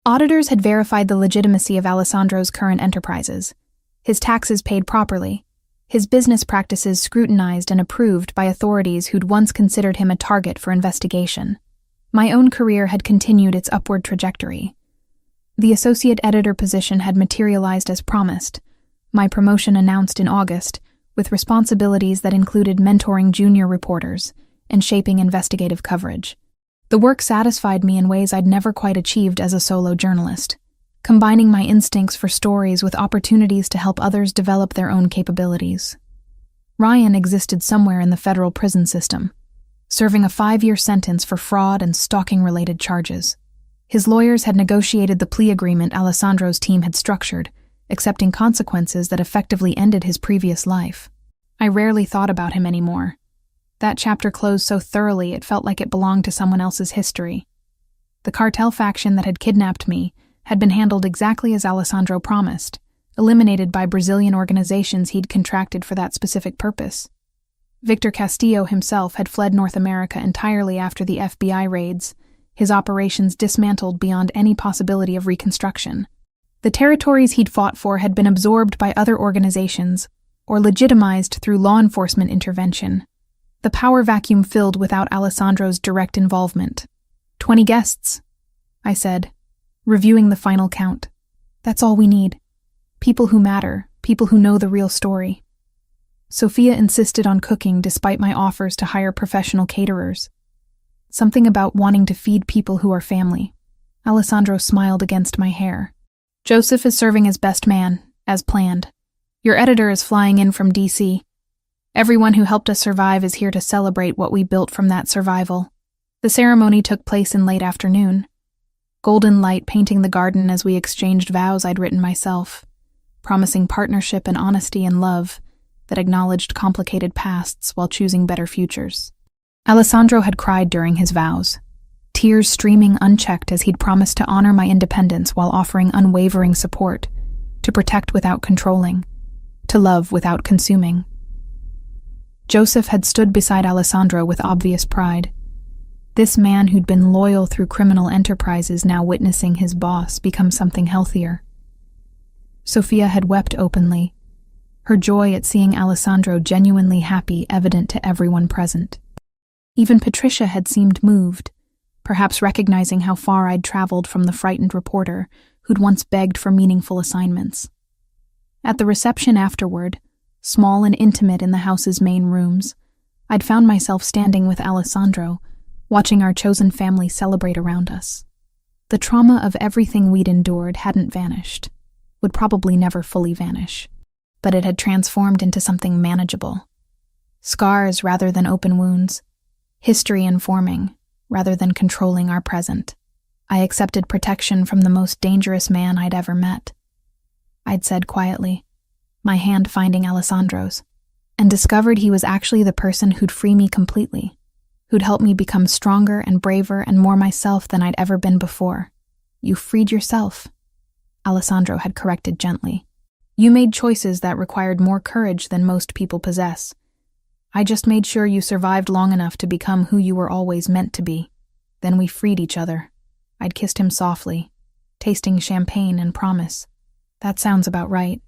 Auditors had verified the legitimacy of Alessandro's current enterprises, his taxes paid properly, his business practices scrutinized and approved by authorities who'd once considered him a target for investigation. My own career had continued its upward trajectory. The associate editor position had materialized as promised, my promotion announced in August, with responsibilities that included mentoring junior reporters and shaping investigative coverage. The work satisfied me in ways I'd never quite achieved as a solo journalist, combining my instincts for stories with opportunities to help others develop their own capabilities. Ryan existed somewhere in the federal prison system, serving a 5-year sentence for fraud and stalking-related charges. His lawyers had negotiated the plea agreement Alessandro's team had structured, accepting consequences that effectively ended his previous life. I rarely thought about him anymore. That chapter closed so thoroughly it felt like it belonged to someone else's history. The cartel faction that had kidnapped me had been handled exactly as Alessandro promised, eliminated by Brazilian organizations he'd contracted for that specific purpose. Victor Castillo himself had fled North America entirely after the FBI raids, his operations dismantled beyond any possibility of reconstruction. The territories he'd fought for had been absorbed by other organizations or legitimized through law enforcement intervention. The power vacuum filled without Alessandro's direct involvement. 20 guests, I said, reviewing the final count. That's all we need. People who matter, people who know the real story. Sophia insisted on cooking despite my offers to hire professional caterers. Something about wanting to feed people who are family. Alessandro smiled against my hair. "Joseph is serving as best man, as planned. Your editor is flying in from DC. Everyone who helped us survive is here to celebrate what we built from that survival." The ceremony took place in late afternoon. Golden light painting the garden as we exchanged vows I'd written myself, promising partnership and honesty and love that acknowledged complicated pasts while choosing better futures. Alessandro had cried during his vows, tears streaming unchecked as he'd promised to honor my independence while offering unwavering support, to protect without controlling, to love without consuming. Joseph had stood beside Alessandro with obvious pride. This man who'd been loyal through criminal enterprises now witnessing his boss become something healthier. Sophia had wept openly, her joy at seeing Alessandro genuinely happy evident to everyone present. Even Patricia had seemed moved, perhaps recognizing how far I'd traveled from the frightened reporter who'd once begged for meaningful assignments. At the reception afterward, small and intimate in the house's main rooms, I'd found myself standing with Alessandro, watching our chosen family celebrate around us. The trauma of everything we'd endured hadn't vanished, would probably never fully vanish, but it had transformed into something manageable. Scars rather than open wounds, history informing rather than controlling our present. I accepted protection from the most dangerous man I'd ever met. I'd said quietly, my hand finding Alessandro's, and discovered he was actually the person who'd free me completely, who'd help me become stronger and braver and more myself than I'd ever been before. You freed yourself, Alessandro had corrected gently. You made choices that required more courage than most people possess. I just made sure you survived long enough to become who you were always meant to be. Then we freed each other. I'd kissed him softly, tasting champagne and promise. That sounds about right.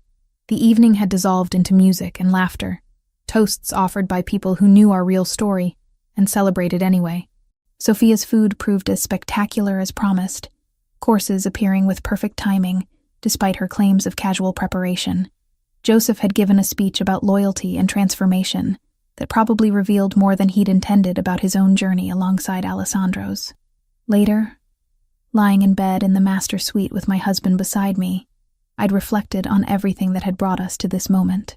The evening had dissolved into music and laughter, toasts offered by people who knew our real story and celebrated anyway. Sophia's food proved as spectacular as promised, courses appearing with perfect timing, despite her claims of casual preparation. Joseph had given a speech about loyalty and transformation that probably revealed more than he'd intended about his own journey alongside Alessandro's. Later, lying in bed in the master suite with my husband beside me, I'd reflected on everything that had brought us to this moment.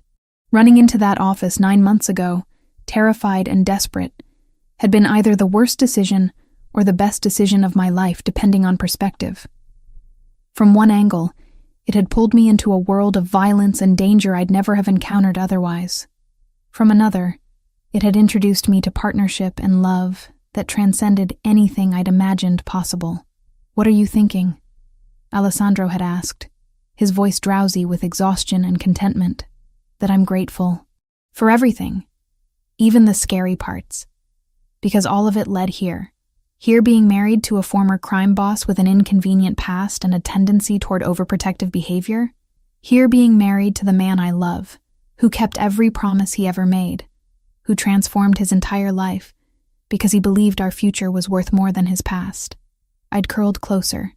Running into that office 9 months ago, terrified and desperate, had been either the worst decision or the best decision of my life, depending on perspective. From one angle, it had pulled me into a world of violence and danger I'd never have encountered otherwise. From another, it had introduced me to partnership and love that transcended anything I'd imagined possible. What are you thinking? Alessandro had asked, his voice drowsy with exhaustion and contentment. That I'm grateful for everything, even the scary parts, because all of it led here. Here being married to a former crime boss with an inconvenient past and a tendency toward overprotective behavior. Here being married to the man I love, who kept every promise he ever made, who transformed his entire life because he believed our future was worth more than his past. I'd curled closer,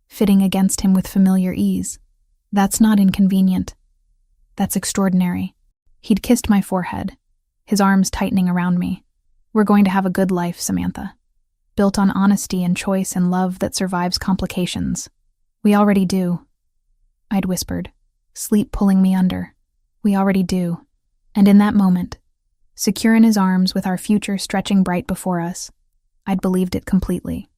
fitting against him with familiar ease. That's not inconvenient. That's extraordinary. He'd kissed my forehead, his arms tightening around me. We're going to have a good life, Samantha. Built on honesty and choice and love that survives complications. We already do. I'd whispered, sleep pulling me under. We already do. And in that moment, secure in his arms with our future stretching bright before us, I'd believed it completely.